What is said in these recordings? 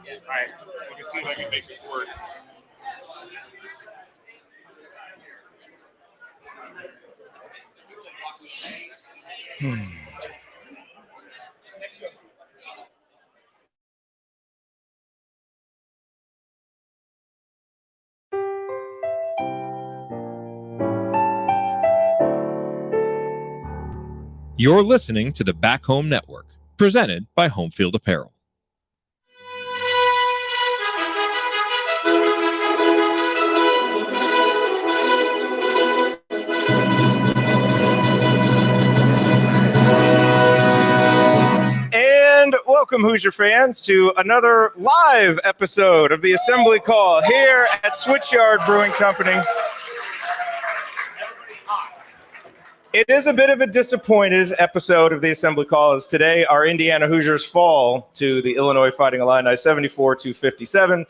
All right, let me see if I can make this work. You're listening to the Back Home Network, presented by Home Field Apparel. And welcome, Hoosier fans, to another live episode of the Assembly Call here at Switchyard Brewing Company. It is a bit of a disappointed episode of the Assembly Call, as today our Indiana Hoosiers fall to the Illinois Fighting Illini 74-57,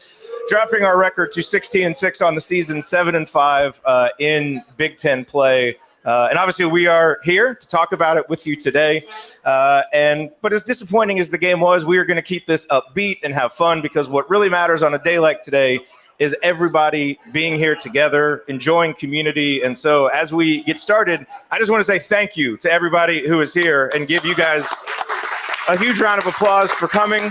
dropping our record to 16-6 on the season, 7-5 in Big Ten play. And obviously we are here to talk about it with you today. But as disappointing as the game was, we are going to keep this upbeat and have fun, because what really matters on a day like today is everybody being here together, enjoying community. And so as we get started, I just want to say thank you to everybody who is here and give you guys a huge round of applause for coming.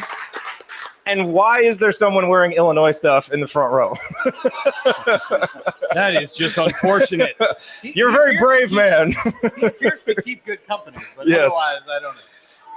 And why is there someone wearing Illinois stuff in the front row? That is just unfortunate. You're a very brave man. He appears to keep good company, but Yes. otherwise, I don't know.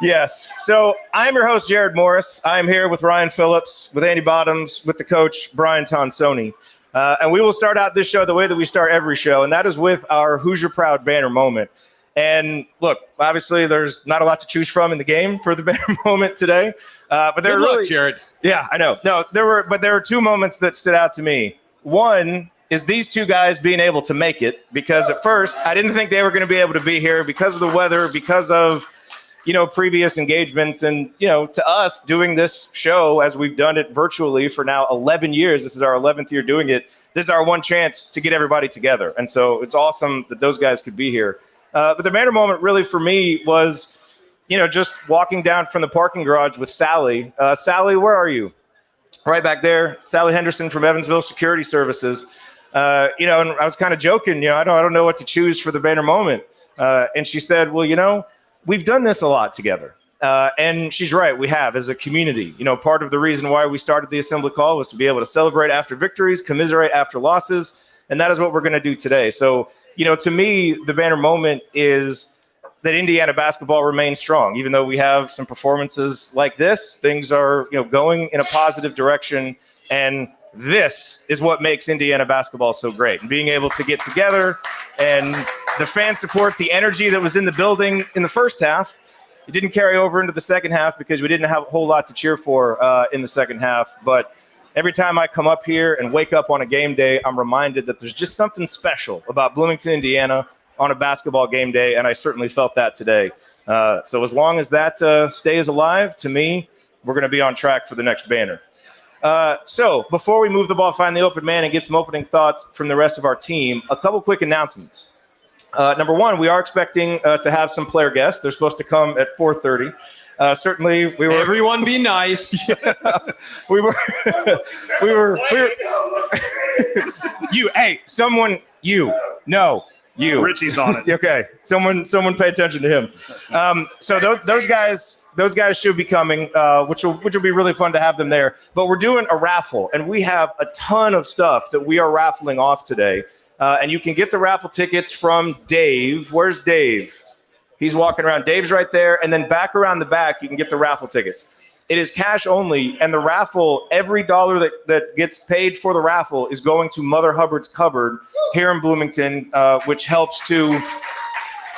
Yes. So I'm your host, Jared Morris. I'm here with Ryan Phillips, with Andy Bottoms, with the coach, Brian Tonsoni. And we will start out this show the way that we start every show, and that is with our Hoosier Proud banner moment. And look, obviously there's not a lot to choose from in the game for the banner moment today. But there Good were luck, really, Jared. Yeah, I know. No, there were two moments that stood out to me. One is these two guys being able to make it, because at first I didn't think they were going to be able to be here because of the weather, because of previous engagements. And, to us doing this show, as we've done it virtually for now 11 years, this is our 11th year doing it. This is our one chance to get everybody together. And so it's awesome that those guys could be here. But the banner moment really for me was, just walking down from the parking garage with Sally. Sally, where are you? Right back there. Sally Henderson from Evansville Security Services. And I was kind of joking, I don't know what to choose for the banner moment. And she said, well, we've done this a lot together. And she's right, we have, as a community. Part of the reason why we started the Assembly Call was to be able to celebrate after victories, commiserate after losses, and that is what we're going to do today. So, to me, the banner moment is that Indiana basketball remains strong. Even though we have some performances like this, things are, going in a positive direction, and this is what makes Indiana basketball so great. And being able to get together, and the fan support, the energy that was in the building in the first half, it didn't carry over into the second half because we didn't have a whole lot to cheer for in the second half. But every time I come up here and wake up on a game day, I'm reminded that there's just something special about Bloomington, Indiana on a basketball game day, and I certainly felt that today. So as long as that stays alive, to me, we're going to be on track for the next banner. So before we move the ball, find the open man, and get some opening thoughts from the rest of our team, a couple quick announcements. Number one, we are expecting to have some player guests. They're supposed to come at 4:30. Certainly, we were. Everyone be nice. we were. You, hey, someone, you, no, you. Richie's on it. Okay, someone, pay attention to him. So those guys should be coming, which will be really fun to have them there. But we're doing a raffle, and we have a ton of stuff that we are raffling off today. And you can get the raffle tickets from Dave. Where's Dave? He's walking around. Dave's right there. And then back around the back, you can get the raffle tickets. It is cash only. And the raffle, every dollar that gets paid for the raffle is going to Mother Hubbard's Cupboard here in Bloomington, which helps to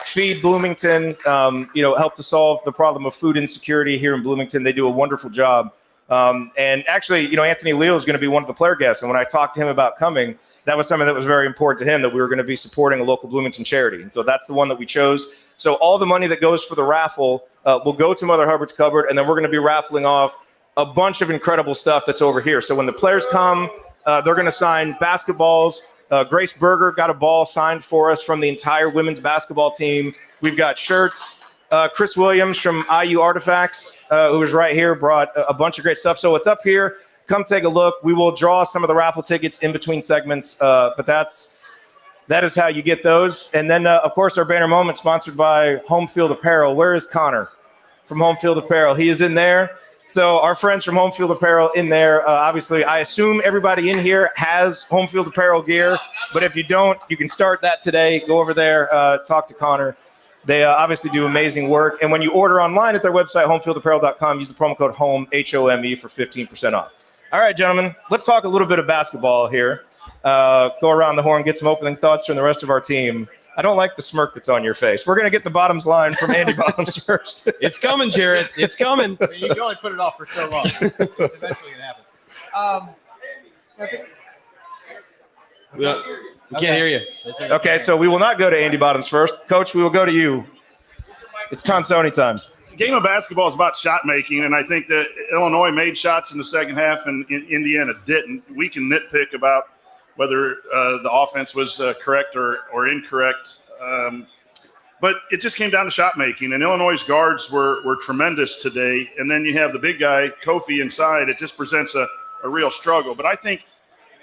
feed Bloomington, help to solve the problem of food insecurity here in Bloomington. They do a wonderful job. And actually, Anthony Leal is going to be one of the player guests. And when I talked to him about coming, that was something that was very important to him, that we were going to be supporting a local Bloomington charity. And so that's the one that we chose. So all the money that goes for the raffle will go to Mother Hubbard's Cupboard, and then we're going to be raffling off a bunch of incredible stuff that's over here. So when the players come, they're going to sign basketballs. Grace Berger got a ball signed for us from the entire women's basketball team. We've got shirts. Chris Williams from IU Artifacts, who was right here, brought a bunch of great stuff. So it's up here. Come take a look. We will draw some of the raffle tickets in between segments, but that is how you get those. And then, of course, our banner moment sponsored by Home Field Apparel. Where is Connor from Home Field Apparel? He is in there. So our friends from Home Field Apparel in there. Obviously, I assume everybody in here has Home Field Apparel gear. But if you don't, you can start that today. Go over there, talk to Connor. They obviously do amazing work. And when you order online at their website, homefieldapparel.com, use the promo code HOME, HOME, for 15% off. All right, gentlemen, let's talk a little bit of basketball here. Go around the horn, get some opening thoughts from the rest of our team. I don't like the smirk that's on your face. We're going to get the bottoms line from Andy Bottoms first. It's coming, Jared. It's coming. You can only put it off for so long. It's eventually going to happen. I think We can't hear you. Okay, so we will not go to Andy Bottoms first. Coach, we will go to you. It's Tonsoni time. Game of basketball is about shot making, and I think that Illinois made shots in the second half and Indiana didn't. We can nitpick about whether the offense was correct or incorrect, but it just came down to shot making, and Illinois' guards were tremendous today. And then you have the big guy, Kofi, inside. It just presents a real struggle. But I think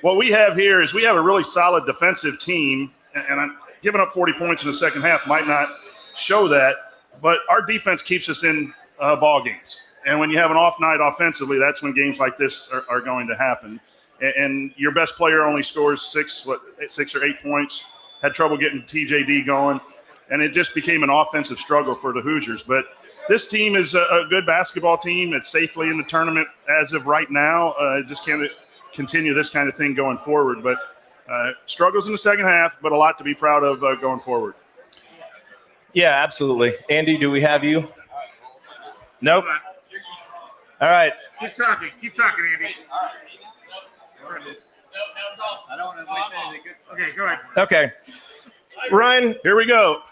what we have here is we have a really solid defensive team, and I'm giving up 40 points in the second half might not show that, but our defense keeps us in ball games. And when you have an off night offensively, that's when games like this are going to happen. And your best player only scores 6 or 8 points, had trouble getting TJD going, and it just became an offensive struggle for the Hoosiers. But this team is a good basketball team. It's safely in the tournament as of right now. Just can't continue this kind of thing going forward. But struggles in the second half, but a lot to be proud of going forward. Yeah, absolutely. Andy, do we have you? Nope. All right. Keep talking, Andy. I don't want to waste any of the good stuff. Okay, go ahead. Okay. Ryan, Here we go.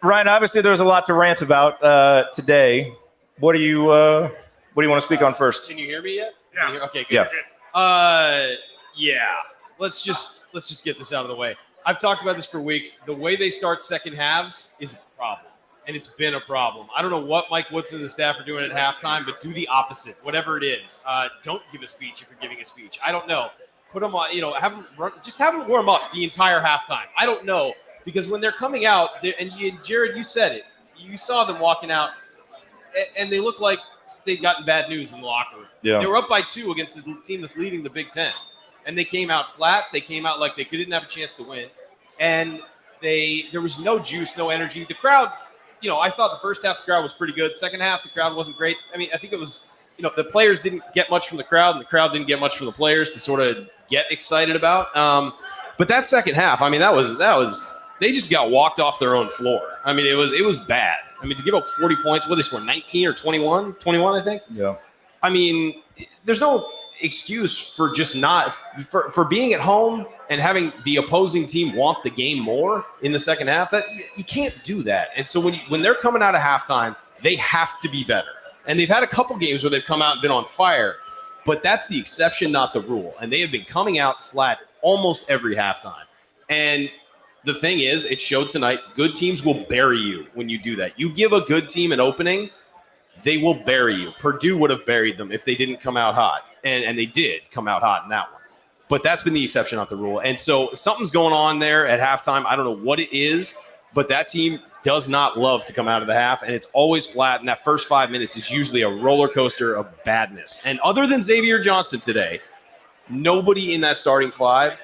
Ryan, obviously there was a lot to rant about today. What do you want to speak on first? Can you hear me yet? Yeah. Can you hear- Okay, good. Yeah. Yeah. Let's just get this out of the way. I've talked about this for weeks. The way they start second halves is a problem, and it's been a problem. I don't know what Mike Woodson and the staff are doing at halftime, but do the opposite, whatever it is. Don't give a speech if you're giving a speech. I don't know. Put them on, have them run, just have them warm up the entire halftime. I don't know, because when they're coming out, Jared, you said it. You saw them walking out, and they look like they've gotten bad news in the locker room. Yeah. They were up by 2 against the team that's leading the Big Ten. And they came out flat. They came out like they didn't have a chance to win. And there was no juice, no energy. The crowd, I thought the first half the crowd was pretty good. Second half, the crowd wasn't great. I mean, I think it was, the players didn't get much from the crowd, and the crowd didn't get much from the players to sort of get excited about. But that second half, I mean, that was they just got walked off their own floor. I mean, it was bad. I mean, to give up 40 points, what, they scored 19 or 21? 21, I think. Yeah. I mean, there's no excuse for just not for being at home and having the opposing team want the game more in the second half. That you can't do that. And so when they're coming out of halftime, they have to be better. And they've had a couple games where they've come out and been on fire, but that's the exception, not the rule. And they have been coming out flat almost every halftime. And the thing is, it showed tonight, good teams will bury you when you do that. You give a good team an opening, they will bury you. Purdue would have buried them if they didn't come out hot. And they did come out hot in that one. But that's been the exception, not the rule. And so something's going on there at halftime. I don't know what it is, but that team does not love to come out of the half, and it's always flat. And that first 5 minutes is usually a roller coaster of badness. And other than Xavier Johnson today, nobody in that starting 5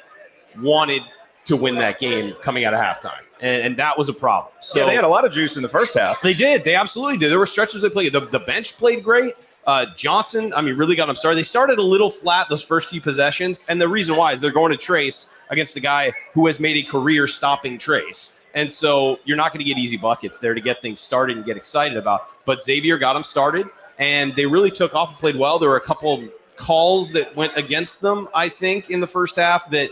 wanted to win that game coming out of halftime. And that was a problem. So yeah, they had a lot of juice in the first half. They did. They absolutely did. There were stretches they played. The bench played great. Johnson, really got them started. They started a little flat those first few possessions, and the reason why is they're going to Trace against the guy who has made a career stopping Trace. And so you're not going to get easy buckets there to get things started and get excited about. But Xavier got them started, and they really took off and played well. There were a couple calls that went against them, I think, in the first half that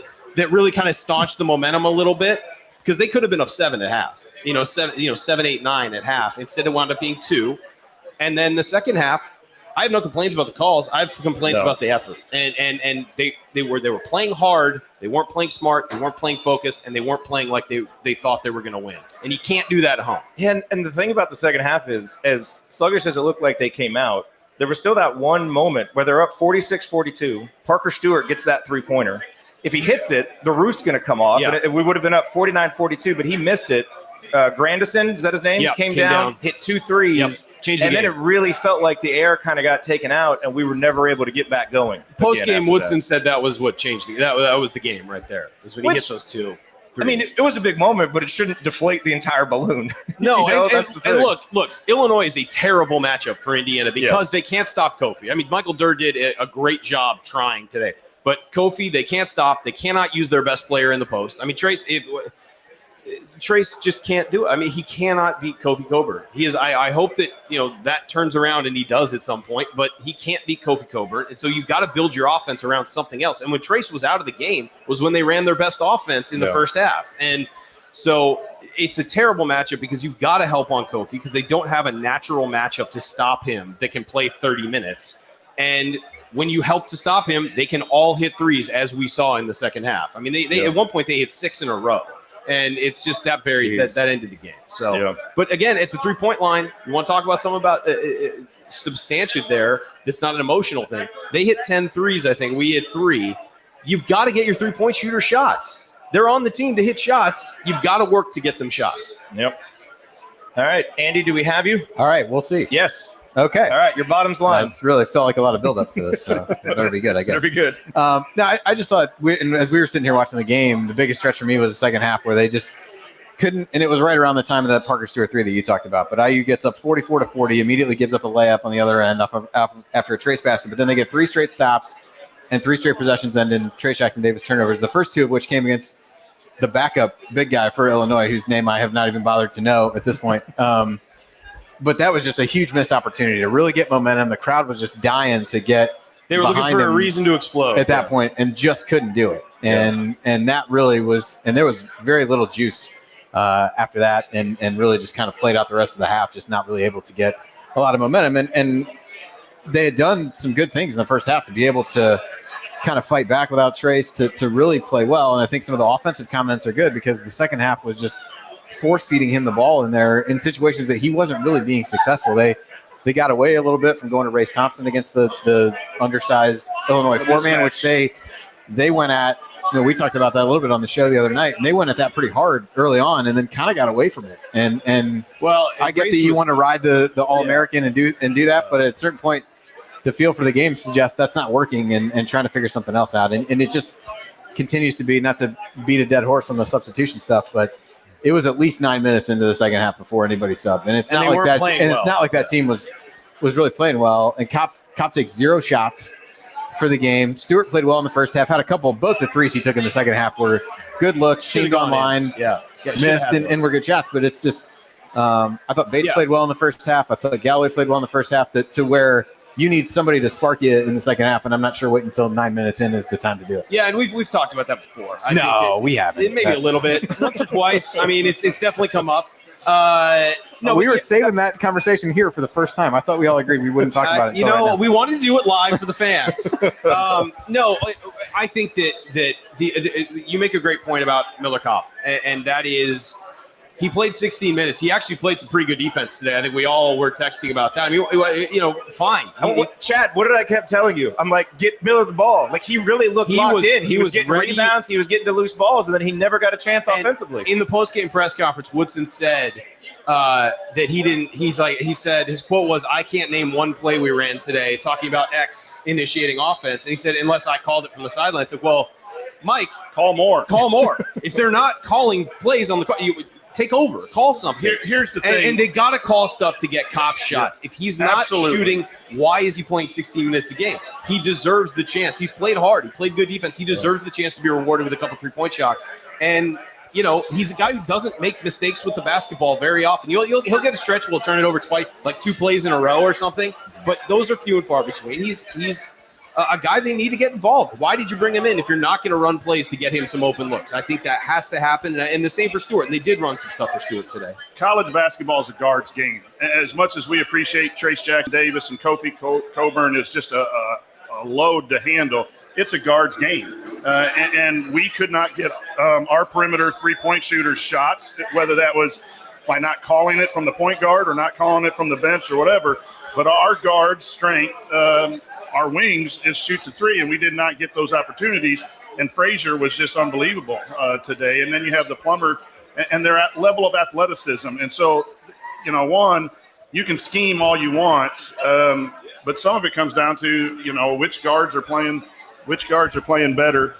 really kind of staunched the momentum a little bit, because they could have been up 7 at half, 7, 8, 9 at half. Instead, it wound up being 2. And then the second half, I have no complaints about the calls. I have complaints about the effort. And they were playing hard. They weren't playing smart. They weren't playing focused, and they weren't playing like they thought they were going to win. And you can't do that at home. Yeah, and the thing about the second half is, as sluggish as it looked like they came out, there was still that one moment where they're up 46-42. Parker Stewart gets that three-pointer. If he hits it, the roof's going to come off. Yeah. And we would have been up 49-42, but he missed it. Grandison, is that his name? Yeah, came down, hit 2 threes, Changed and the then game. it really felt like the air kind of got taken out, and we were never able to get back going. Post-game, Woodson said that was what changed that was the game right there. Was when he hit those 2 threes. I mean, it was a big moment, but it shouldn't deflate the entire balloon. No, You know, and, that's the thing. and look, Illinois is a terrible matchup for Indiana because Yes. they can't stop Kofi. I mean, Michael Durr did a great job trying today, but Kofi they can't stop. They cannot use their best player in the post. I mean, Trace just can't do it. I mean, he cannot beat Kofi Coburn. He is. I hope that that turns around and he does at some point, but he can't beat Kofi Coburn. And so you've got to build your offense around something else. And when Trace was out of the game was when they ran their best offense in the first half. And so it's a terrible matchup because you've got to help on Kofi because they don't have a natural matchup to stop him that can play 30 minutes. And when you help to stop him, they can all hit threes as we saw in the second half. I mean, they at one point they hit 6 in a row. And it's just that ended the game. So, But again, at the 3-point line, you want to talk about something about substantiate there. That's not an emotional thing. They hit 10 threes, I think. We hit 3. You've got to get your 3-point shooter shots. They're on the team to hit shots. You've got to work to get them shots. Yep. All right, Andy, do we have you? All right, we'll see. Yes. Okay. All right, your bottom's line. That's really felt like a lot of buildup for this, so it better be good, I guess. Better be good. No, I just thought, and as we were sitting here watching the game, the biggest stretch for me was the second half where they just couldn't, and it was right around the time of that Parker Stewart 3 that you talked about. But IU gets up 44-40, immediately gives up a layup on the other end after a Trace basket, but then they get 3 straight stops and 3 straight possessions end in Trace Jackson Davis turnovers, the first 2 of which came against the backup big guy for Illinois, whose name I have not even bothered to know at this point. But that was just a huge missed opportunity to really get momentum. The crowd was just dying to get They were looking for a reason to explode at that point and just couldn't do it. And that really was – and there was very little juice after that and really just kind of played out the rest of the half, just not really able to get a lot of momentum. And they had done some good things in the first half to be able to kind of fight back without Trace to really play well. And I think some of the offensive comments are good because the second half was just – force feeding him the ball in there in situations that he wasn't really being successful. They got away a little bit from going to Race Thompson against the undersized Illinois 4-man, which they went at. We talked about that a little bit on the show the other night, and they went at that pretty hard early on, and then kind of got away from it. And I get that you want to ride the All-American and do that, but at a certain point, the feel for the game suggests that's not working, and trying to figure something else out. And it just continues to be, not to beat a dead horse on the substitution stuff, but it was at least 9 minutes into the second half before anybody subbed, and it's not like that. And it's not like that team was really playing well. And Kopp takes 0 shots for the game. Stewart played well in the first half. Had a couple. Both the threes he took in the second half were good looks. Should've gone line. Missed and were good shots. But it's just I thought Bates played well in the first half. I thought Galloway played well in the first half. To where you need somebody to spark you in the second half, and I'm not sure waiting until 9 minutes in is the time to do it. Yeah, and we've talked about that before. I think we haven't. Maybe a little bit, once or twice. I mean, it's definitely come up. We were saving that conversation here for the first time. I thought we all agreed we wouldn't talk about it. We wanted to do it live for the fans. I think that you make a great point about Miller Kopp, and that is he played 16 minutes. He actually played some pretty good defense today. I think we all were texting about that. I mean, fine. Chad, what did I kept telling you? I'm like, get Miller the ball. Like, he really looked locked in. He was getting rebounds. He was getting to loose balls, and then he never got a chance offensively. In the postgame press conference, Woodson said that he didn't. He said his quote was, "I can't name one play we ran today," talking about X initiating offense. And he said, "Unless I called it from the sideline." I said, "Well, Mike, call more. If they're not calling plays on the court, you take over, call something." Here's the thing. And they got to call stuff to get Kopp shots. If he's not shooting, why is he playing 16 minutes a game? He deserves the chance. He's played hard. He played good defense. He deserves the chance to be rewarded with a couple 3-point shots. And, he's a guy who doesn't make mistakes with the basketball very often. He'll get a stretch. We'll turn it over twice, like 2 plays in a row or something. But those are few and far between. He's a guy they need to get involved. Why did you bring him in if you're not going to run plays to get him some open looks? I think that has to happen, and the same for Stewart. And they did run some stuff for Stewart today. College basketball is a guards game. As much as we appreciate Trace Jackson Davis and Kofi Coburn is just a load to handle, it's a guards game. And we could not get our perimeter three-point shooters shots, whether that was by not calling it from the point guard or not calling it from the bench or whatever. But our guards' strength, our wings, is shoot the three, and we did not get those opportunities. And Frazier was just unbelievable today. And then you have the Plummer, and they're at level of athleticism. And so, one, you can scheme all you want, but some of it comes down to, which guards are playing better,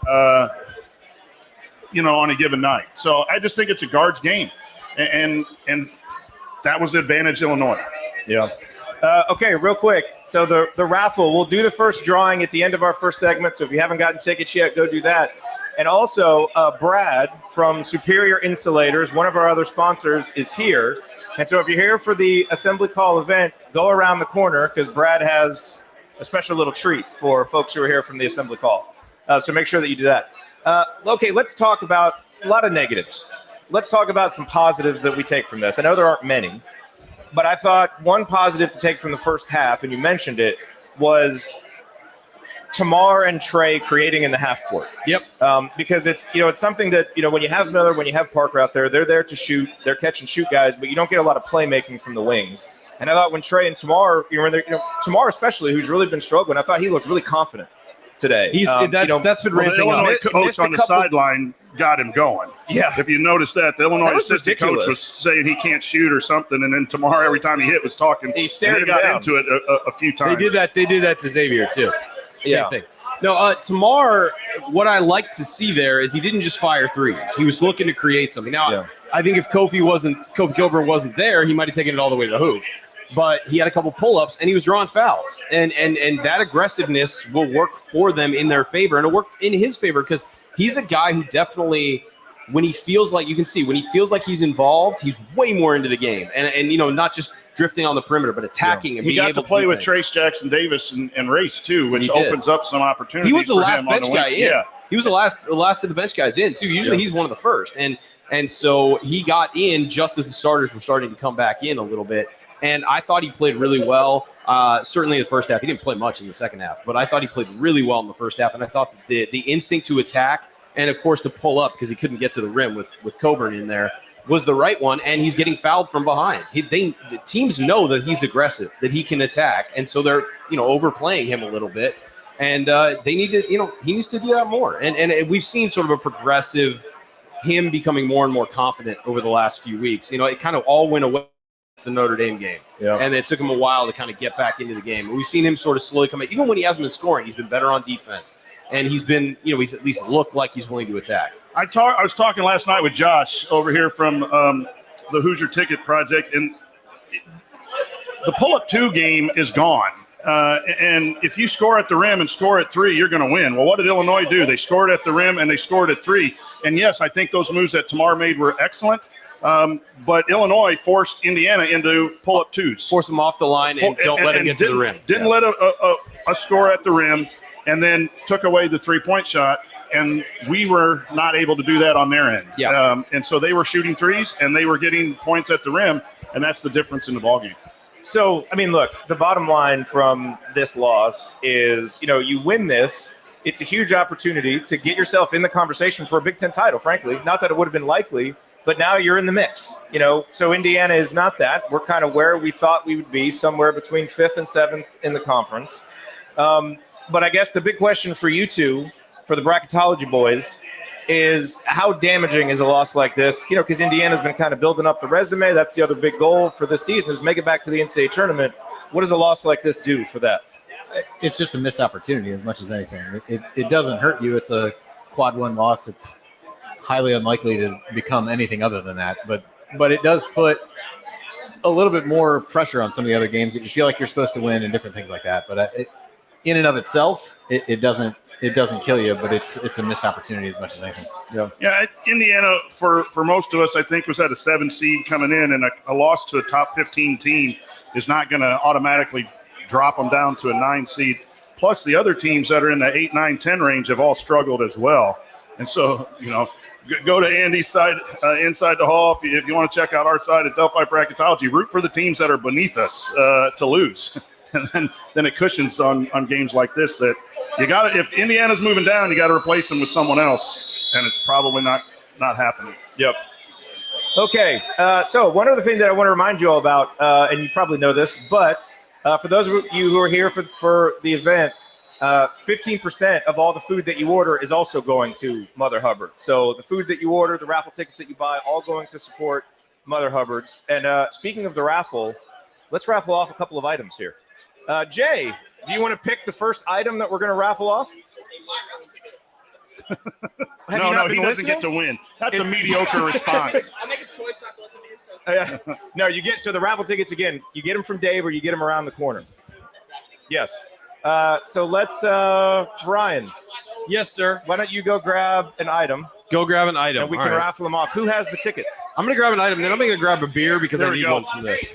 on a given night. So I just think it's a guards game, and that was the advantage Illinois. Yeah. Okay, real quick. So the raffle, we'll do the first drawing at the end of our first segment. So if you haven't gotten tickets yet, go do that. And also, Brad from Superior Insulators, one of our other sponsors, is here. And so if you're here for the Assembly Call event, go around the corner because Brad has a special little treat for folks who are here from the Assembly Call. So make sure that you do that. Okay, let's talk about a lot of negatives. Let's talk about some positives that we take from this. I know there aren't many, but I thought one positive to take from the first half, and you mentioned it, was Tamar and Trey creating in the half court. Yep. Because it's something that, when you have Miller, when you have Parker out there, they're there to shoot, they're catch and shoot guys, but you don't get a lot of playmaking from the wings. And I thought when Trey and Tamar, Tamar especially, who's really been struggling, I thought he looked really confident today. That's been ramping the Illinois up. coach on the sideline got him going. Yeah. If you notice that, the Illinois was assistant coach ridiculous. was saying he can't shoot or something, and then Tamar, every time he hit, was talking. He stared and him got down. into it a few times. They did that to Xavier too. Same Yeah. thing. No, Tamar, what I like to see there is he didn't just fire threes. He was looking to create something. Now, Yeah. I think if Kofi Gilbert wasn't there, he might have taken it all the way to the hoop. But he had a couple pull-ups, and he was drawing fouls. And that aggressiveness will work for them in their favor, and it'll work in his favor because he's a guy who definitely, when he feels like he's involved, he's way more into the game. And not just drifting on the perimeter, but attacking and he being got able to play do with things. Trace Jackson Davis and Race, too, which He did. opens up some opportunities. He was the for last him on bench the guy wing. in. Yeah. He was the last of the bench guys in too. Usually he's one of the first, and so he got in just as the starters were starting to come back in a little bit. And I thought he played really well. Certainly the first half. He didn't play much in the second half, but I thought he played really well in the first half. And I thought that the instinct to attack and of course to pull up because he couldn't get to the rim with Coburn in there was the right one. And he's getting fouled from behind. The teams know that he's aggressive, that he can attack, and so they're overplaying him a little bit. And they need to, he needs to do that more. And we've seen sort of a progressive, him becoming more and more confident over the last few weeks. It kind of all went away with the Notre Dame game. Yeah. And it took him a while to kind of get back into the game. We've seen him sort of slowly come in. Even when he hasn't been scoring, he's been better on defense. And he's been, he's at least looked like he's willing to attack. I was talking last night with Josh over here from the Hoosier Ticket Project, and the pull-up 2 game is gone. And if you score at the rim and score at 3, you're going to win. Well, what did Illinois do? They scored at the rim and they scored at 3. And yes, I think those moves that Tamar made were excellent. But Illinois forced Indiana into pull-up 2s. Force him off the line and don't let him get to the rim. Didn't let a score at the rim, and then took away the three-point shot. And we were not able to do that on their end. Yeah. And so they were shooting threes, and they were getting points at the rim, and that's the difference in the ballgame. So, look, the bottom line from this loss is, you win this. It's a huge opportunity to get yourself in the conversation for a Big Ten title, frankly. Not that it would have been likely, but now you're in the mix. So Indiana is not that. We're kind of where we thought we would be, somewhere between 5th and 7th in the conference. But I guess the big question for you two, for the bracketology boys, is how damaging is a loss like this? Because Indiana's been kind of building up the resume. That's the other big goal for this season is make it back to the NCAA tournament. What does a loss like this do for that? It's just a missed opportunity as much as anything. It doesn't hurt you. It's a quad 1 loss. It's highly unlikely to become anything other than that. But it does put a little bit more pressure on some of the other games that you feel like you're supposed to win and different things like that. But in and of itself, it doesn't kill you, but it's a missed opportunity as much as anything. Yeah, Indiana, for most of us, I think, was at a 7 seed coming in, and a loss to a top 15 team is not going to automatically drop them down to a 9 seed. plus the other teams that are in the 8, 9, 10 range have all struggled as well. And so, go to Andy's side inside the hall if you want to check out our side at Delphi Bracketology. Root for the teams that are beneath us to lose. And then it cushions on games like this that you got to, if Indiana's moving down, you got to replace them with someone else, and it's probably not happening. Yep. Okay, so one other thing that I want to remind you all about, and you probably know this, but for those of you who are here for the event, 15% of all the food that you order is also going to Mother Hubbard. So the food that you order, the raffle tickets that you buy, all going to support Mother Hubbard's. And speaking of the raffle, let's raffle off a couple of items here. Jay, do you want to pick the first item that we're going to raffle off? No, he doesn't get to win. That's a mediocre response. I'm making a choice not to listen to you. So. No, so the raffle tickets, again, you get them from Dave or you get them around the corner. Yes. So let's, Brian. Yes, sir. Why don't you go grab an item? Go grab an item. And we can raffle them off. Who has the tickets? I'm going to grab an item, then I'm going to grab a beer because I need one from this.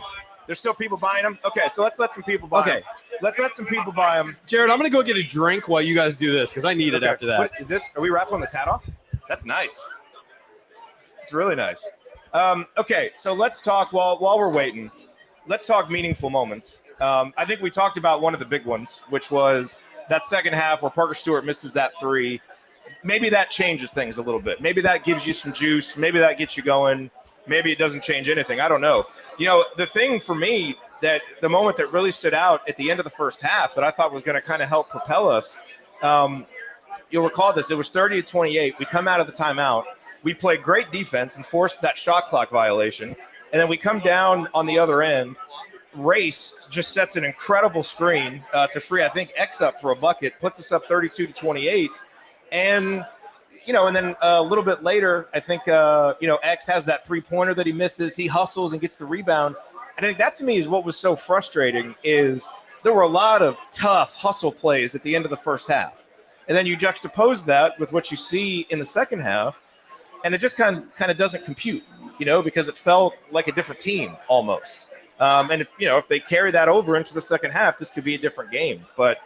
There's still people buying them? Okay, so let's let some people buy them. Let's let some people buy them. Jared, I'm going to go get a drink while you guys do this because I need it after that. What, are we raffling this hat off? That's nice. It's really nice. Okay, so let's talk while we're waiting. Let's talk meaningful moments. I think we talked about one of the big ones, which was that second half where Parker Stewart misses that three. Maybe that changes things a little bit. Maybe that gives you some juice. Maybe that gets you going. Maybe it doesn't change anything. I don't know. The thing for me, that the moment that really stood out at the end of the first half that I thought was going to kind of help propel us, you'll recall this. It was 30-28. We come out of the timeout. We play great defense and force that shot clock violation. And then we come down on the other end. Race just sets an incredible screen to free, I think, X up for a bucket, puts us up 32-28. And, and then a little bit later, I think, X has that three-pointer that he misses. He hustles and gets the rebound. I think that to me is what was so frustrating is there were a lot of tough hustle plays at the end of the first half. And then you juxtapose that with what you see in the second half, and it just kind of doesn't compute, because it felt like a different team almost. And if they carry that over into the second half, this could be a different game. But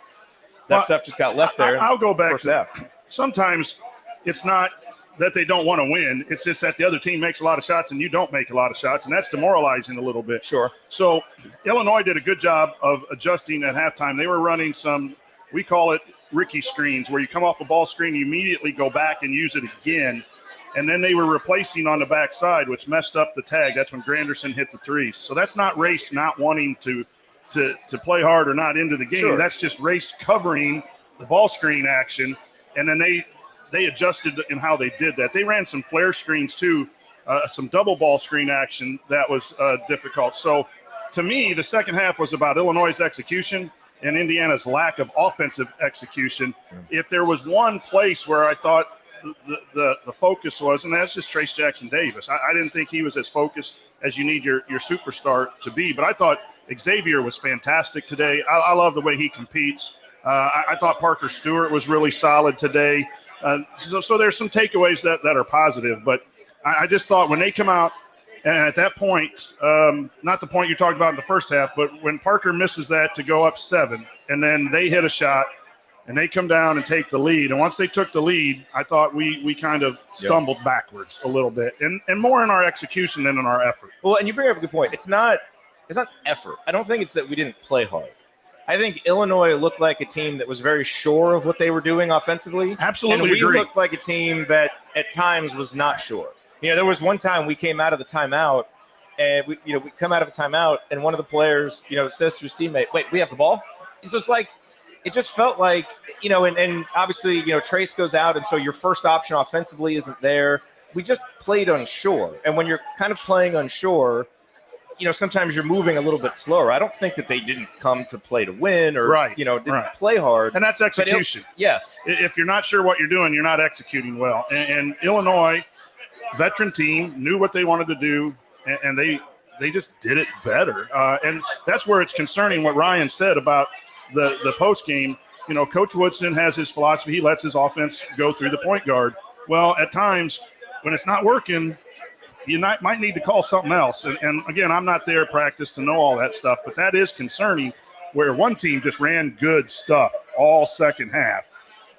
that stuff just got left there. I'll go back to that. Sometimes it's not that they don't want to win. It's just that the other team makes a lot of shots and you don't make a lot of shots, and that's demoralizing a little bit. Sure. So Illinois did a good job of adjusting at halftime. They were running some, we call it Ricky screens, where you come off a ball screen, you immediately go back and use it again. And then they were replacing on the backside, which messed up the tag. That's when Granderson hit the threes. So that's not Race not wanting to play hard or not into the game. Sure. That's just Race covering the ball screen action. And then they adjusted in how they did that. They ran some flare screens too, some double ball screen action that was difficult. So to me, the second half was about Illinois' execution and Indiana's lack of offensive execution. If there was one place where I thought the focus was, and that's just Trace Jackson Davis. I didn't think he was as focused as you need your superstar to be, but I thought Xavier was fantastic today. I love the way he competes. I thought Parker Stewart was really solid today. So there's some takeaways that are positive, but I just thought when they come out, and at that point, not the point you talked about in the first half, but when Parker misses that to go up 7, and then they hit a shot, and they come down and take the lead. And once they took the lead, I thought we kind of stumbled backwards a little bit, and more in our execution than in our effort. Well, and you bring up a good point. It's not effort. I don't think it's that we didn't play hard. I think Illinois looked like a team that was very sure of what they were doing offensively. Absolutely, and we agree. looked like a team that at times was not sure. There was one time we came out of the timeout, and we come out of a timeout, and one of the players, says to his teammate, "Wait, we have the ball." So it's like, it just felt like, and obviously, Trace goes out, and so your first option offensively isn't there. We just played unsure, and when you're kind of playing unsure, sometimes you're moving a little bit slower. I don't think that they didn't come to play to win or, didn't play hard. And that's execution. Yes. If you're not sure what you're doing, you're not executing well. And Illinois, veteran team, knew what they wanted to do, and they just did it better. And that's where it's concerning what Ryan said about the post game. Coach Woodson has his philosophy. He lets his offense go through the point guard. Well, at times when it's not working, you might need to call something else. And again, I'm not there at practice to know all that stuff, but that is concerning where one team just ran good stuff all second half.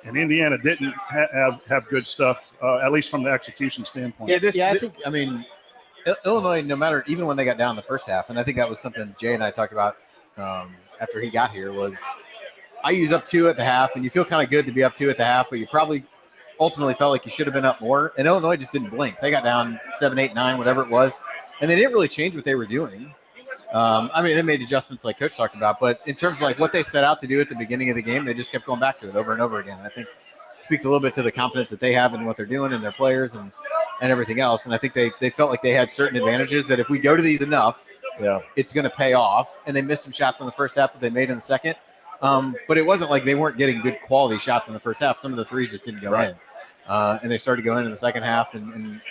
And Indiana didn't have good stuff, at least from the execution standpoint. I mean, Illinois, no matter, even when they got down in the first half, and I think that was something Jay and I talked about after he got here, was I use up 2 at the half, and you feel kind of good to be up 2 at the half, but you probably ultimately felt like you should have been up more. And Illinois just didn't blink. They got down 7, 8, 9, whatever it was, and they didn't really change what they were doing. I mean, they made adjustments like Coach talked about, but in terms of like what they set out to do at the beginning of the game, they just kept going back to it over and over again. And I think it speaks a little bit to the confidence that they have in what they're doing and their players and everything else. And I think they felt like they had certain advantages that if we go to these enough, it's going to pay off. And they missed some shots in the first half that they made in the second. But it wasn't like they weren't getting good quality shots in the first half. Some of the threes just didn't go in. And they started going in the second half, and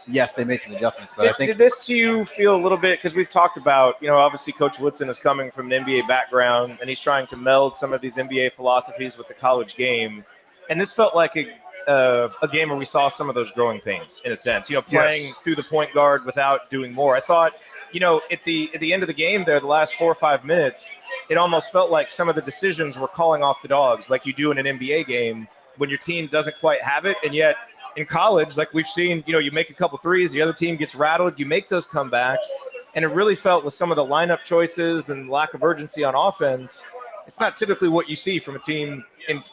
yes, they made some adjustments. But I think did this to you feel a little bit, because we've talked about, obviously Coach Woodson is coming from an NBA background, and he's trying to meld some of these NBA philosophies with the college game, and this felt like a game where we saw some of those growing pains in a sense. Playing through the point guard without doing more. I thought, at the end of the game there, the last 4 or 5 minutes, it almost felt like some of the decisions were calling off the dogs, like you do in an NBA game, when your team doesn't quite have it. And yet in college, like we've seen, you make a couple threes, the other team gets rattled, you make those comebacks. And it really felt with some of the lineup choices and lack of urgency on offense, it's not typically what you see from a team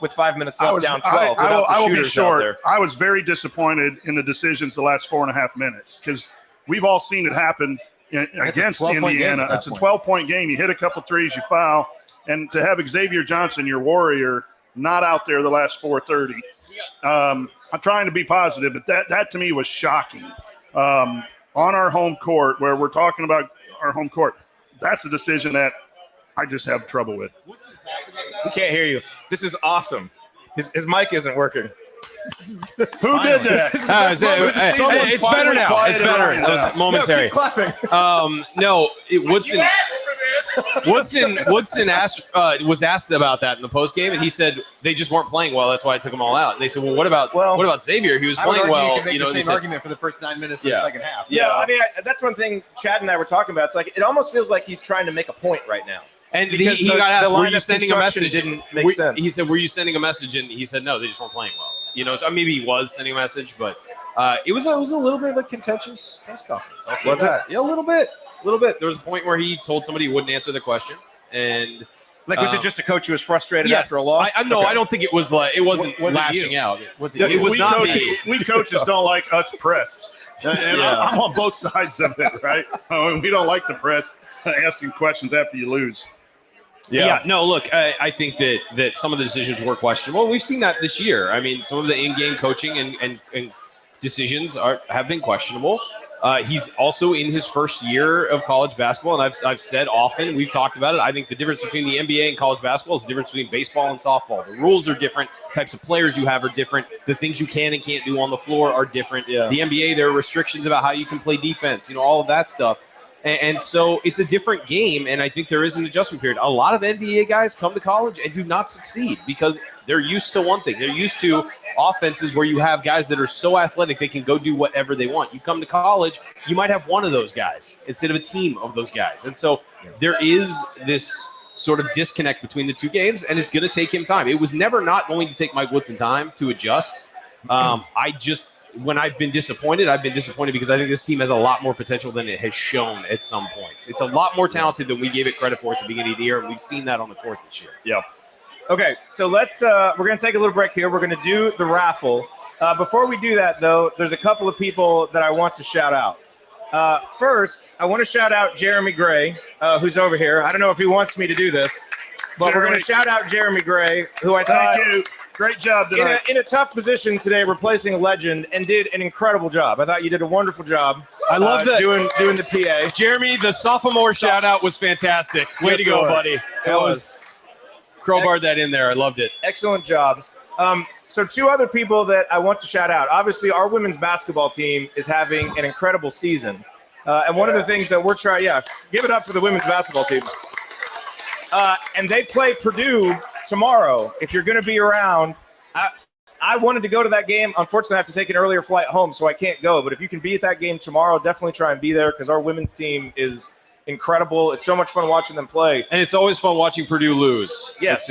with 5 minutes left down 12. I will be short. I was very disappointed in the decisions the last 4.5 minutes, because we've all seen it happen against Indiana. It's a 12-point game. You hit a couple threes, you foul. And to have Xavier Johnson, your warrior, not out there the last 4:30. I'm trying to be positive, but that to me was shocking. On our home court, where we're talking about our home court, that's a decision that I just have trouble with. We can't hear you. This is awesome. His mic isn't working. Who did that? It's better now. It's better. That was momentary. No, keep clapping. Woodson was asked about that in the postgame, and he said they just weren't playing well. That's why I took them all out. And they said, "Well, what about Xavier? He was playing well." You can make the same argument for the first 9 minutes of the second half. Yeah, I mean, that's one thing Chad and I were talking about. It's like it almost feels like he's trying to make a point right now. And he got asked, "Were you sending a message?" Didn't make sense. He said, "Were you sending a message?" And he said, "No, they just weren't playing well." Maybe he was sending a message, but it was a little bit of a contentious press conference. I'll say that. Yeah, a little bit. There was a point where he told somebody he wouldn't answer the question, and was it just a coach who was frustrated after a loss? I don't think it was like it wasn't lashing out. It was not me. We coaches don't like us press. And I'm on both sides of it, right? We don't like the press asking questions after you lose. No, look, I think that some of the decisions were questionable. We've seen that this year. I mean, some of the in-game coaching and decisions have been questionable. He's also in his first year of college basketball, and I've said often, we've talked about it, I think the difference between the NBA and college basketball is the difference between baseball and softball. The rules are different. Types of players you have are different. The things you can and can't do on the floor are different. The NBA, there are restrictions about how you can play defense, all of that stuff. And so it's a different game, and I think there is an adjustment period. A lot of NBA guys come to college and do not succeed because they're used to one thing. They're used to offenses where you have guys that are so athletic they can go do whatever they want. You come to college, you might have one of those guys instead of a team of those guys. And so there is this sort of disconnect between the two games, and it's going to take him time. It was never not going to take Mike Woodson time to adjust. When I've been disappointed because I think this team has a lot more potential than it has shown at some points. It's a lot more talented than we gave it credit for at the beginning of the year, and we've seen that on the court this year. Yeah. Okay, so we're going to take a little break here. We're going to do the raffle. Before we do that, though, there's a couple of people that I want to shout out. First, I want to shout out Jeremy Gray, who's over here. I don't know if he wants me to do this, but we're going to shout out Jeremy Gray, who I thought – Thank you. Great job tonight. In a tough position today, replacing a legend, and did an incredible job. I thought you did a wonderful job. I love that doing the PA. Jeremy, the sophomore shout out was fantastic. Way to go, buddy. That was crowbarred that in there. I loved it. Excellent job. So two other people that I want to shout out. Obviously, our women's basketball team is having an incredible season, and one of the things that we're trying, give it up for the women's basketball team. And they play Purdue tomorrow. If you're going to be around, I wanted to go to that game. Unfortunately, I have to take an earlier flight home, so I can't go. But if you can be at that game tomorrow, definitely try and be there because our women's team is incredible. It's so much fun watching them play. And it's always fun watching Purdue lose. Yes.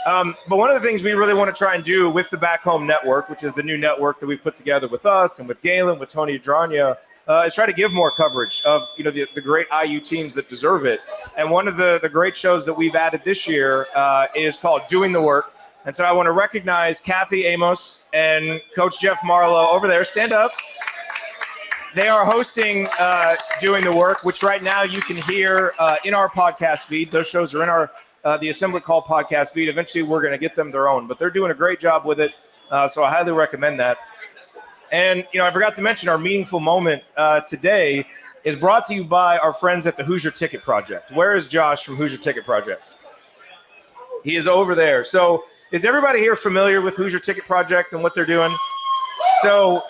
But one of the things we really want to try and do with the Back Home Network, which is the new network that we've put together with us and with Galen, with Tony Adranya, is try to give more coverage of the great IU teams that deserve it. And one of the great shows that we've added this year is called Doing the Work. And so I want to recognize Kathy Amos and Coach Jeff Marlowe over there. Stand up. They are hosting Doing the Work, which right now you can hear in our podcast feed. Those shows are in our the Assembly Call podcast feed. Eventually, we're going to get them their own, but they're doing a great job with it. So I highly recommend that. And, I forgot to mention our meaningful moment today is brought to you by our friends at the Hoosier Ticket Project. Where is Josh from Hoosier Ticket Project? He is over there. So is everybody here familiar with Hoosier Ticket Project and what they're doing? So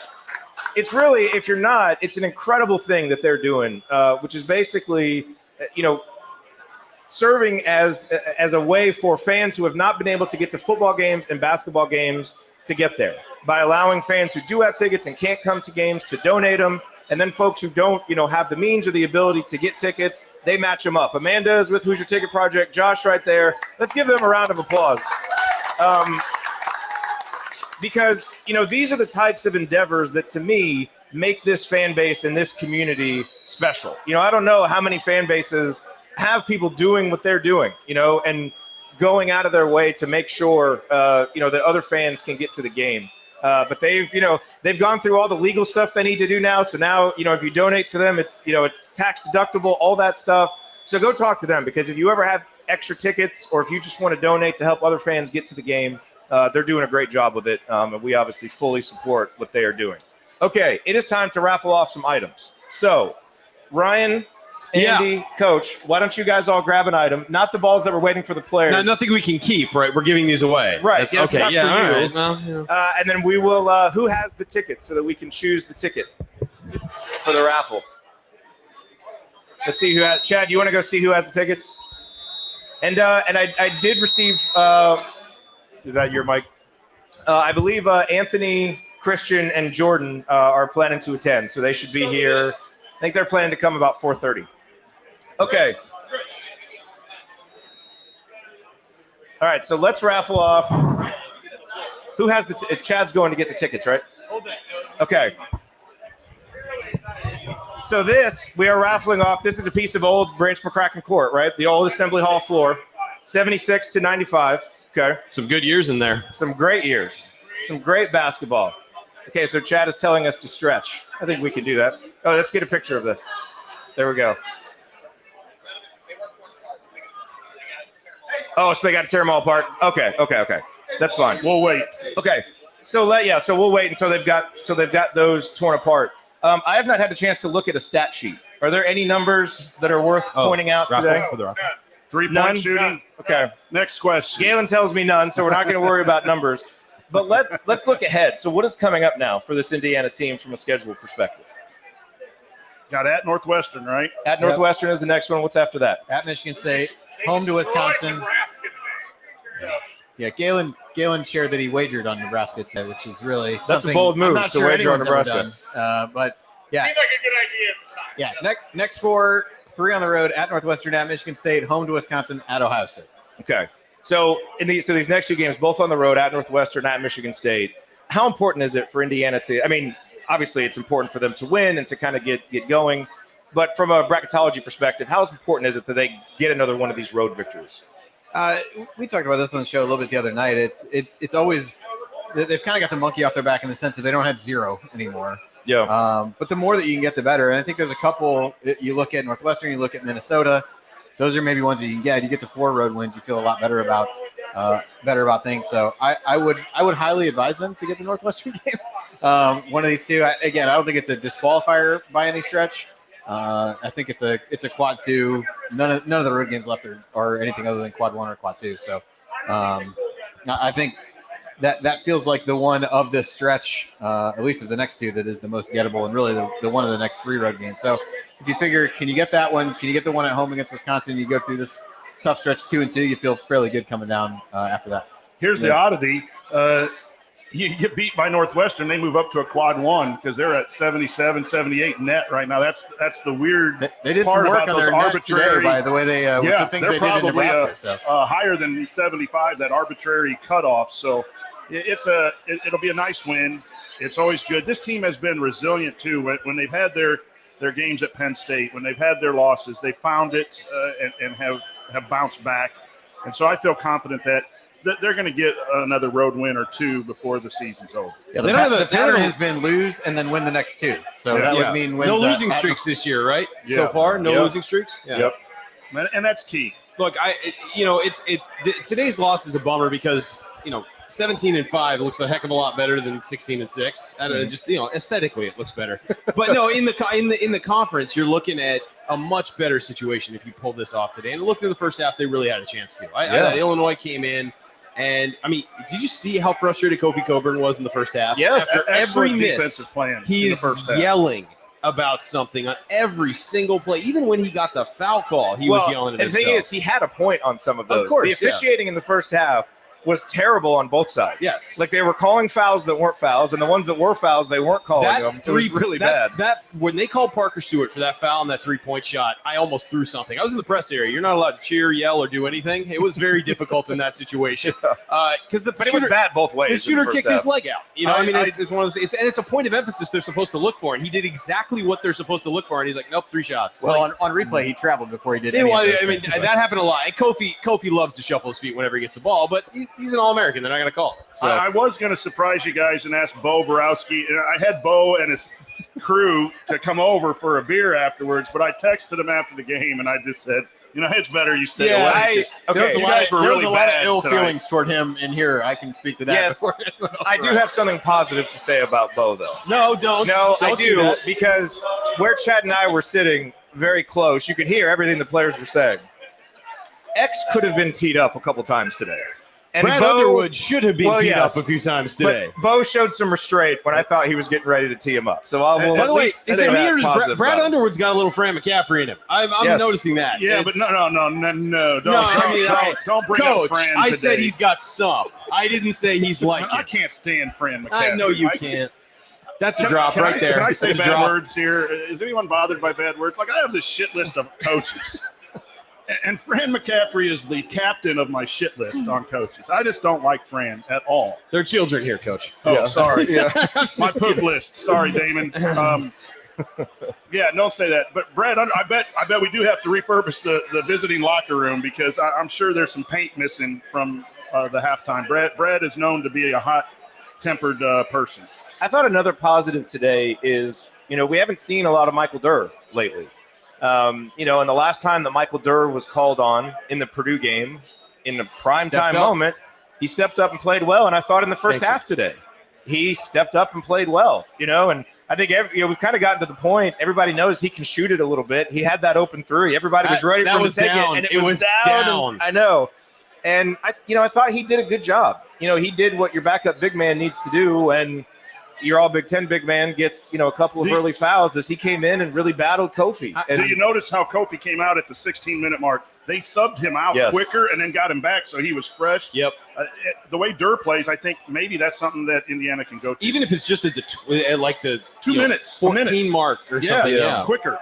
it's really, if you're not, it's an incredible thing that they're doing, which is basically, serving as a way for fans who have not been able to get to football games and basketball games to get there, by allowing fans who do have tickets and can't come to games to donate them. And then folks who don't, have the means or the ability to get tickets, they match them up. Amanda is with Hoosier Ticket Project. Josh right there. Let's give them a round of applause. Because, these are the types of endeavors that, to me, make this fan base and this community special. I don't know how many fan bases have people doing what they're doing, and going out of their way to make sure, that other fans can get to the game. But they've gone through all the legal stuff they need to do now. So now, if you donate to them, it's tax deductible, all that stuff. So go talk to them, because if you ever have extra tickets or if you just want to donate to help other fans get to the game, they're doing a great job with it. And we obviously fully support what they are doing. Okay, it is time to raffle off some items. So, Ryan, Andy, Coach, why don't you guys all grab an item? Not the balls that we're waiting for the players. No, nothing we can keep, right? We're giving these away. Right. Yes, okay. Yeah. For you. All right. And then we will. Who has the ticket so that we can choose the ticket for the raffle? Let's see who has. Chad, you want to go see who has the tickets? And I did receive. Is that your mic? I believe Anthony, Christian, and Jordan are planning to attend, so they should be here. I think they're planning to come about 4:30. Okay. All right, so let's raffle off. Who has the Chad's going to get the tickets, right? Okay. So we are raffling off. This is a piece of old Branch McCracken Court, right? The old Assembly Hall floor, 76 to 95. Okay. Some good years in there. Some great years. Some great basketball. Okay, so Chad is telling us to stretch. I think we can do that. Oh, let's get a picture of this. There we go. Oh, so they got to tear them all apart. Okay. That's fine. We'll wait. Okay. So we'll wait until they've got those torn apart. I have not had a chance to look at a stat sheet. Are there any numbers that are worth pointing out today? 3-point shooting. Okay. Next question. Galen tells me none, so we're not going to worry about numbers. But let's look ahead. So what is coming up now for this Indiana team from a schedule perspective? Got at Northwestern, right? At Northwestern is the next one. What's after that? At Michigan State, home to Wisconsin. Yeah, Galen shared that he wagered on Nebraska today, which is really that's a bold move I'm not to sure wager on anyone's ever Nebraska. done. But yeah, Seemed like a good idea at the time. yeah. Next 4, 3 on the road at Northwestern, at Michigan State, home to Wisconsin, at Ohio State. Okay. So these next two games, both on the road, at Northwestern, at Michigan State, how important is it for Indiana to? I mean, obviously it's important for them to win and to kind of get going. But from a bracketology perspective, how important is it that they get another one of these road victories? We talked about this on the show a little bit the other night. It's always they've kind of got the monkey off their back in the sense that they don't have 0 anymore. Yeah. But the more that you can get, the better. And I think there's a couple. You look at Northwestern, you look at Minnesota. Those are maybe ones that you can get. You get to 4 road wins, you feel a lot better about things. So I would highly advise them to get the Northwestern game. One of these two. I don't think it's a disqualifier by any stretch. I think it's a quad 2. None of the road games left are anything other than quad 1 or quad 2. So I think that feels like the one of this stretch, at least of the next 2, that is the most gettable, and really the one of the next 3 road games. So if you figure, can you get that one? Can you get the one at home against Wisconsin? You go through this tough stretch 2-2. You feel fairly good coming down after that. Here's the oddity. you get beat by Northwestern, they move up to a quad 1 because they're at 77, 78 net right now. That's the weird They did part some work about on those their net arbitrary today by the way they with the things they're they did in probably Nebraska. So higher than 75, that arbitrary cutoff. So it'll be a nice win. It's always good. This team has been resilient too. When they've had their games at Penn State, when they've had their losses, they found it and have bounced back. And so I feel confident that they're going to get another road win or two before the season's over. yeah, the pattern has been lose and then win the next 2. So that would mean wins no losing streaks this year, right? Yeah. So far, no Yep. losing streaks. Yeah. Yep. And that's key. Look, today's loss is a bummer because 17-5 looks a heck of a lot better than 16-6. Just aesthetically, it looks better. But no, in the conference, you're looking at a much better situation if you pull this off today. And look, in the first half, they really had a chance to. I thought Illinois came in, and I mean, did you see how frustrated Kofi Coburn was in the first half? Yes. After every Excellent miss, defensive plan he in the is first half. yelling about something on every single play. Even when he got the foul call, he was yelling at and the himself. thing is, he had a point on some of those. course, the officiating in the first half was terrible on both sides. Yes. Like they were calling fouls that weren't fouls, and the ones that were fouls, they weren't calling them. It was really bad. That when they called Parker Stewart for that foul and that 3-point shot, I almost threw something. I was in the press area. You're not allowed to cheer, yell, or do anything. It was very difficult in that situation because But it was bad both ways. the in shooter first kicked half. his leg out. It's one of those. It's a point of emphasis they're supposed to look for, and he did exactly what they're supposed to look for, and he's like, nope, 3 shots. well, on replay, he traveled before he did. Yeah, Any well, of those I mean, things, but- that happened a lot. And Kofi loves to shuffle his feet whenever he gets the ball, but he's an All-American. They're not going to call it. So I was going to surprise you guys and ask Bo Borowski. I had Bo and his crew to come over for a beer afterwards, but I texted him after the game, and I just said, it's better you stay Yeah, away. there was a You lot, guys were there was really a lot of bad ill tonight. feelings toward him in here. I can speak to that. Yes. before anyone else I do arrives. have something positive to say about Bo, though. no, don't. No, I Don't do, that. because where Chad and I were sitting very close, you could hear everything the players were saying. X could have been teed up a couple times today. And Brad Bo, Underwood should have been Well, teed yes. up a few times today. But Bo showed some restraint when I thought he was getting ready to tee him up. So By we'll By at the way, least is say it me that or does positive Brad about it. Underwood's got a little Fran McCaffrey in him? I'm Yes. noticing that. Yeah, It's- but no. I Don't bring Coach, up Fran I today. said he's got some. I didn't say he's like I it. can't stand Fran McCaffrey. I know you I- can't. That's a Can- drop can right I, there. Can I say That's a bad drop. words here? Is anyone bothered by bad words? Like, I have this shit list of coaches. And Fran McCaffrey is the captain of my shit list on coaches. I just don't like Fran at all. They're children here, Coach. Oh, sorry. Yeah. My poop list. Sorry, Damon. Don't say that. But Brad, I bet we do have to refurbish the visiting locker room because I'm sure there's some paint missing from the halftime. Brad is known to be a hot-tempered person. I thought another positive today is, we haven't seen a lot of Michael Durr lately. And the last time that Michael Durr was called on in the Purdue game, in the prime time moment, he stepped up and played well. And I thought in the first half today, he stepped up and played well, and I think we've kind of gotten to the point. Everybody knows he can shoot it a little bit. He had that open three. Everybody was ready That for him was to take down. it, and It was down. I know. And I thought he did a good job. He did what your backup big man needs to do, and your all Big Ten big man gets, a couple of early fouls as he came in and really battled Kofi. Do you notice how Kofi came out at the 16-minute mark? They subbed him out quicker and then got him back so he was fresh. Yep. The way Durr plays, I think maybe that's something that Indiana can go to. Even if it's just at the 2 minutes, 14 mark or something. Yeah. Quicker.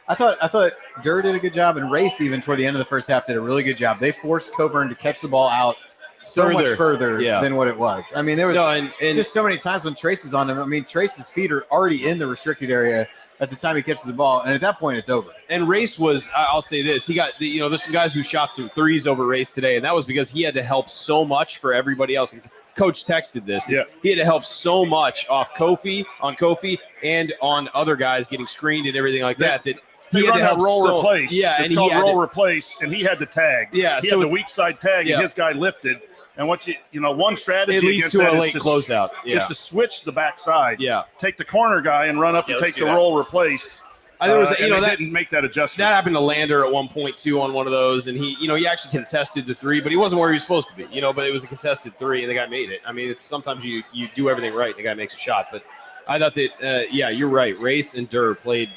I thought Durr did a good job, and Race even toward the end of the first half did a really good job. They forced Coburn to catch the ball out so much further than what it was. I mean, there was and just so many times when Trace is on him. I mean, Trace's feet are already in the restricted area at the time he catches the ball, and at that point, it's over. And Race was, I'll say this, he got, there's some guys who shot some threes over Race today, and that was because he had to help so much for everybody else. And Coach texted this. Yeah. He had to help so much on Kofi, and on other guys getting screened and everything like that. They He had run to that help roll replace. Yeah, it's and called he had roll to, replace, and he had the tag. Yeah, he so had it's- the weak side tag, yeah. and his guy lifted. And what one strategy it leads against to that a is late closeout. is Yeah, to switch the backside. yeah. Take the corner guy and run up and let's take do the that. roll replace. I think it was, and they that didn't make that adjustment. that happened to Lander at one point too on one of those, and he actually contested the three, but he wasn't where he was supposed to be. But it was a contested three, and the guy made it. I mean, it's sometimes you do everything right, and the guy makes a shot. But I thought that you're right. Race and Durr played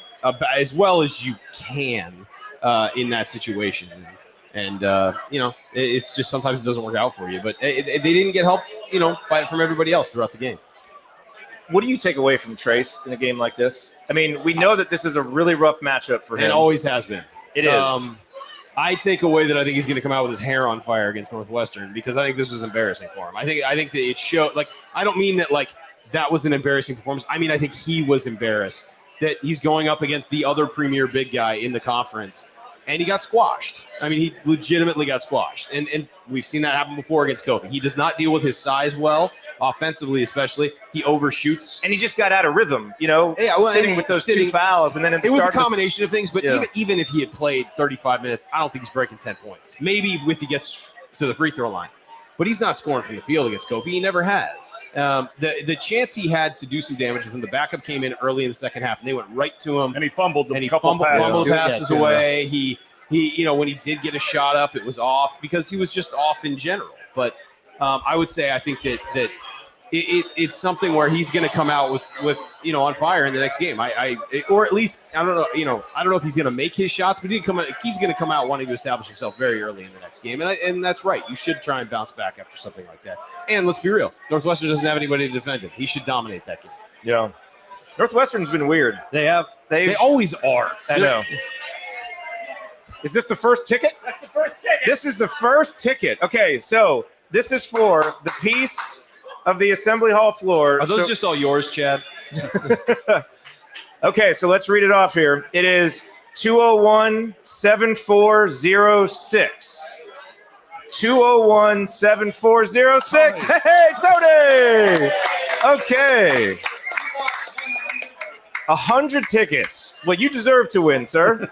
as well as you can in that situation. And it's just sometimes it doesn't work out for you. But they didn't get help, from everybody else throughout the game. What do you take away from Trace in a game like this? I mean, we know that this is a really rough matchup for him. It always has been. It is. I take away that I think he's going to come out with his hair on fire against Northwestern because I think this was embarrassing for him. I think that it showed. Like, I don't mean that that was an embarrassing performance. I mean, I think he was embarrassed that he's going up against the other premier big guy in the conference, and he got squashed. I mean, he legitimately got squashed, and we've seen that happen before against Kobe. He does not deal with his size well, offensively especially. He overshoots, and he just got out of rhythm. Sitting with those two fouls, and then it was a combination of things. But even if he had played 35 minutes, I don't think he's breaking 10 points. Maybe if he gets to the free throw line. But he's not scoring from the field against Kofi. He never has. The chance he had to do some damage when the backup came in early in the second half, and they went right to him. And he fumbled a couple passes away. He when he did get a shot up, it was off because he was just off in general. But I would say I think that it's something where he's going to come out with on fire in the next game. Or at least I don't know. I don't know if he's going to make his shots, but he's going to come out wanting to establish himself very early in the next game. And that's right. You should try and bounce back after something like that. And let's be real, Northwestern doesn't have anybody to defend him. He should dominate that game. Yeah, Northwestern's been weird. They always are. I know. Is this the first ticket? That's the first ticket. This is the first ticket. Okay, so this is for the piece of the Assembly Hall floor. Are those just all yours, Chad? Okay, so let's read it off here. It is 201-7406. 201-7406. Hey, Tony! Okay. 100 tickets. Well, you deserve to win, sir.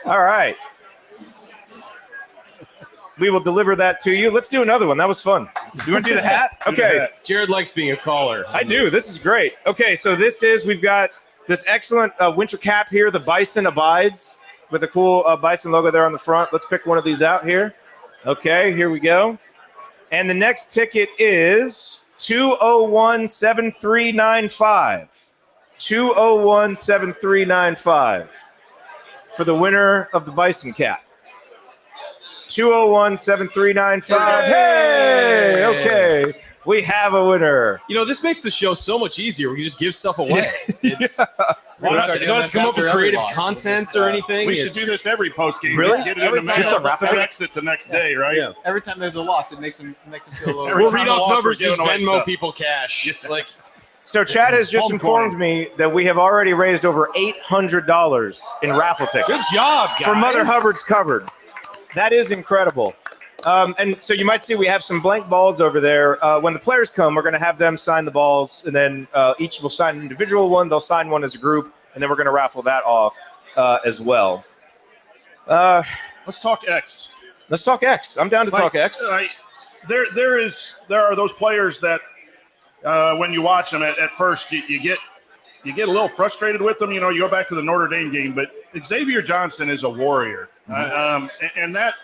All right. We will deliver that to you. Let's do another one. That was fun. You want to do the hat? Okay. Jared likes being a caller. I do. This is great. Okay, so we've got this excellent winter cap here, the Bison Abides, with a cool Bison logo there on the front. Let's pick one of these out here. Okay, here we go. And the next ticket is 201-7395. 201-7395 for the winner of the Bison cap. 201-7395. Hey! Okay. We have a winner. This makes the show so much easier. We can just give stuff away. You don't have to come up with creative content or anything. We should do this every post game. Really? Get it in the mail. Just a Raffle exit the next day, right? Yeah. Every time there's a loss, it makes them feel a little. We'll read off numbers, just Venmo people cash. So Chad has just informed me that we have already raised over $800 in raffle tickets. Good job, guys. For Mother Hubbard's Cupboard. That is incredible. And so you might see we have some blank balls over there. When the players come, we're going to have them sign the balls, and then each will sign an individual one. They'll sign one as a group, and then we're going to raffle that off as well. Let's talk X. Let's talk X. I'm down to talk X. There are those players that when you watch them at first you get a little frustrated with them. You go back to the Notre Dame game, but Xavier Johnson is a warrior, and that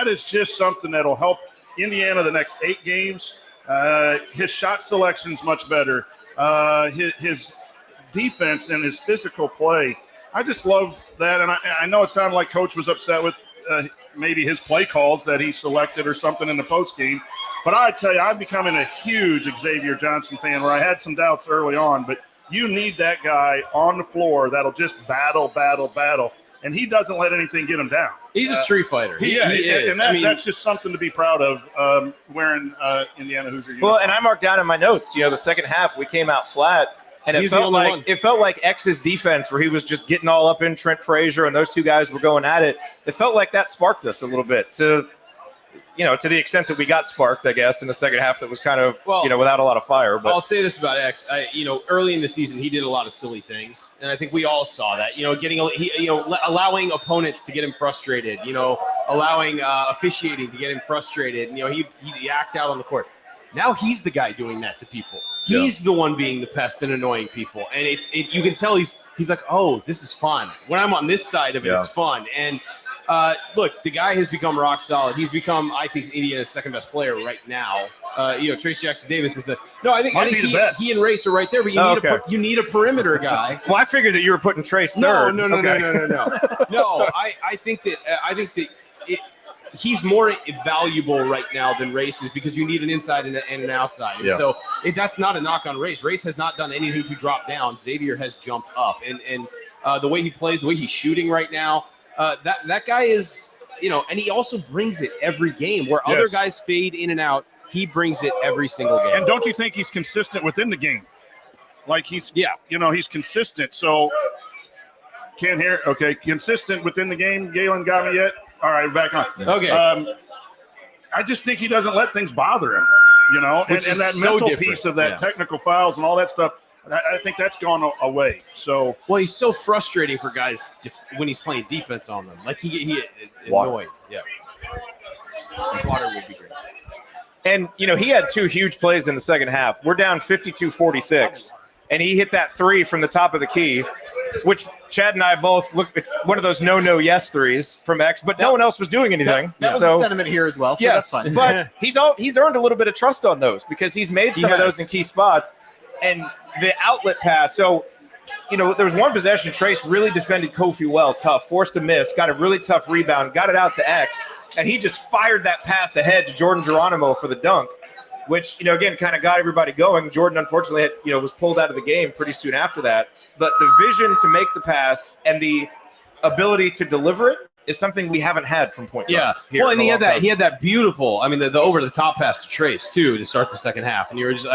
is just something that'll help Indiana the next 8 games. His shot selection's much better. His defense and his physical play, I just love that. And I know it sounded like Coach was upset with maybe his play calls that he selected or something in the post game. But I tell you, I'm becoming a huge Xavier Johnson fan where I had some doubts early on, but you need that guy on the floor that'll just battle. And he doesn't let anything get him down. He's a street fighter. He is. And that's just something to be proud of wearing Indiana Hoosier uniform. Well, and I marked down in my notes, the second half we came out flat. And it felt like X's defense, where he was just getting all up in Trent Frazier and those two guys were going at it. It felt like that sparked us a little bit to the extent that we got sparked, I guess, in the second half. That was kind of, without a lot of fire. But I'll say this about X. Early in the season, he did a lot of silly things, and I think we all saw that. Allowing opponents to get him frustrated. Allowing officiating to get him frustrated. He'd act out on the court. Now he's the guy doing that to people. He's the one being the pest and annoying people, and you can tell he's like, oh, this is fun. When I'm on this side of it, it's fun. And look, the guy has become rock solid. He's become, I think, Indiana's second best player right now. Trace Jackson-Davis is I think he and Race are right there, but you need a perimeter guy. Well, I figured that you were putting Trace third. No. No, I think that he's more valuable right now than Race is because you need an inside and an outside. And so that's not a knock on Race. Race has not done anything to drop down. Xavier has jumped up. And the way he plays, the way he's shooting right now, that guy is, and he also brings it every game where other guys fade in and out. He brings it every single game. And don't you think he's consistent within the game? Like he's consistent. So can't hear. Okay, consistent within the game. Galen got me yet? All right, back on. Okay. I just think he doesn't let things bother him, and that so mental different. piece of that technical fouls and all that stuff. I think that's gone away. So he's so frustrating for guys when he's playing defense on them. Like he annoyed. Yeah. Water would be great. And, he had 2 huge plays in the second half. We're down 52-46, and he hit that 3 from the top of the key, which Chad and I both look. It's one of those no-yes threes from X, but no one else was doing anything. That was the sentiment here as well, so that's fine. But he's earned a little bit of trust on those because he's made some of those in key spots. And the outlet pass, so, there was one possession, Trace really defended Kofi well, tough, forced a miss, got a really tough rebound, got it out to X, and he just fired that pass ahead to Jordan Geronimo for the dunk, which, again, kind of got everybody going. Jordan, unfortunately, was pulled out of the game pretty soon after that. But the vision to make the pass and the ability to deliver it is something we haven't had from point guards. Well, and he had that beautiful, the over-the-top pass to Trace, too, to start the second half. And you were just,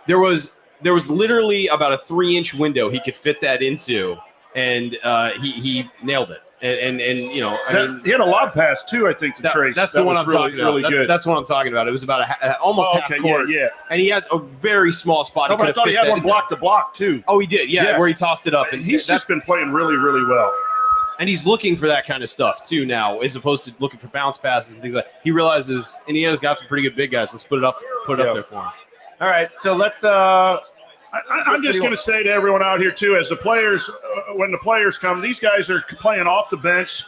there was literally about a 3-inch window he could fit that into, and he nailed it. And he had a lob pass too, I think, to Trace. That's the one I'm talking about. That's what I'm talking about. It was about almost half court. Yeah. And he had a very small spot. But I thought he had one block to block too. Oh, he did. Yeah, where he tossed it up. And he's just been playing really, really well. And he's looking for that kind of stuff too now, as opposed to looking for bounce passes and things like that. He realizes Indiana's got some pretty good big guys. Let's put it up there for him. All right, so let's. I'm just going to say to everyone out here too, as the players, when the players come, these guys are playing off the bench.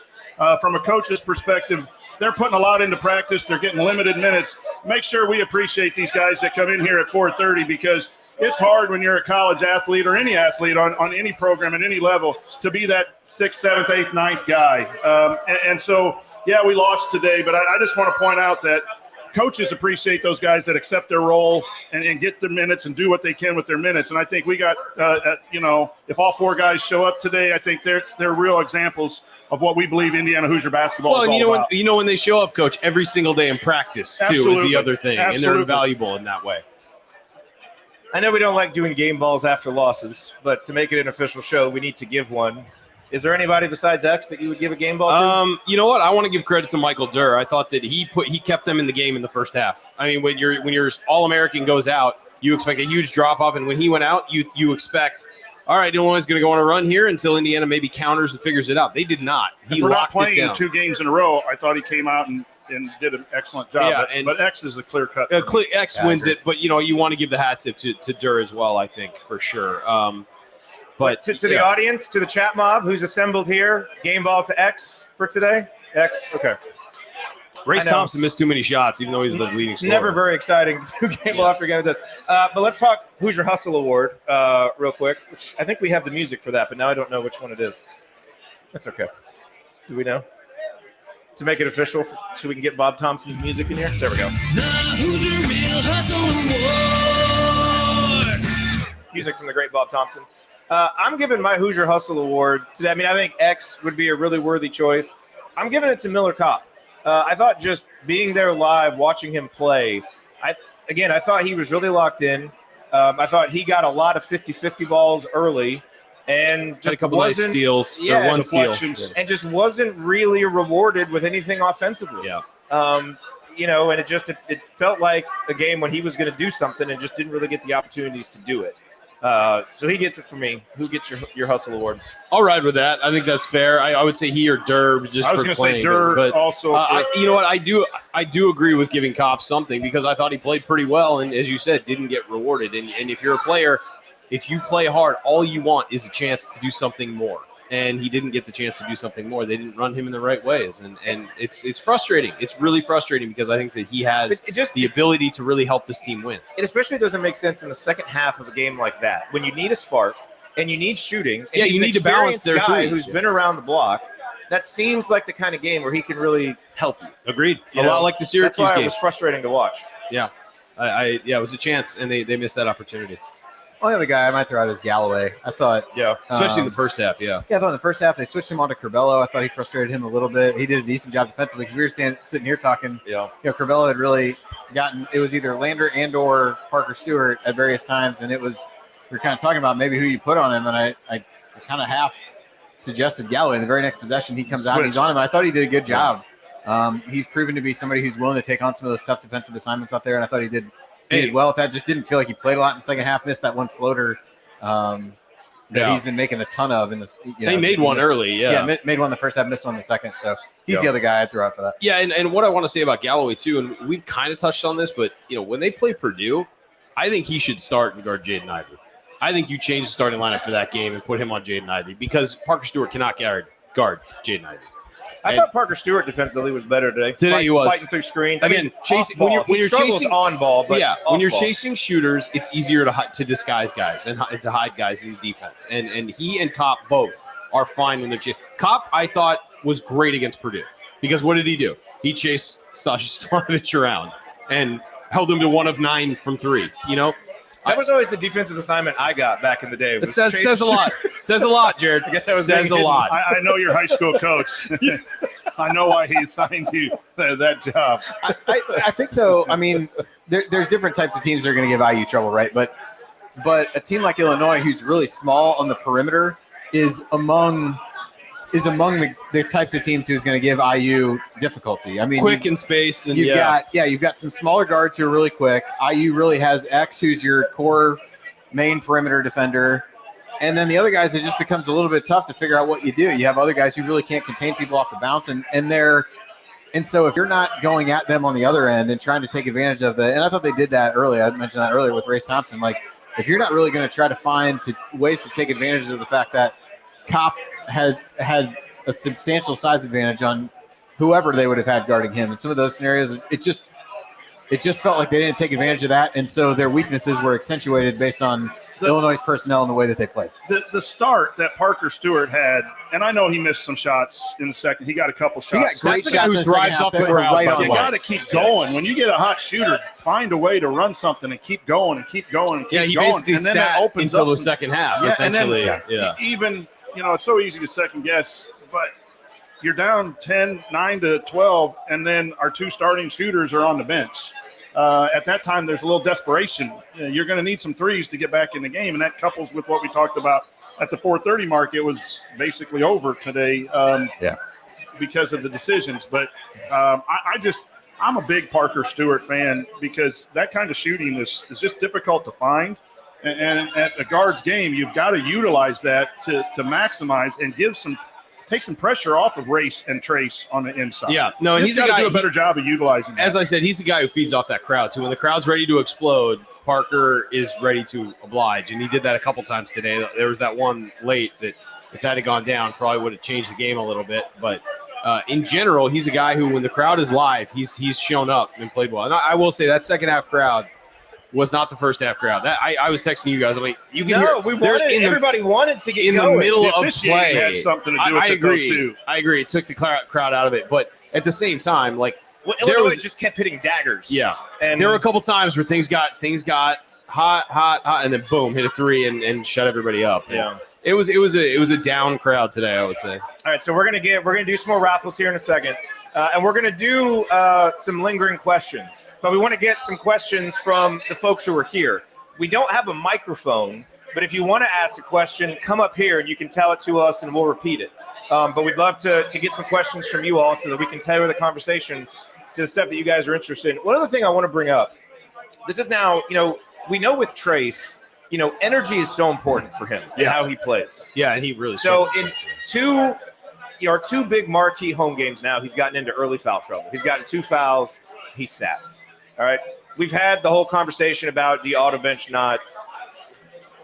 From a coach's perspective, they're putting a lot into practice. They're getting limited minutes. Make sure we appreciate these guys that come in here at 4:30 because it's hard when you're a college athlete or any athlete on any program at any level to be that 6th, 7th, 8th, 9th guy. And so, we lost today, but I just want to point out that coaches appreciate those guys that accept their role and get the minutes and do what they can with their minutes. And I think we got, if all 4 guys show up today, I think they're real examples of what we believe Indiana Hoosier basketball is all about. When they show up, Coach, every single day in practice, too, is the other thing. Absolutely. And they're invaluable in that way. I know we don't like doing game balls after losses, but to make it an official show, we need to give one. Is there anybody besides X that you would give a game ball to? You know what? I want to give credit to Michael Durr. I thought that he kept them in the game in the first half. When your All-American goes out, you expect a huge drop-off, and when he went out, you expect, all right, Illinois is going to go on a run here until Indiana maybe counters and figures it out. They did not. He locked it down. Playing 2 games in a row, I thought he came out and did an excellent job. But X is the clear cut. X wins it, but you want to give the hat tip to Durr as well, I think, for sure. But to the audience, to the chat mob who's assembled here, game ball to X for today. X, okay. Race Thompson missed too many shots, even though he's the leading scorer. It's never very exciting to game ball after game. But let's talk Hoosier Hustle Award real quick, which I think we have the music for that, but now I don't know which one it is. That's okay. Do we know? To make it official, so we can get Bob Thompson's music in here? There we go. The Hoosier Real Hustle Award. Music from the great Bob Thompson. I'm giving my Hoosier Hustle Award today. I think X would be a really worthy choice. I'm giving it to Miller Kopp. I thought just being there live, watching him play, I thought he was really locked in. I thought he got a lot of 50-50 balls early and just had a couple nice steals. Yeah, one steal. And just wasn't really rewarded with anything offensively. Yeah. And it felt like a game when he was going to do something and just didn't really get the opportunities to do it. So he gets it for me. Who gets your Hustle Award? I'll ride with that. I think that's fair. I would say he or Durr just for playing. I was going to say Durr but also. You know what? I do agree with giving Kopp something because I thought he played pretty well and, as you said, didn't get rewarded. And if you're a player, if you play hard, all you want is a chance to do something more. And he didn't get the chance to do something more. They didn't run him in the right ways. And it's frustrating. It's really frustrating because I think that he has the ability to really help this team win. It especially doesn't make sense in the second half of a game like that when you need a spark and you need shooting. And you need to balance their guy threes. who's been around the block. that seems like the kind of game where he can really help you. Agreed. You A know, lot like the Syracuse That's why game. it was frustrating to watch. Yeah. Yeah, it was a chance, and they missed that opportunity. Only other guy I might throw out is Galloway. I thought, Especially in the first half, Yeah, I thought in the first half they switched him on to Curbelo. I thought he frustrated him a little bit. He did a decent job defensively because we were sitting here talking. Curbelo had really gotten it was either Lander and or Parker Stewart at various times, and we were kind of talking about maybe who you put on him, and I kind of half suggested Galloway. In the very next possession, he comes out and he's on him. I thought he did a good job. He's proven to be somebody who's willing to take on some of those tough defensive assignments out there, and I thought he did well with that. Just didn't feel like he played a lot in the second half. Missed that one floater that he's been making a ton of. He made one early, made one in the first half, missed one in the second. So he's the other guy I'd throw out for that. Yeah, and what I want to say about Galloway too, and we've kind of touched on this, but when they play Purdue, I think he should start and guard Jaden Ivey. I think you change the starting lineup for that game and put him on Jaden Ivey because Parker Stewart cannot guard Jaden Ivey. I thought Parker Stewart defensively was better today. Today he was fighting through screens. Again, chasing when you're chasing on ball, but when you're chasing shooters, it's easier to disguise guys and to hide guys in the defense. And he and Kopp both are fine when they're chasing. Kopp, I thought, was great against Purdue because what did he do? He chased Sasha Stavanovich around and held him to 1 of 9 from 3. That was always the defensive assignment I got back in the day. It says a lot. Says a lot, Jared. I guess that was says a lot. I know your high school coach. I know why he assigned you that job. I think so. I mean, there's different types of teams that are going to give IU trouble, right? But a team like Illinois, who's really small on the perimeter, is among the types of teams who's going to give IU difficulty. I mean, quick in space, and you've got some smaller guards who are really quick. IU really has X, who's your core main perimeter defender, and then the other guys, it just becomes a little bit tough to figure out what you do. You have other guys who really can't contain people off the bounce, and so if you're not going at them on the other end and trying to take advantage of and I thought they did that early. I mentioned that earlier with Race Thompson. Like, if you're not really going to try to find ways to take advantage of the fact that Kopp had a substantial size advantage on whoever they would have had guarding him. In some of those scenarios, it just felt like they didn't take advantage of that, and so their weaknesses were accentuated based on Illinois' personnel and the way that they played. The start that Parker Stewart had, and I know he missed some shots in the second. He got a couple shots. He got great That's the guy shots who in the second drives half up that the were crowd, right by on You line. got to keep going. When you get a hot shooter, find a way to run something and keep going and keep going and keep he going. basically and then that sat opens until up the second half, Yeah, and then- essentially. Even, it's so easy to second guess, but you're down 9 to 12, and then our 2 starting shooters are on the bench. At that time, there's a little desperation. You're going to need some threes to get back in the game, and that couples with what we talked about at the 4:30 mark. It was basically over today because of the decisions. But I'm a big Parker Stewart fan because that kind of shooting is just difficult to find. And at a guard's game, you've got to utilize that to maximize and take some pressure off of Race and Trace on the inside. Yeah, no, and he's he's got to guy, do a better job of utilizing that. As I said, he's the guy who feeds off that crowd too. When the crowd's ready to explode, Parker is ready to oblige, and he did that a couple times today. There was that one late that, if that had gone down, probably would have changed the game a little bit. But in general, he's a guy who, when the crowd is live, he's shown up and played well. And I will say that second half crowd was not the first half crowd. That I was texting you guys. I'm like, you can hear Everybody wanted to get in going. the middle The of officiating play. had something to do with I it, agree. though, too. I agree. It took the crowd out of it, but at the same time, like Illinois just kept hitting daggers. yeah, and there were a couple times where things got hot, and then boom, hit a 3 and shut everybody up. Yeah. It was a down crowd today, I would say. All right, so we're gonna do some more raffles here in a second, and we're gonna do some lingering questions. But we want to get some questions from the folks who are here. We don't have a microphone, but if you want to ask a question, come up here and you can tell it to us, and we'll repeat it. But we'd love to get some questions from you all so that we can tailor the conversation to the stuff that you guys are interested in. One other thing I want to bring up. This is now, we know with Trace, energy is so important for him and how he plays. Yeah, and he really So struggled. in our 2 big marquee home games now, he's gotten into early foul trouble. He's gotten 2 fouls. He's sat. All right. We've had the whole conversation about the auto bench not.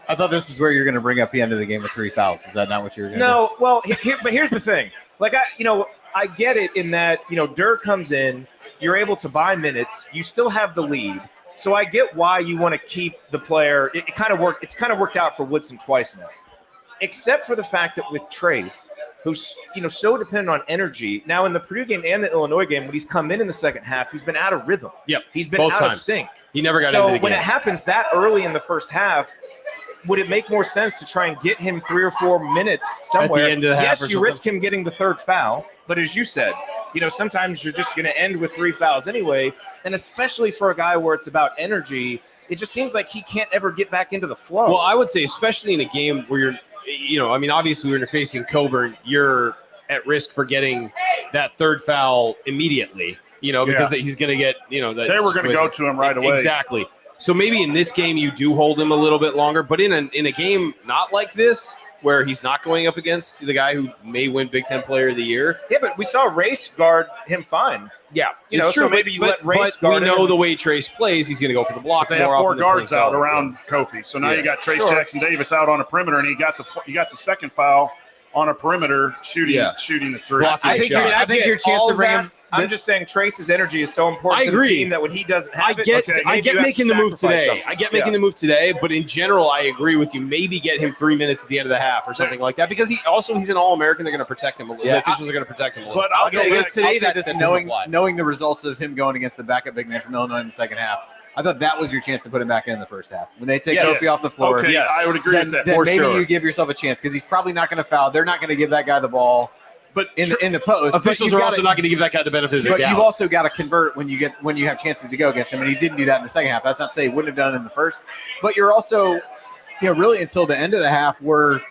I thought this is where you're going to bring up the end of the game with 3 fouls. Is that not what you're going to do? No. Well, but here's the thing. Like, I get it in that, Durr comes in, you're able to buy minutes. You still have the lead. So I get why you want to keep the player. It kind of worked. It's kind of worked out for Woodson twice now, except for the fact that with Trace, who's so dependent on energy. Now in the Purdue game and the Illinois game, when he's come in the second half, he's been out of rhythm. Yep. He's been Both out times. of sync. He never got into So the game. when it happens that early in the first half, would it make more sense to try and get him 3 or 4 minutes somewhere? end of the half Yes, or you something? risk him getting the third foul, but as you said, sometimes you're just going to end with 3 fouls anyway, and especially for a guy where it's about energy, it just seems like he can't ever get back into the flow. Well, I would say, especially in a game where obviously when you're facing Coburn, you're at risk for getting that third foul immediately, because he's going to get, They were going to go to him right away. Exactly. So maybe in this game you do hold him a little bit longer, but in a game not like this, where he's not going up against the guy who may win Big Ten Player of the Year. Yeah, but we saw Race guard him fine. Yeah, it's true. So maybe you let Race but guard we him. know the way Trace plays, he's going to go for the block. They have more 4 often than guards play out zone. around Kofi. So now Yeah. you got Trace Sure. Jackson Davis out on a perimeter, and you got the second foul on a perimeter shooting the 3. Blocking I think, shot. I think get your chance all to of bring that. him- I'm just saying Trace's energy is so important I to the agree. team that when he doesn't have I get it, I get you have making to the move sacrifice today. something. I get making the move today, but in general, I agree with you. Maybe get him 3 minutes at the end of the half or something like that, because he's an All-American. They're going to protect him a little. Yeah, the officials are going to protect him a little. But I'll I'll go say back. this today. that This doesn't knowing apply. the results of him going against the backup big man from Illinois in the second half, I thought that was your chance to put him back in the first half. When they take Yes. Kofi off the floor, Okay, Yes. I would agree then, with that. then for maybe sure. you give yourself a chance because he's probably not going to foul. They're not going to give that guy the ball But in the post. But Officials you've are gotta- also not going to give that guy the benefit of the But doubt. you've also got to convert when you have chances to go against him, and he didn't do that in the second half. That's not to say he wouldn't have done it in the first, but you're also, really until the end of the half, were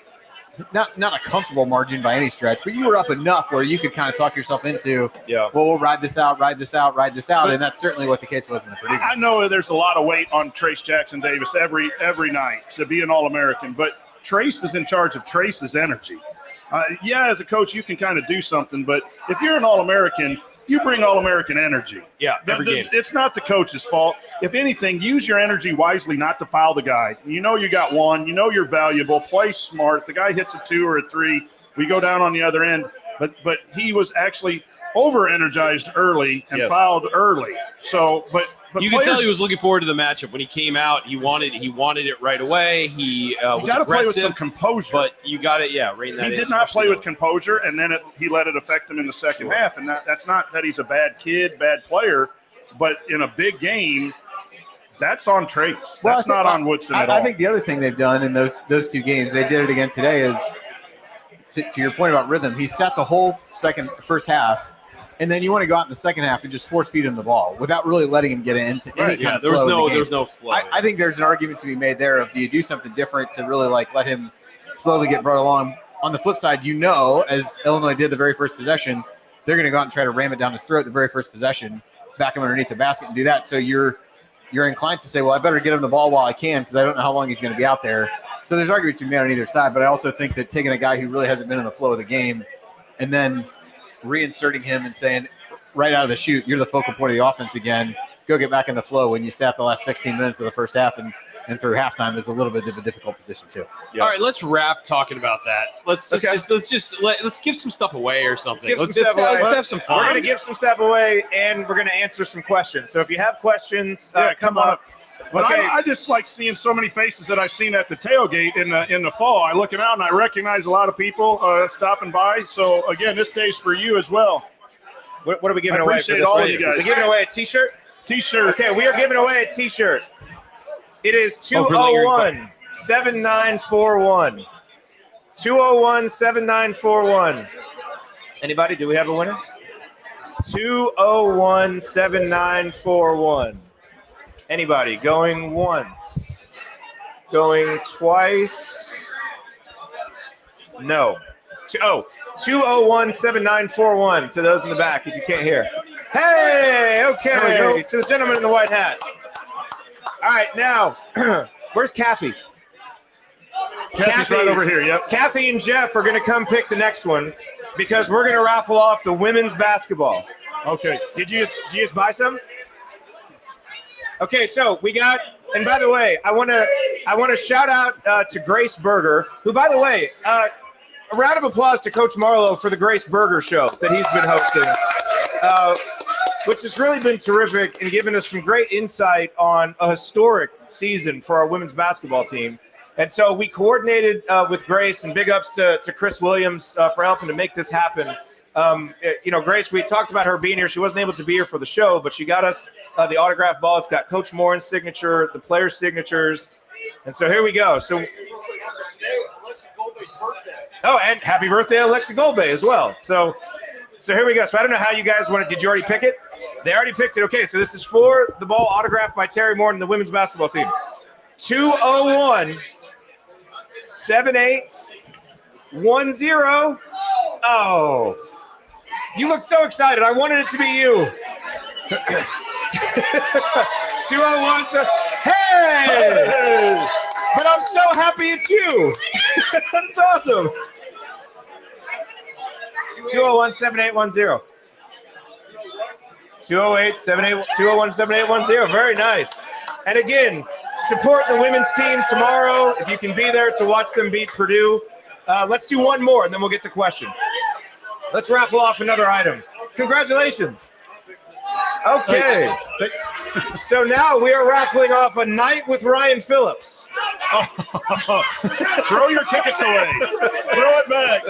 not a comfortable margin by any stretch, but you were up enough where you could kind of talk yourself into, well, we'll ride this out, and that's certainly what the case was in the Purdue game. I know there's a lot of weight on Trace Jackson Davis every night to be an All-American, but Trace is in charge of Trace's energy. As a coach, you can kind of do something, but if you're an All-American, you bring All-American energy. Yeah, every game. It's not the coach's fault. If anything, use your energy wisely not to foul the guy. You got one. You're valuable. Play smart. The guy hits a 2 or a 3. We go down on the other end. But he was actually over-energized early and fouled early. So, but you can tell he was looking forward to the matchup. When he came out, he wanted it right away. He was got to play with aggressive, some composure. but you got it. Yeah, rein that He in. did not especially play with though. composure, and then he let it affect him in the second Sure. half. And that's not that he's a bad kid, bad player, but in a big game, that's on Trace. Well, That's not on Woodson at all. I think the other thing they've done in those 2 games, they did it again today, is to your point about rhythm. He sat the whole first half, and then you want to go out in the second half and just force feed him the ball without really letting him get into any kind of there was flow in the no game. there was no flow. I think there's an argument to be made there of, do you do something different to really let him slowly get brought along? On the flip side, as Illinois did the very first possession, they're going to go out and try to ram it down his throat the very first possession, back him underneath the basket and do that. So you're inclined to say, well, I better get him the ball while I can because I don't know how long he's going to be out there. So there's arguments to be made on either side, but I also think that taking a guy who really hasn't been in the flow of the game and then reinserting him and saying right out of the chute, you're the focal point of the offense again, go get back in the flow when you sat the last 16 minutes of the first half and through halftime is a little bit of a difficult position too. Yeah. All right, let's wrap talking about that. Let's give some stuff away or something. Let's have some fun. We're going to give some stuff away, and we're going to answer some questions. So if you have questions, come up. But Okay. I just like seeing so many faces that I've seen at the tailgate in the fall. I looking out and I recognize a lot of people stopping by. So again, this day's for you as well. What are we giving I away for appreciate this all of one? you guys. We're giving away a T-shirt? T-shirt. Okay, we are giving away a T-shirt. It is 201-7941. 201-7941. Anybody? Do we have a winner? 201-7941. Anybody? Going once. Going twice. No. 201-7941 to those in the back if you can't hear. Hey, okay. To the gentleman in the white hat. All right, now, where's Kathy? Kathy's right over here. Yep. Kathy and Jeff are going to come pick the next one because we're going to raffle off the women's basketball. Okay. Did you just buy some? Okay, so we got, and by the way, I want to shout out to Grace Berger, who, by the way, a round of applause to Coach Marlowe for the Grace Berger show that he's been hosting, which has really been terrific and given us some great insight on a historic season for our women's basketball team. And so we coordinated with Grace, and big ups to Chris Williams for helping to make this happen. Grace, we talked about her being here. She wasn't able to be here for the show, but she got us the autograph ball. It's got Coach Morin's signature, the players' signatures. And so here we go. So oh, and happy birthday, Alexa Golbe, as well. So here we go. So I don't know how you guys want it. Did you already pick it? They already picked it. Okay, so this is for the ball autographed by Terry Moore and the women's basketball team. 201-7810. Oh, you look so excited. I wanted it to be you. 201. Hey! But I'm so happy it's you. That's awesome. 201-7810. 201-7810. Very nice. And again, support the women's team tomorrow if you can be there to watch them beat Purdue. Let's do one more, and then we'll get the question. Let's raffle off another item. Congratulations. Okay. So now we are raffling off a night with Ryan Phillips. Throw your tickets away. Throw it back.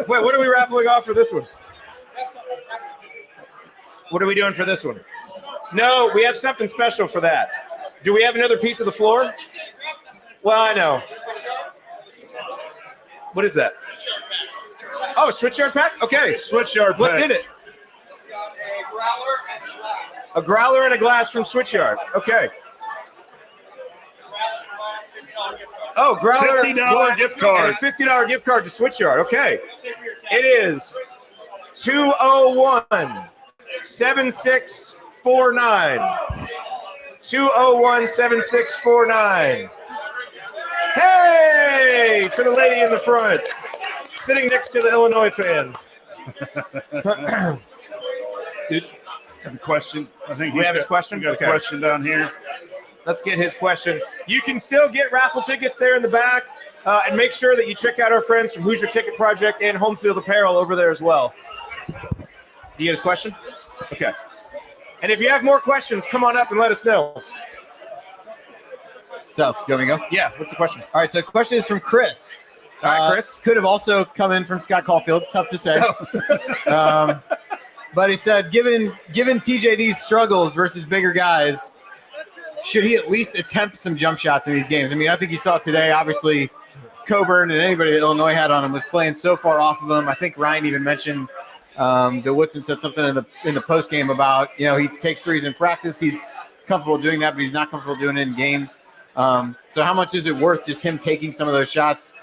Wait, what are we raffling off for this one? What are we doing for this one? No, we have something special for that. Do we have another piece of the floor? Well, I know. What is that? Oh, Switchyard pack? Okay. Switchyard pack. What's in it? A growler and a glass from Switchyard. Okay. Oh, growler. $50 gift card. And a $50 gift card to Switchyard. Okay. It is 201-7649. 201-7649. Hey, to the lady in the front, sitting next to the Illinois fan. Dude, I have a question. I think We have his question? We got Okay. a question down here. Let's get his question. You can still get raffle tickets there in the back, and make sure that you check out our friends from Hoosier Ticket Project and Home Field Apparel over there as well. Do you get his question? Okay. And if you have more questions, come on up and let us know. So, you want me to go? Yeah, what's the question? All right, so the question is from Chris. All right, Chris. Could have also come in from Scott Caulfield. Tough to say. But he said, given TJD's struggles versus bigger guys, should he at least attempt some jump shots in these games? I mean, I think you saw today, obviously, Coburn and anybody that Illinois had on him was playing so far off of him. I think Ryan even mentioned that Woodson said something in the post game about, he takes threes in practice. He's comfortable doing that, but he's not comfortable doing it in games. So how much is it worth just him taking some of those shots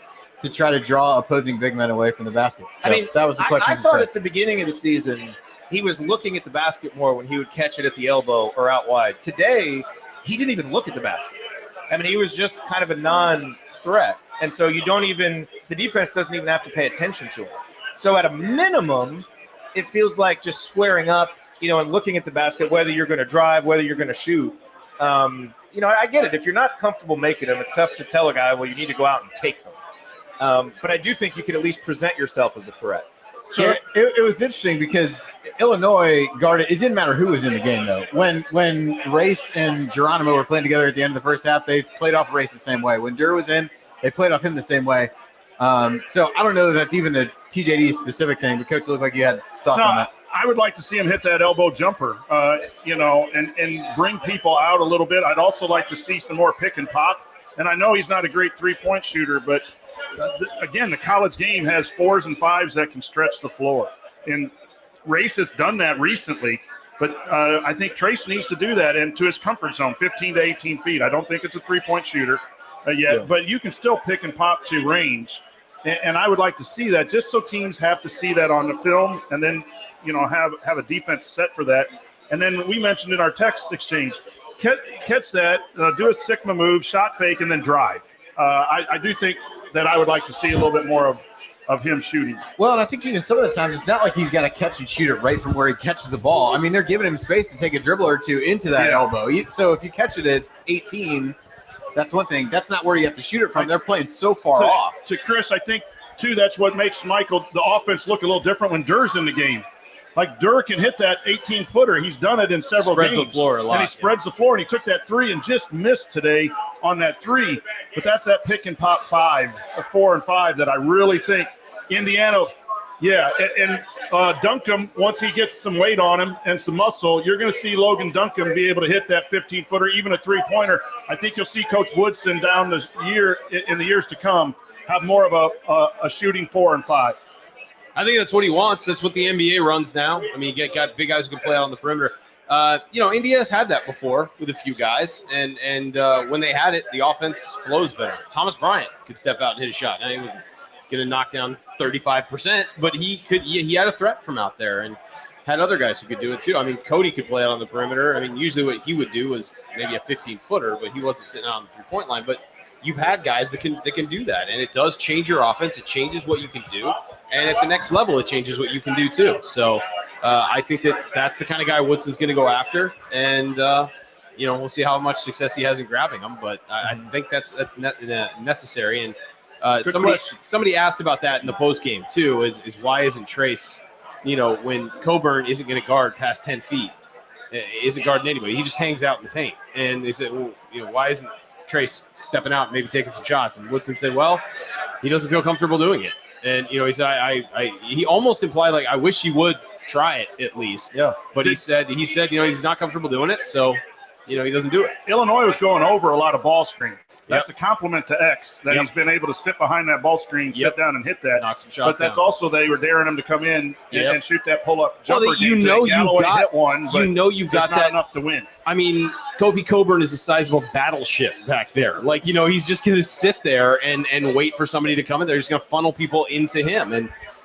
to try to draw opposing big men away from the basket? So that was the question. I thought at the beginning of the season, he was looking at the basket more when he would catch it at the elbow or out wide. Today, he didn't even look at the basket. I mean, he was just kind of a non-threat. And so the defense doesn't even have to pay attention to him. So at a minimum, it feels like just squaring up, and looking at the basket, whether you're going to drive, whether you're going to shoot. I get it. If you're not comfortable making them, it's tough to tell a guy, well, you need to go out and take them. But I do think you could at least present yourself as a threat. So it was interesting because Illinois guarded. It didn't matter who was in the game, though. When Race and Geronimo were playing together at the end of the first half, they played off Race the same way. When Durr was in, they played off him the same way. So I don't know that that's even a TJD specific thing, but Coach, it looked like you had thoughts on that. I would like to see him hit that elbow jumper, and bring people out a little bit. I'd also like to see some more pick and pop. And I know he's not a great three-point shooter, but again, the college game has 4s and 5s that can stretch the floor. And Race has done that recently, but I think Trace needs to do that into his comfort zone, 15 to 18 feet. I don't think it's a three-point shooter yet, but you can still pick and pop to range. And I would like to see that just so teams have to see that on the film and then, have a defense set for that. And then we mentioned in our text exchange, catch that, do a Sigma move, shot fake, and then drive. I do think that I would like to see a little bit more of him shooting. Well, and I think even some of the times it's not like he's got to catch and shoot it right from where he catches the ball. I mean, they're giving him space to take a dribble or two into that elbow. So if you catch it at 18, that's one thing. That's not where you have to shoot it from. They're playing so far off. To Chris, I think, too, that's what makes the offense look a little different when Durr's in the game. Like Durr can hit that 18-footer. He's done it in several games. Spreads the floor a lot. And he spreads the floor, and he took that three and just missed today. on that 3, but that's that pick and pop 5, 4 and 5 that I really think Indiana. Yeah, and Duncombe, once he gets some weight on him and some muscle, you're going to see Logan Duncombe be able to hit that 15-footer, even a 3-pointer. I think you'll see Coach Woodson down this year in the years to come have more of a shooting 4 and 5. I think that's what he wants. That's what the NBA runs now. I mean, you got big guys who can play out on the perimeter. Indiana's had that before with a few guys, and when they had it, the offense flows better. Thomas Bryant could step out and hit a shot. Now, he was going to knock down 35%, but he had a threat from out there and had other guys who could do it too. I mean, Cody could play out on the perimeter. I mean, usually what he would do was maybe a 15-footer, but he wasn't sitting out on the three-point line. But you've had guys that can do that, and it does change your offense. It changes what you can do, and at the next level, it changes what you can do too. So I think that's the kind of guy Woodson's going to go after, and we'll see how much success he has in grabbing them. But I think that's necessary. And somebody asked about that in the post game too. Is why isn't Trace, when Coburn isn't going to guard past 10 feet, isn't guarding anybody? He just hangs out in the paint. And they said, well, why isn't Trace stepping out and maybe taking some shots? And Woodson said, well, he doesn't feel comfortable doing it. And he said, he almost implied like, I wish he would try it at least. Yeah. But he said he's not comfortable doing it, so he doesn't do it. Illinois was going over a lot of ball screens. That's a compliment to X that he's been able to sit behind that ball screen, sit down and hit that. Knock some shots But that's down. also they were daring him to come in and shoot that pull-up jumper. Well, Galloway hit one, but you've got not that enough to win. I mean, Kofi Coburn is a sizable battleship back there. Like, he's just going to sit there and wait for somebody to come in. They're just going to funnel people into him.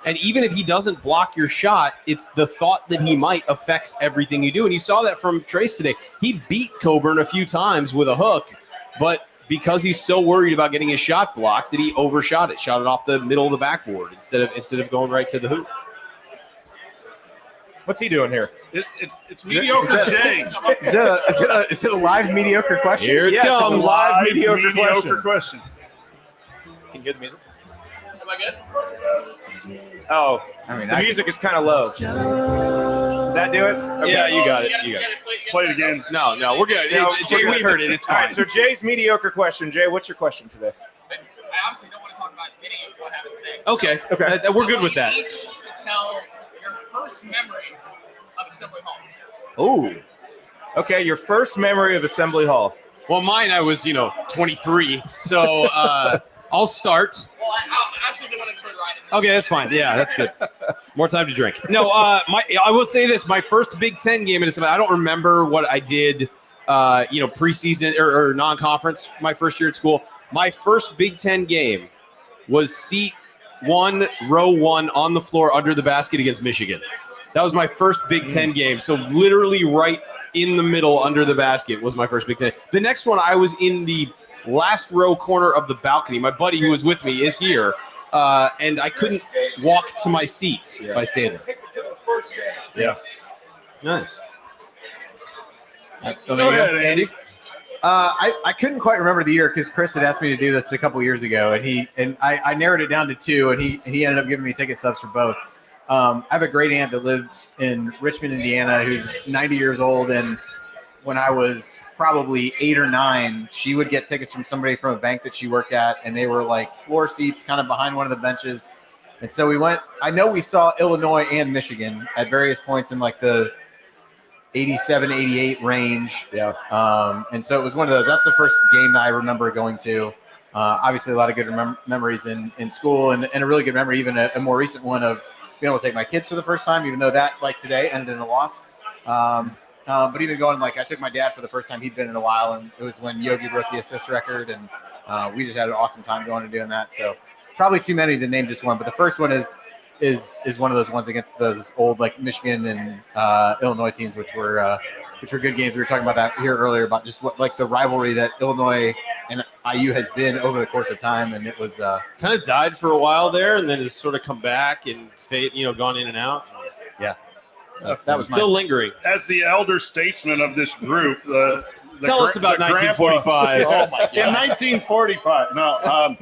And even if he doesn't block your shot, it's the thought that he might affects everything you do. And you saw that from Trace today. He beat Coburn a few times with a hook, but because he's so worried about getting his shot blocked, that he overshot it, shot it off the middle of the backboard instead of going right to the hoop. What's he doing here? It's mediocre Jay. Is it a live mediocre question? Here it Yes, comes. it's a live mediocre question. Can you hear the music? Am I good? Oh, I mean, the music is kind of low. Does that do it? Okay. Yeah, you got it. You gotta Play it again. No, we're good. No, Jay, we're we good. heard it. It's All fine. right, so Jay's mediocre question. Jay, what's your question today? I obviously don't want to talk about videos of what happened today. Okay. Okay. We're good with that. I want you each to tell your first memory of Assembly Hall. Ooh. Okay, your first memory of Assembly Hall. Well, mine, I was, 23. So I'll start. Well, I absolutely want to include Ryan in this. Okay, that's fine. Yeah, that's good. More time to drink. No, I will say this. My first Big Ten game, I don't remember what I did, preseason or non-conference my first year at school. My first Big Ten game was seat 1, row 1 on the floor under the basket against Michigan. That was my first Big Ten game. So literally right in the middle under the basket was my first Big Ten. The next one, I was in the last row corner of the balcony. My buddy who was with me is here, and I couldn't walk to my seat by standing. Yeah. Nice. Go ahead, Andy. I couldn't quite remember the year because Chris had asked me to do this a couple years ago, and I narrowed it down to 2, and he ended up giving me ticket subs for both. I have a great aunt that lives in Richmond, Indiana, who's 90 years old, and when I was probably 8 or 9, she would get tickets from somebody from a bank that she worked at, and they were like floor seats kind of behind one of the benches. And so we went. I know we saw Illinois and Michigan at various points in like the 87, 88 range. Yeah. And so it was one of those. That's the first game that I remember going to. Obviously, a lot of good memories in school, and a really good memory, even a more recent one of being able to take my kids for the first time, even though that, like today, ended in a loss. But even going, like, I took my dad for the first time he'd been in a while, and it was when Yogi broke the assist record, and we just had an awesome time going and doing that. So probably too many to name just one, but the first one is one of those ones against those old, like, Michigan and Illinois teams, which were good games. We were talking about that here earlier about just what, like, the rivalry that Illinois and IU has been over the course of time, and it was Kind of died for a while there, and then has sort of come back and gone in and out. yeah. That was still lingering. As the elder statesman of this group, Tell us about 1945. Oh my God. In 1945. No,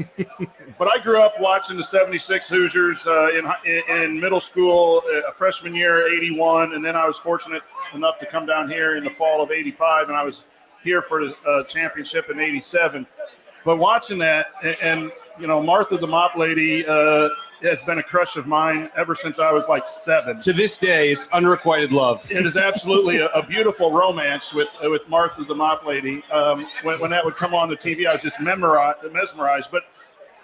but I grew up watching the 76 Hoosiers in middle school, a freshman year, 81, and then I was fortunate enough to come down here in the fall of 85, and I was here for the championship in '87. But watching that, and Martha the Mop Lady has been a crush of mine ever since I was like 7. To this day, it's unrequited love. It is absolutely a beautiful romance with Martha the Mop Lady. When that would come on the TV, I was just mesmerized. But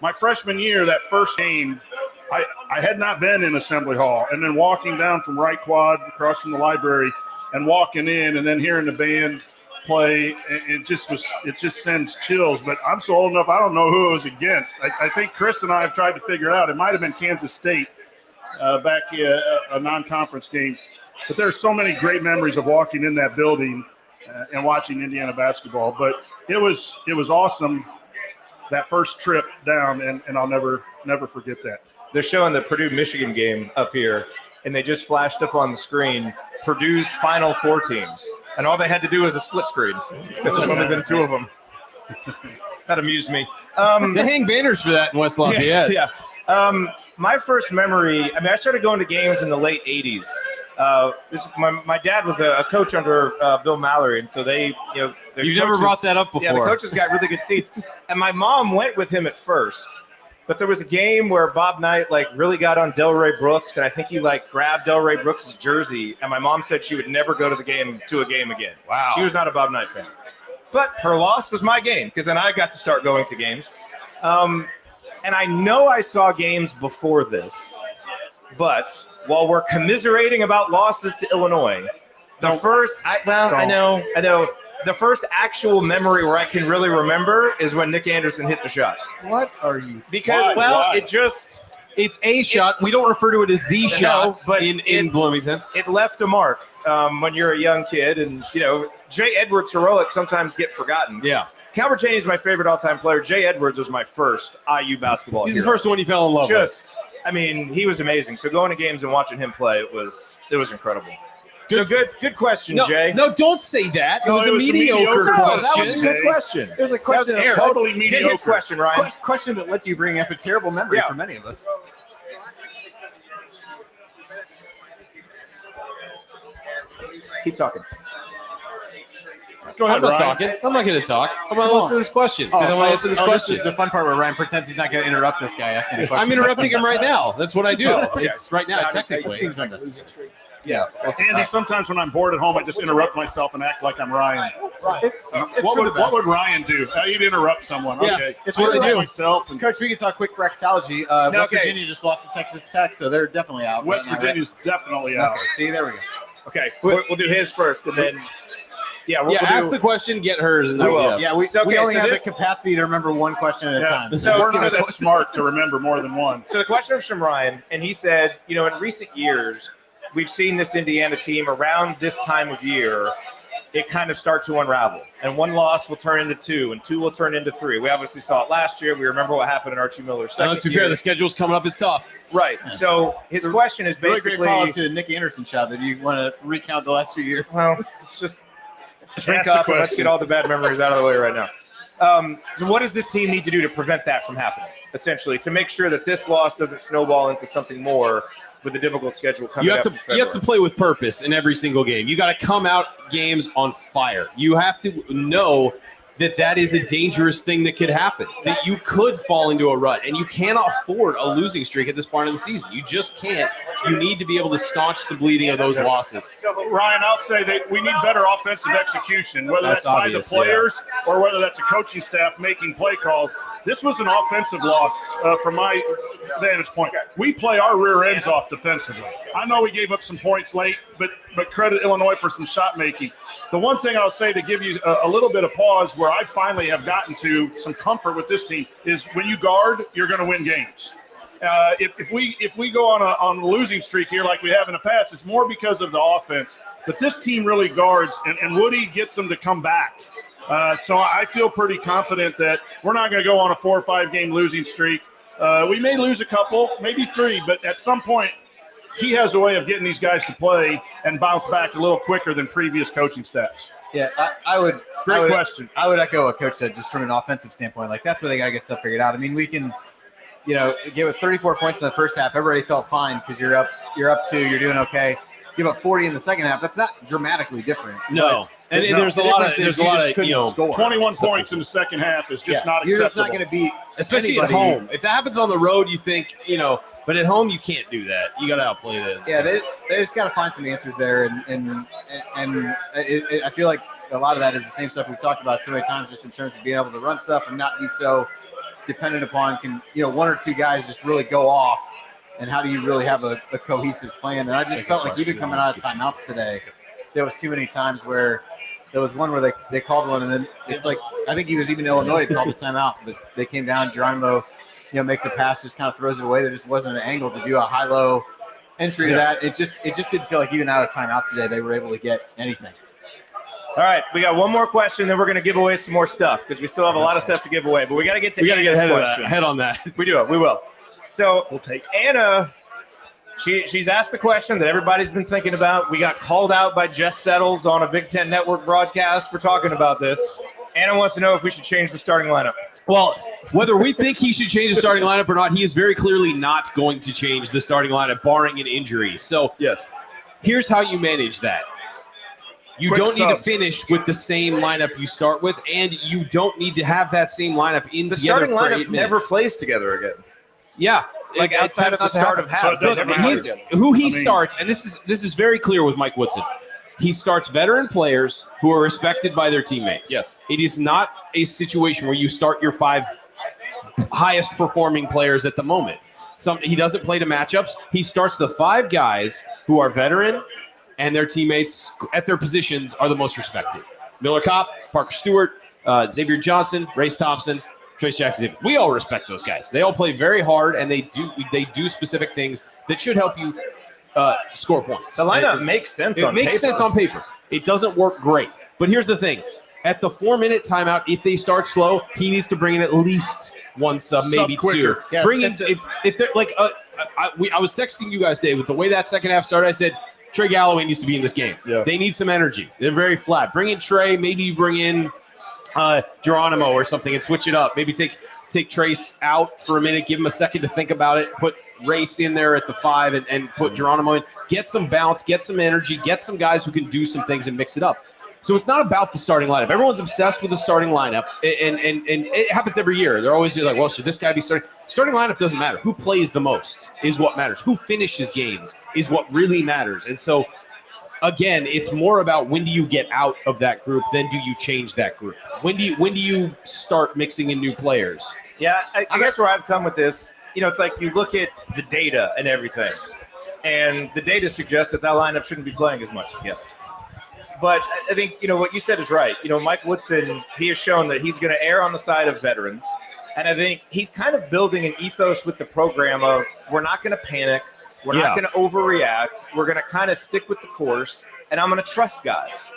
my freshman year, that first game, I had not been in Assembly Hall. And then walking down from Right Quad across from the library and walking in and then hearing the band play, it just sends chills. But I'm so old enough, I don't know who it was against. I think Chris and I have tried to figure it out. It might have been Kansas State back a non-conference game. But there's so many great memories of walking in that building and watching Indiana basketball. But it was awesome, that first trip down, and I'll never forget that. They're showing the Purdue-Michigan game up here, and they just flashed up on the screen Purdue's Final Four teams. And all they had to do was a split screen. There's only been 2 of them. That amused me. They hang banners for that in West Lafayette. Yeah. My first memory, I started going to games in the late 80s. My dad was a coach under Bill Mallory, and so You never brought that up before. Yeah, the coaches got really good seats. And my mom went with him at first. But there was a game where Bob Knight really got on Delray Brooks, and I think he grabbed Delray Brooks' jersey. And my mom said she would never go to a game again. Wow. She was not a Bob Knight fan. But her loss was my game, because then I got to start going to games. And I know I saw games before this, but while we're commiserating about losses to Illinois, the first actual memory where I can really remember is when Nick Anderson hit the shot. What are you? Because Why? It's a shot. We don't refer to it as the shot but in Bloomington. It left a mark when you're a young kid, and Jay Edwards' heroics sometimes get forgotten. Yeah. Calvert Cheney is my favorite all-time player. Jay Edwards was my first IU basketball He's hero. the first one you fell in love with. He was amazing. So going to games and watching him play, it was incredible. Good question, Jay. No, don't say that. It was a mediocre question. That was a good question. There's a question That was that's totally Get mediocre. his question, Ryan. question that lets you bring up a terrible memory for many of us. Keep talking. Go ahead, I'm not Ryan. talking. I'm not going to talk. I'm going to listen to this question because I want to answer this This question. is the fun part where Ryan pretends he's not going to interrupt this guy asking a question. I'm interrupting him right now. That's what I do. Okay. It's right now, It technically. seems like this. Yeah. Andy, sometimes when I'm bored at home, I just interrupt myself and act like I'm Ryan. It's What would Ryan do? You'd interrupt someone. Yeah, Okay. it's what I do. Myself and Coach, we can talk quick bracketology. West Virginia just lost to Texas Tech, so they're definitely out. West Virginia's definitely out. Okay, see, there we go. Okay. We'll do his first, and then we'll ask do. the question, get hers, and then Yeah, we only have this- the capacity to remember one question at a time. So We're not that smart to remember more than one. So the question was from Ryan, and he said, in recent years, we've seen this Indiana team around this time of year, it kind of start to unravel. And one loss will turn into 2, and 2 will turn into 3. We obviously saw it last year. We remember what happened in Archie Miller's second let's be year. fair, the schedule's coming up is tough. Right. So his question is Really basically, great follow-up to the Nick Anderson shot. That you want to recount the last few years? well, it's just drink Ask the up and let's question. get all the bad memories out of the way right now. So what does this team need to do to prevent that from happening, essentially, to make sure that this loss doesn't snowball into something more with a difficult schedule coming You have up to in you have to February? play with purpose in every single game. You got to come out games on fire. You have to know that is a dangerous thing that could happen, that you could fall into a rut, and you cannot afford a losing streak at this point of the season. You just can't. You need to be able to staunch the bleeding of those losses. Ryan, I'll say that we need better offensive execution, whether that's by obvious, the players or whether that's a coaching staff making play calls. This was an offensive loss from my vantage point. We play our rear ends off defensively. I know we gave up some points late, but credit Illinois for some shot making. The one thing I'll say to give you a little bit of pause where I finally have gotten to some comfort with this team is when you guard, you're going to win games. If we go on a losing streak here like we have in the past, it's more because of the offense. But this team really guards, and Woody gets them to come back. So I feel pretty confident that we're not going to go on a 4 or 5 game losing streak. We may lose a couple, maybe 3, but at some point, he has a way of getting these guys to play and bounce back a little quicker than previous coaching staffs. Yeah, I would. Great question. I would echo what Coach said, just from an offensive standpoint. Like, that's where they got to get stuff figured out. I mean, we can, get with 34 points in the first half. Everybody felt fine because you're up 2, you're doing okay. give up 40 in the second half. That's not dramatically different. No. And The there's a lot of difference is you just couldn't score. 21 points in the second half is just not You're acceptable. just not going to beat especially anybody. at home. If that happens on the road, you think, but at home you can't do that. You got to outplay the. Yeah, they just got to find some answers there, and I feel like a lot of that is the same stuff we've talked about so many times, just in terms of being able to run stuff and not be so dependent upon one or two guys just really go off, and how do you really have a cohesive plan? And I just felt like even coming out of timeouts today, there was too many times where there was one where they called one, and then it's like I think he was even Illinois called the timeout, but they came down. Geronimo, makes a pass, just kind of throws it away. There just wasn't an angle to do a high-low entry to that. It just didn't feel like even out of timeouts today they were able to get anything. All right, we got one more question, then we're going to give away some more stuff because we still have a lot of stuff to give away. But we got to get to Anna's question. Ahead on that. We will. So we'll take Anna. She's asked the question that everybody's been thinking about. We got called out by Jess Settles on a Big Ten Network broadcast for talking about this. Anna wants to know if we should change the starting lineup. Well, whether we think he should change the starting lineup or not, he is very clearly not going to change the starting lineup, barring an injury. So yes, here's how you manage that. You Quick don't need to subs. finish with the same lineup you start with, and you don't need to have that same lineup in the together starting for 8 lineup minutes. never plays together again. Yeah. Like outside of the start of half. So it doesn't But matter. who he starts, and this is very clear with Mike Woodson. He starts veteran players who are respected by their teammates. Yes. It is not a situation where you start your 5 highest performing players at the moment. He doesn't play to matchups. He starts the 5 guys who are veteran and their teammates at their positions are the most respected. Miller Kopp, Parker Stewart, Xavier Johnson, Race Thompson, Trace Jackson. We all respect those guys. They all play very hard, and they do specific things that should help you score points. The lineup makes sense on paper. It makes sense on paper. It doesn't work great. But here's the thing. At the 4-minute timeout, if they start slow, he needs to bring in at least one sub, maybe quicker. 2. Yes, Bring in if they're like I was texting you guys today with the way that second half started. I said Trey Galloway needs to be in this game. Yeah. They need some energy. They're very flat. Bring in Trey. Maybe you bring in Geronimo or something and switch it up. Maybe take Trace out for a minute. Give him a second to think about it. Put Race in there at the 5 and put Geronimo in. Get some bounce. Get some energy. Get some guys who can do some things and mix it up. So it's not about the starting lineup. Everyone's obsessed with the starting lineup, and it happens every year. They're always like, well, should this guy be starting? Starting lineup doesn't matter. Who plays the most is what matters. Who finishes games is what really matters. And so, again, it's more about when do you get out of that group than do you change that group. When do you start mixing in new players? Yeah, I guess where I've come with this, it's like you look at the data and everything, and the data suggests that lineup shouldn't be playing as much together. But I think, what you said is right. Mike Woodson, he has shown that he's going to err on the side of veterans. And I think he's kind of building an ethos with the program of we're not going to panic. We're not going to overreact. We're going to kind of stick with the course. And I'm going to trust guys.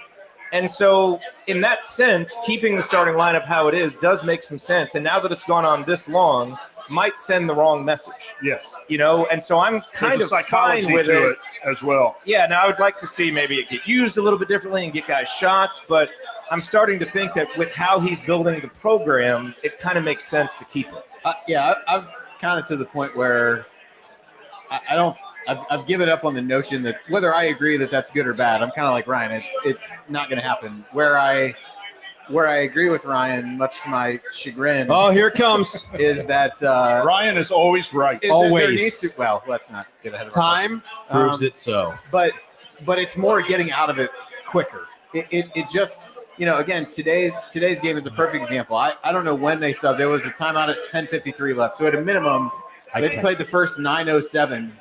And so in that sense, keeping the starting lineup how it is does make some sense. And now that it's gone on this long, might send the wrong message. Yes. And so I'm kind There's of a psychology fine with to it as well. Yeah, now I would like to see maybe it get used a little bit differently and get guys shots, but I'm starting to think that with how he's building the program, it kind of makes sense to keep it. I've kind of to the point where I've given up on the notion that whether I agree that that's good or bad, I'm kind of like Ryan. It's not going to happen. Where I agree with Ryan, much to my chagrin. Oh, here it comes. Is that Ryan is always right. Always. Well, let's not get ahead of ourselves. Time proves it so. But it's more getting out of it quicker. It just, again, today's game is a perfect example. I don't know when they subbed. There was a timeout at 10:53 left. So at a minimum, they played the first 9:07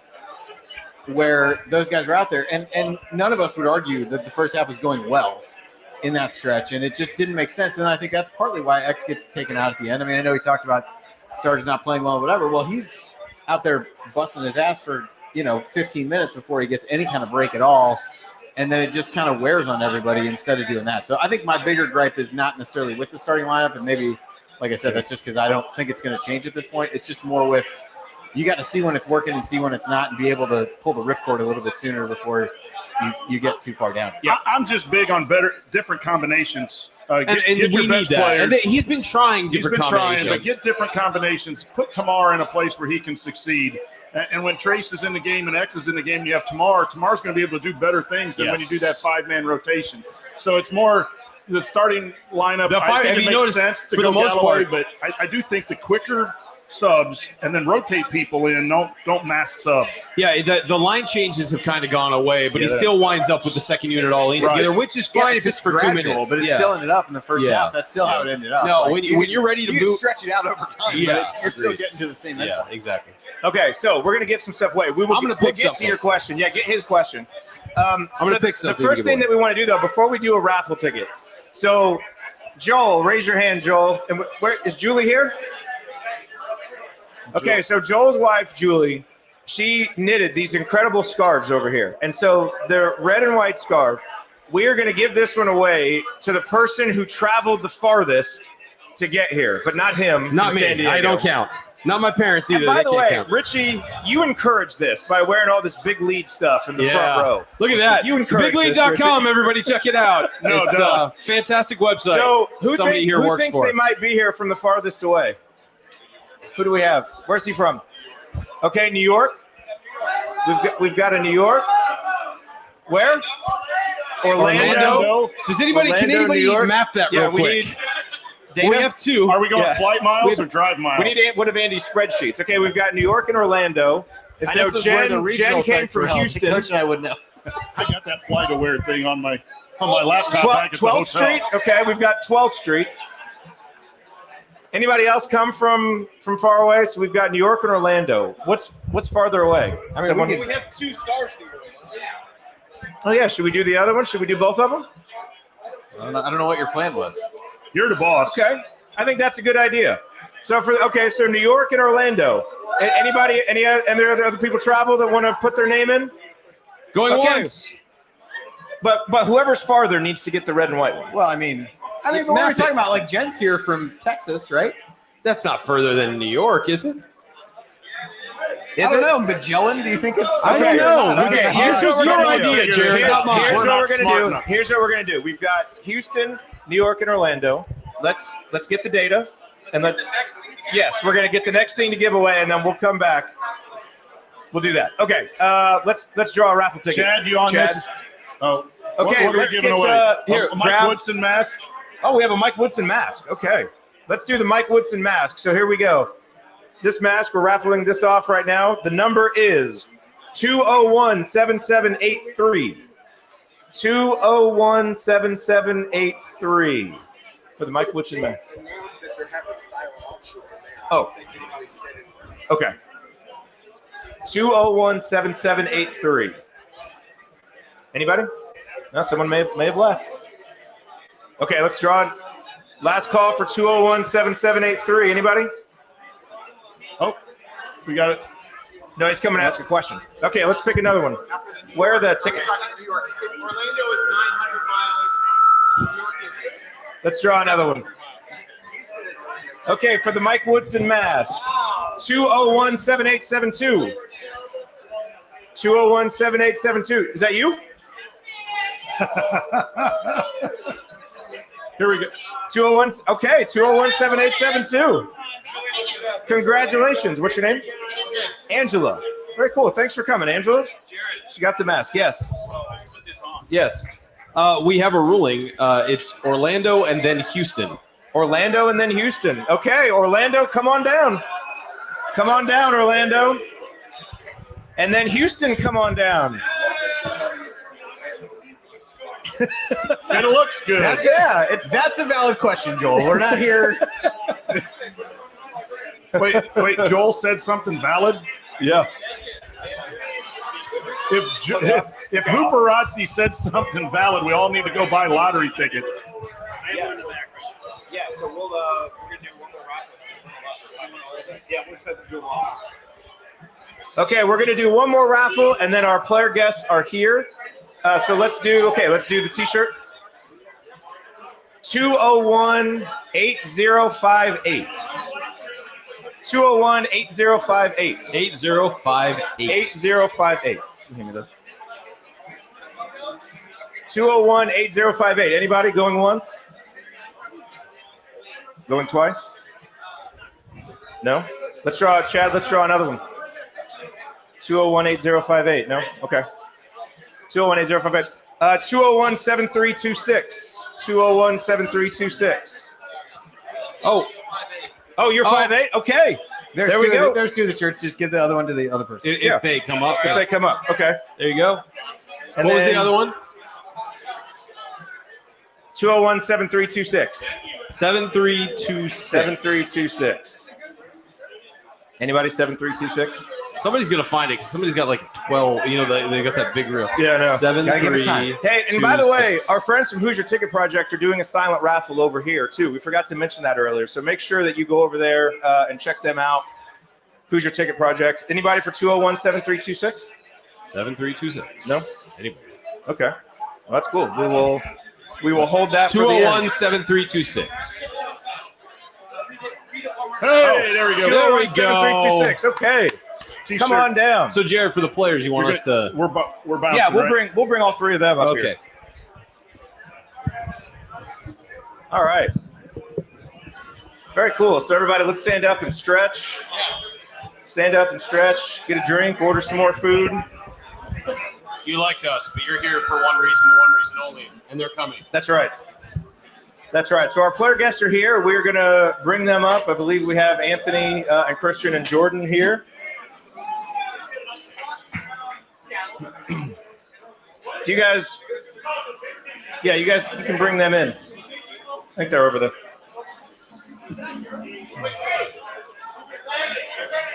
where those guys were out there. And none of us would argue that the first half was going well in that stretch. And it just didn't make sense. And I think that's partly why X gets taken out at the end. I mean, I know he talked about Sarge's not playing well, whatever. Well, he's out there busting his ass for, 15 minutes before he gets any kind of break at all. And then it just kind of wears on everybody instead of doing that. So I think my bigger gripe is not necessarily with the starting lineup. And maybe, like I said, that's just because I don't think it's going to change at this point. It's just more with you got to see when it's working and see when it's not and be able to pull the ripcord a little bit sooner before you get too far down. Yeah, I'm just big on different combinations. Get we your need best that. players. And he's been trying different combinations. But get different combinations. Put Tamar in a place where he can succeed. And when Trace is in the game and X is in the game, you have Tamar. Tamar's going to be able to do better things than when you do that 5-man rotation. So it's more the starting lineup. I think it makes sense to go Galloway, but I do think the quicker subs and then rotate people in. Don't mass sub. Yeah, the line changes have kind of gone away, but he still winds up with the second unit all in together, which is fine if it's for 2 minutes. But it still ended up in the first half. That's still how it ended up. No, when you're ready to you move, can stretch it out over time. But you're still getting to the same endpoint. Yeah, exactly. Okay, so we're gonna get some stuff away. We'll get to your question. Yeah, get his question. I'm gonna pick something. The first thing that we want to do though, before we do a raffle ticket, so Joel, raise your hand, Joel. And where is Julie here? Okay, so Joel's wife, Julie, she knitted these incredible scarves over here. And so they're red and white scarf. We are going to give this one away to the person who traveled the farthest to get here, but not him. Not me. San Diego. I don't count. Not my parents either. And by They the can't way, count. Richie, you encouraged this by wearing all this big lead stuff in the front row. Look at that. You encouraged BigLead.com, everybody, check it out. It's a fantastic website. So who works thinks for they it. might be here from the farthest away? Who do we have? Where's he from? Okay, New York. We've got a New York. Where? Orlando. Can anybody New York? map that real quick? We need Dana? We have 2. Are we going flight miles or drive miles? We need one of Andy's spreadsheets. Okay, we've got New York and Orlando. If I know this was where the Jen regional came sites were from held, Houston. Coach and I would know. I got that flight aware thing on my laptop back at the 12th hotel. Street. Okay, we've got 12th Street. Anybody else come from far away? So we've got New York and Orlando. What's farther away? I mean, We have 2 scarves to give away. Oh yeah, should we do the other one? Should we do both of them? I don't know what your plan was. You're the boss. Okay, I think that's a good idea. So so New York and Orlando. Anybody? Any other people travel that want to put their name in? Going Okay. once. But whoever's farther needs to get the red and white one. Well, I mean, but what are we talking about? Like Jen's here from Texas, right? That's not further than New York, is it? I don't know, Magellan. Do you think it's? I don't know. Okay, Here's what we're your gonna do. idea, Jared. Here's Not mine. what We're we're not gonna smart do. enough. Here's what we're gonna do. We've got Houston, New York, and Orlando. Let's get the data, and we're gonna get the next thing to give away, and then we'll come back. We'll do that. Okay. Let's draw a raffle ticket. Chad, you on this? Oh. Okay. What are we let's giving get, away? here, A Mike grab. Woodson mask. Oh, we have a Mike Woodson mask. Okay. Let's do the Mike Woodson mask. So here we go. This mask, we're raffling this off right now. The number is 201-7783. 201-7783 for the Mike Woodson mask. Oh. Okay. 201-7783. Anybody? No, someone may have left. Okay, let's draw. Last call for 201-7783. Anybody? Oh, we got it. No, he's coming to ask a question. Okay, let's pick another one. Where are the tickets? New York City. Orlando is 900 miles. New York is. Let's draw another one. Okay, for the Mike Woodson mask. 201-7872. 201-7872. Is that you? Here we go. 201. Okay, 201-7872. Congratulations. What's your name? Angela. Very cool. Thanks for coming, Angela. She got the mask. Yes. Yes. We have a ruling. It's Orlando and then Houston. Orlando and then Houston. Okay, Orlando, come on down. Come on down, Orlando. And then Houston, come on down. It looks good. That's a valid question, Joel. We're not here. Wait, Joel said something valid? Yeah. If Hooperazzi said something valid, we all need to go buy lottery tickets. Yeah, so we're gonna do one more raffle. Yeah, we'll set the jewel off. Okay, we're gonna do one more raffle, and then our player guests are here. So let's do the T-shirt. 201-8058. 201-8058. 8058. 8058. Hand me those. 201-8058. Anybody going once? Going twice? No? Let's draw, Chad, let's draw another one. 201-8058. No? Okay. 201-8058. 201-7326. 201-7326. Oh, you're 5'8"? Okay. There we go. There's two of the shirts. Just give the other one to the other person. If they come up. If they come up. Okay. There you go. And what was the then other one? 201-7326. 7326. 7326. Anybody 7326? Somebody's gonna find it because somebody's got like 12. You know, they got that big reel. Yeah, I know. 73. Hey, and by the way, our friends from Who's Your Ticket Project are doing a silent raffle over here too. We forgot to mention that earlier, so make sure that you go over there and check them out. Who's Your Ticket Project? Anybody for 201-7326? 7326. No. Anybody? Okay, well, that's cool. We will hold that for the end. 201-7326. Hey, there we go. 201-7326. Okay. T-shirt. Come on down. So, Jared, for the players, you want us to? We're bouncing. Yeah, right? we'll bring all three of them up here. Okay. All right. Very cool. So everybody, let's stand up and stretch. Stand up and stretch. Get a drink. Order some more food. You liked us, but you're here for one reason and one reason only, and they're coming. That's right. That's right. So our player guests are here. We're going to bring them up. I believe we have Anthony and Christian and Jordan here. Do you guys? Yeah, you can bring them in. I think they're over there.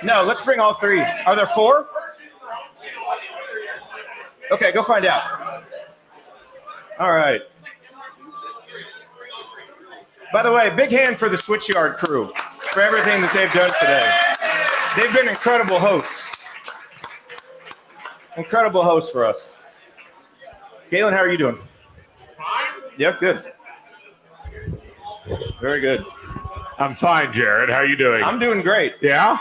No, let's bring all three. Are there four? Okay, go find out. All right. By the way, big hand for the Switchyard crew for everything that they've done today. They've been incredible hosts. Incredible hosts for us. Galen, how are you doing? Fine. Yep, good. Very good. I'm fine, Jared. How are you doing? I'm doing great. Yeah?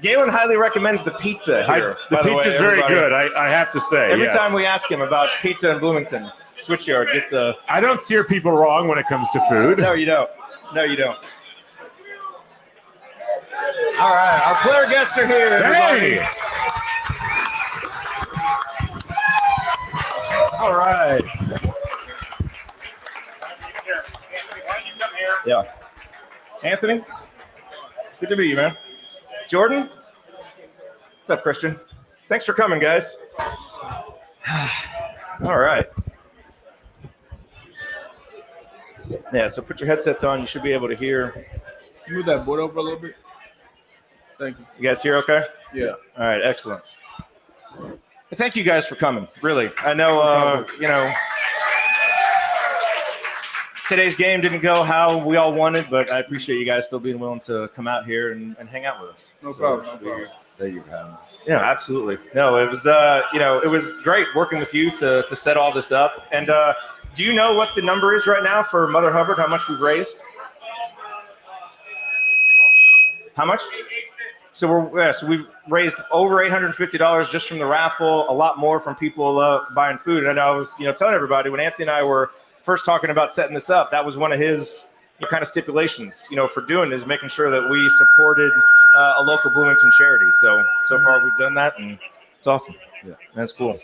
Galen highly recommends the pizza here. The by pizza's way, very everybody. good, I have to say. Every yes. time we ask him about pizza in Bloomington, Switchyard gets a... I don't steer people wrong when it comes to food. No, you don't. No, you don't. All right, our player guests are here. Everybody. Hey! All right. Yeah. Anthony? Good to meet you, man. Jordan? What's up, Christian? Thanks for coming, guys. All right. Yeah, so put your headsets on. You should be able to hear. Move that board over a little bit. Thank you. You guys hear okay? Yeah. All right, excellent. Thank you guys for coming, really. I know, today's game didn't go how we all wanted, but I appreciate you guys still being willing to come out here and hang out with us. No problem. No problem. Thank you for having us. Yeah, absolutely. No, it was, it was great working with you to set all this up. And do you know what the number is right now for Mother Hubbard, how much we've raised? How much? So we've raised over $850 just from the raffle, a lot more from people buying food. And I was, telling everybody when Anthony and I were first talking about setting this up, that was one of his kind of stipulations, for doing is making sure that we supported a local Bloomington charity. So far we've done that, and it's awesome. Yeah, that's cool.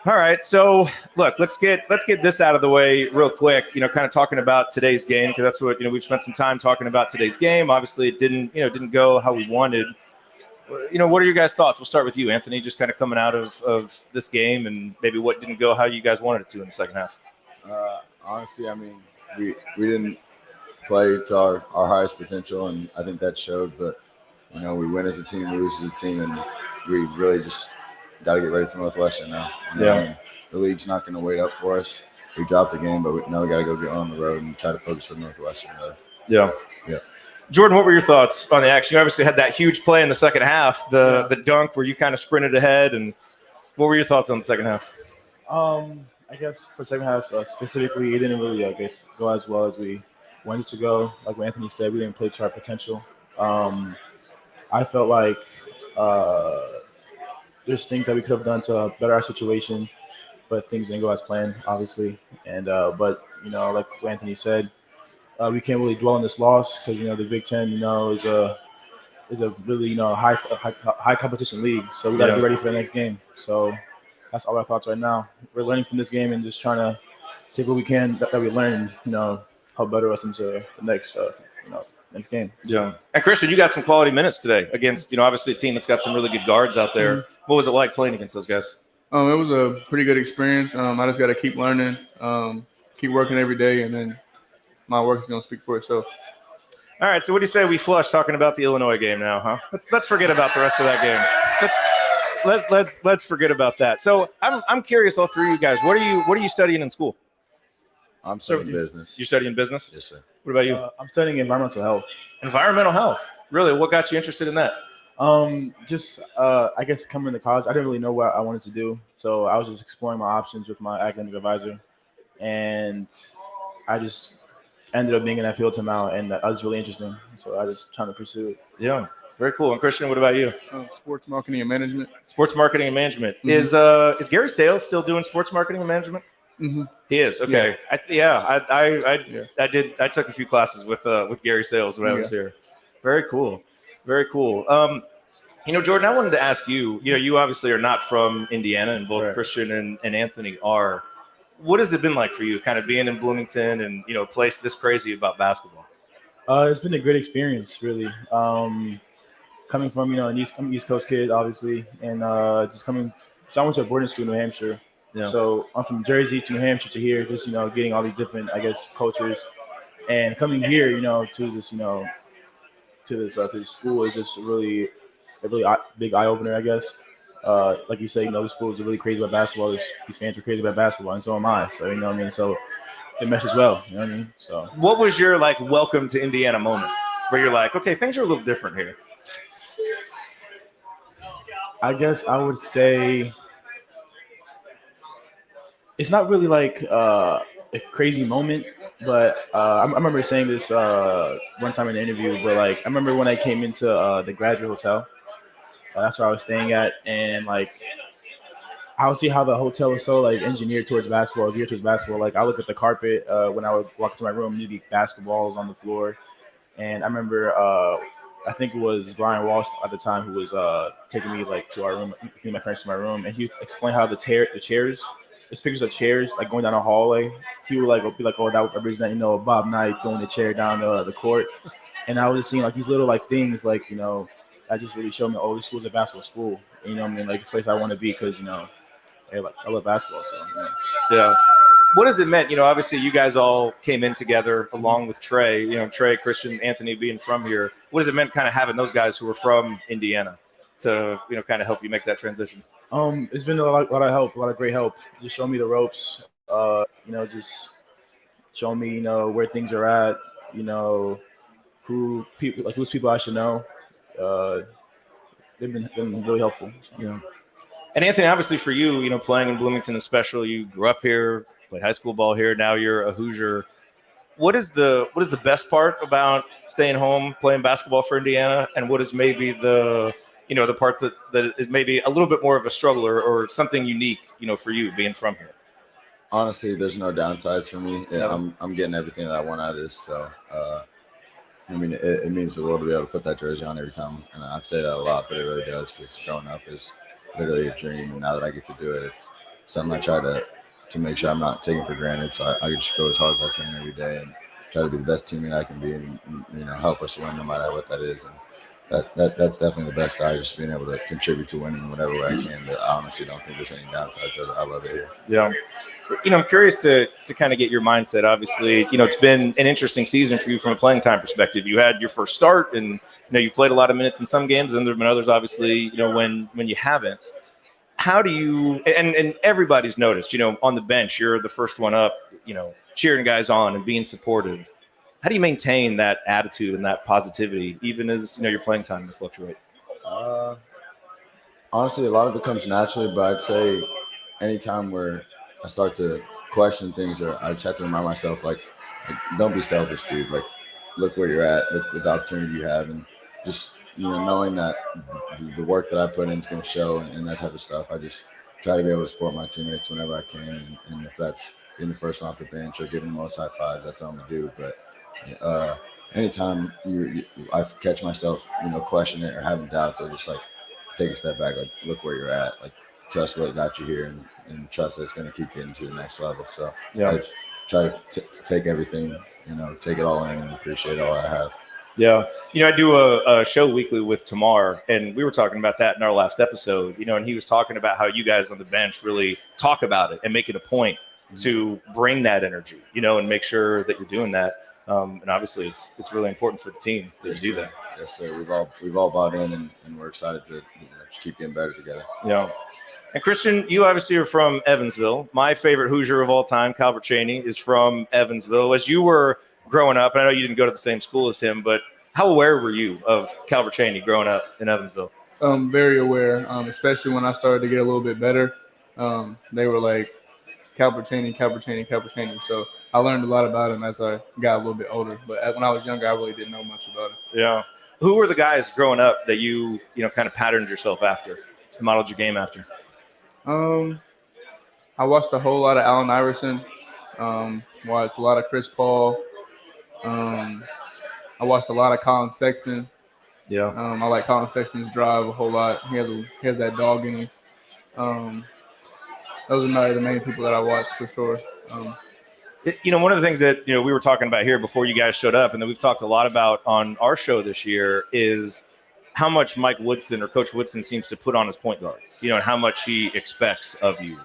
All right, so look, let's get this out of the way real quick. Kind of talking about today's game, because that's what we've spent some time talking about today's game. Obviously, it didn't go how we wanted. What are your guys' thoughts? We'll start with you, Anthony. Just kind of coming out of this game, and maybe what didn't go how you guys wanted it to in the second half. Honestly, I mean, we didn't play to our highest potential, and I think that showed. But we win as a team, we lose as a team, and we really just got to get ready for Northwestern now. The league's not going to wait up for us. We dropped the game, but now we got to go get on the road and try to focus for Northwestern. Yeah. Jordan, what were your thoughts on the action? You obviously had that huge play in the second half, the dunk where you kind of sprinted ahead, and what were your thoughts on the second half? I guess for the second half, specifically, it didn't really go as well as we wanted to go. Like what Anthony said, we didn't play to our potential. I felt like there's things that we could have done to better our situation, but things didn't go as planned, obviously. And but like what Anthony said, we can't really dwell on this loss because the Big Ten, is is a really high competition league. So we got to be ready for the next game. So that's all our thoughts right now. We're learning from this game and just trying to take what we can that we learned, help better us into the next next game. Yeah. And Christian, you got some quality minutes today against obviously a team that's got some really good guards out there. What was it like playing against those guys? It was a pretty good experience. I just got to keep learning, keep working every day, and then my work is going to speak for itself. All right. So what do you say we flush talking about the Illinois game now, huh? Let's forget about the rest of that game. Let's forget about that. So I'm curious, all three of you guys, what are you studying in school? I'm studying business. You're studying business? Yes, sir. What about you? I'm studying environmental health. Environmental health. Really? What got you interested in that? I guess coming to college, I didn't really know what I wanted to do. So I was just exploring my options with my academic advisor. And I just ended up being in that field till now. And that was really interesting. So I just trying to pursue it. Yeah. Very cool. And Christian, what about you? Sports marketing and management. Sports marketing and management. Mm-hmm. Is Gary Sales still doing sports marketing and management? Mm-hmm. He is. Okay. Yeah. I took a few classes with Gary Sales when I was here. Very cool. Very cool. Jordan, I wanted to ask you, you obviously are not from Indiana, and both Christian and Anthony are. What has it been like for you kind of being in Bloomington and, a place this crazy about basketball? It's been a great experience, really. Coming from, I'm East Coast kid, obviously, and so I went to a boarding school in New Hampshire. Yeah. So I'm from Jersey to New Hampshire to here, just, getting all these different, cultures, and coming here, to this, to the school is just a really big eye opener, I guess. Like you say, the schools are really crazy about basketball. These fans are crazy about basketball, and so am I. So So it meshes well. So what was your welcome to Indiana moment where you're like, okay, things are a little different here? I guess I would say it's not really a crazy moment. But I remember saying this one time in an interview, but I remember when I came into the Graduate Hotel, that's where I was staying at, and I would see how the hotel was so engineered towards basketball, geared towards basketball. I look at the carpet when I would walk into my room, there'd be basketballs on the floor, and I remember I think it was Brian Walsh at the time who was taking me to our room, taking my parents to my room, and he explained how the chairs. There's pictures of chairs going down a hallway. He would be like, oh, that would represent, Bob Knight throwing the chair down the court. And I was just seeing these little things that just really showed me, oh, this school's a basketball school. It's a place I want to be because, I love basketball. So yeah. What has it meant? Obviously you guys all came in together along with Trey, Trey, Christian, Anthony being from here. What has it meant kind of having those guys who were from Indiana to, kind of help you make that transition? It's been a lot of help, a lot of great help. Just show me the ropes, just show me, where things are at, who's people I should know. They've been really helpful. Yeah. And Anthony, obviously for you, playing in Bloomington is special. You grew up here, played high school ball here. Now you're a Hoosier. What is the best part about staying home, playing basketball for Indiana? And what is maybe the part that is maybe a little bit more of a struggle or something unique, for you being from here? Honestly, there's no downsides for me. No. I'm getting everything that I want out of this. So, it means the world to be able to put that jersey on every time. And I say that a lot, but it really does, because growing up is literally a dream. And now that I get to do it, it's something I try to make sure I'm not taking for granted. So I just go as hard as I can every day and try to be the best teammate I can be and help us win no matter what that is. And that's definitely the best side, just being able to contribute to winning in whatever way I can. But I honestly don't think there's any downsides. So I love it here. Yeah. I'm curious to kind of get your mindset. Obviously, it's been an interesting season for you from a playing time perspective. You had your first start and, you played a lot of minutes in some games, and there have been others, obviously, when you haven't. How do you, and everybody's noticed, on the bench, you're the first one up, cheering guys on and being supportive. How do you maintain that attitude and that positivity, even as, your playing time may fluctuate? Honestly, a lot of it comes naturally, but I'd say anytime where I start to question things, or I just have to remind myself, don't be selfish, dude. Look where you're at, look at the opportunity you have, and just, knowing that the work that I put in is going to show and that type of stuff. I just try to be able to support my teammates whenever I can, and if that's being the first one off the bench or giving the most high fives, that's what I'm going to do. But anytime I catch myself, questioning it or having doubts, I just like take a step back, like look where you're at, like trust what got you here, and trust that it's going to keep getting to the next level. So Yeah. I just try to take everything, take it all in and appreciate all I have. Yeah. I do a show weekly with Tamar, and we were talking about that in our last episode, and he was talking about how you guys on the bench really talk about it and make it a point to bring that energy, and make sure that you're doing that. And obviously it's really important for the team that you do that. Yes, sir. We've all bought in, and we're excited to just keep getting better together. Yeah. And Christian, you obviously are from Evansville. My favorite Hoosier of all time, Calvert Chaney, is from Evansville. As you were growing up, and I know you didn't go to the same school as him, but how aware were you of Calvert Chaney growing up in Evansville? Very aware, especially when I started to get a little bit better. They were like, Calvert Chaney, Calvert Chaney, Calvert Chaney. So I learned a lot about him as I got a little bit older. But when I was younger, I really didn't know much about it. Yeah. Who were the guys growing up that you kind of patterned yourself after, modeled your game after? I watched a whole lot of Allen Iverson. Watched a lot of Chris Paul. I watched a lot of Colin Sexton. Yeah. I like Colin Sexton's drive a whole lot. He has that dog in him. Those are the main people that I watched for sure. One of the things that we were talking about here before you guys showed up, and that we've talked a lot about on our show this year, is how much Mike Woodson or Coach Woodson seems to put on his point guards. And how much he expects of you.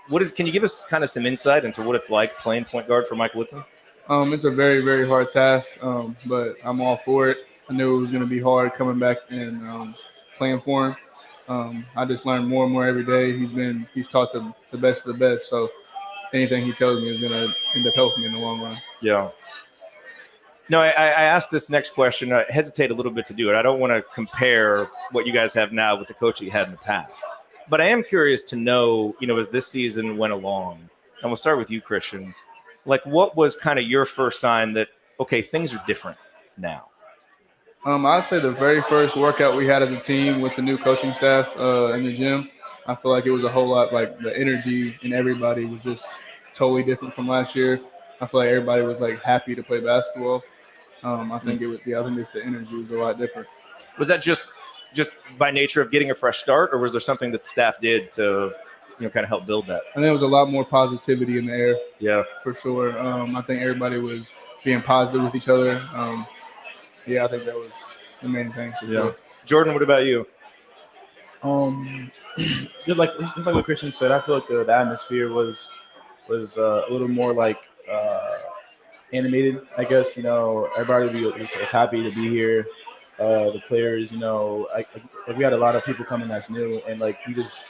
Can you give us kind of some insight into what it's like playing point guard for Mike Woodson? It's a very, very hard task, but I'm all for it. I knew it was going to be hard coming back and playing for him. I just learned more and more every day. He's taught the best of the best. So anything he tells me is going to end up helping me in the long run. Yeah. No, I asked this next question. I hesitate a little bit to do it. I don't want to compare what you guys have now with the coach you had in the past. But I am curious to know, as this season went along, and we'll start with you, Christian, like what was kind of your first sign that, okay, things are different now? I'd say the very first workout we had as a team with the new coaching staff in the gym, I feel like it was a whole lot, like the energy in everybody was just totally different from last year. I feel like everybody was like happy to play basketball. I think just the energy was a lot different. Was that just by nature of getting a fresh start, or was there something that the staff did to, kind of help build that? I think there was a lot more positivity in the air. Yeah, for sure. I think everybody was being positive with each other. I think that was the main thing. For sure. Jordan, what about you? Just like what Christian said, I feel like the atmosphere was a little more like animated. I guess everybody was happy to be here. The players, we had a lot of people coming that's new, and like you just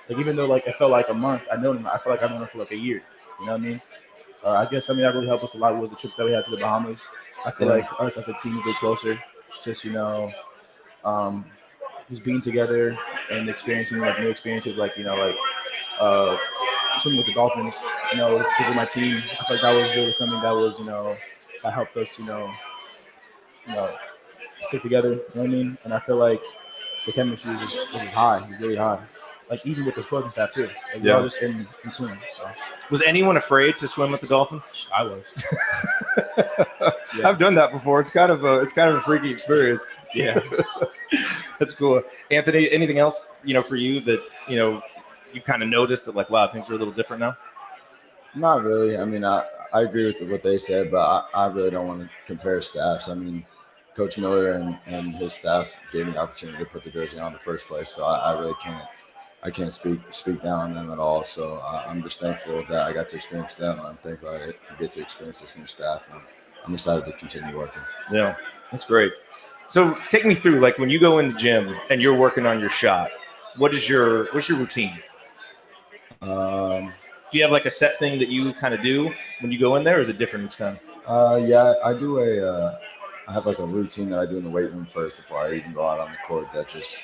even though like it felt like a month, I feel like I've known them for like a year. You know what I mean? I guess something that really helped us a lot was the trip that we had to the Bahamas. I feel like us as a team get closer. Just just being together and experiencing like new experiences, like swimming with the dolphins. With my team, I feel like that was really something that was that helped us stick together. You know what I mean? And I feel like the chemistry was high. It was really high. Like even with the coaching staff too. Like, we're all just in tune. So. Was anyone afraid to swim with the dolphins? I was. I've done that before. It's kind of a freaky experience. Yeah. That's cool. Anthony, anything else, for you that, you kind of noticed that like, wow, things are a little different now? Not really. I mean, I agree with what they said, but I really don't want to compare staffs. I mean, Coach Miller and his staff gave me the opportunity to put the jersey on in the first place, so I really can't. I can't speak down on them at all. So I'm just thankful that I got to experience them. I'm thankful I get to experience this new staff, and I'm excited to continue working. Yeah, that's great. So take me through, like when you go in the gym and you're working on your shot, what's your routine? Do you have like a set thing that you kind of do when you go in there, or is it different each time? Yeah, I do I have like a routine that I do in the weight room first before I even go out on the court that just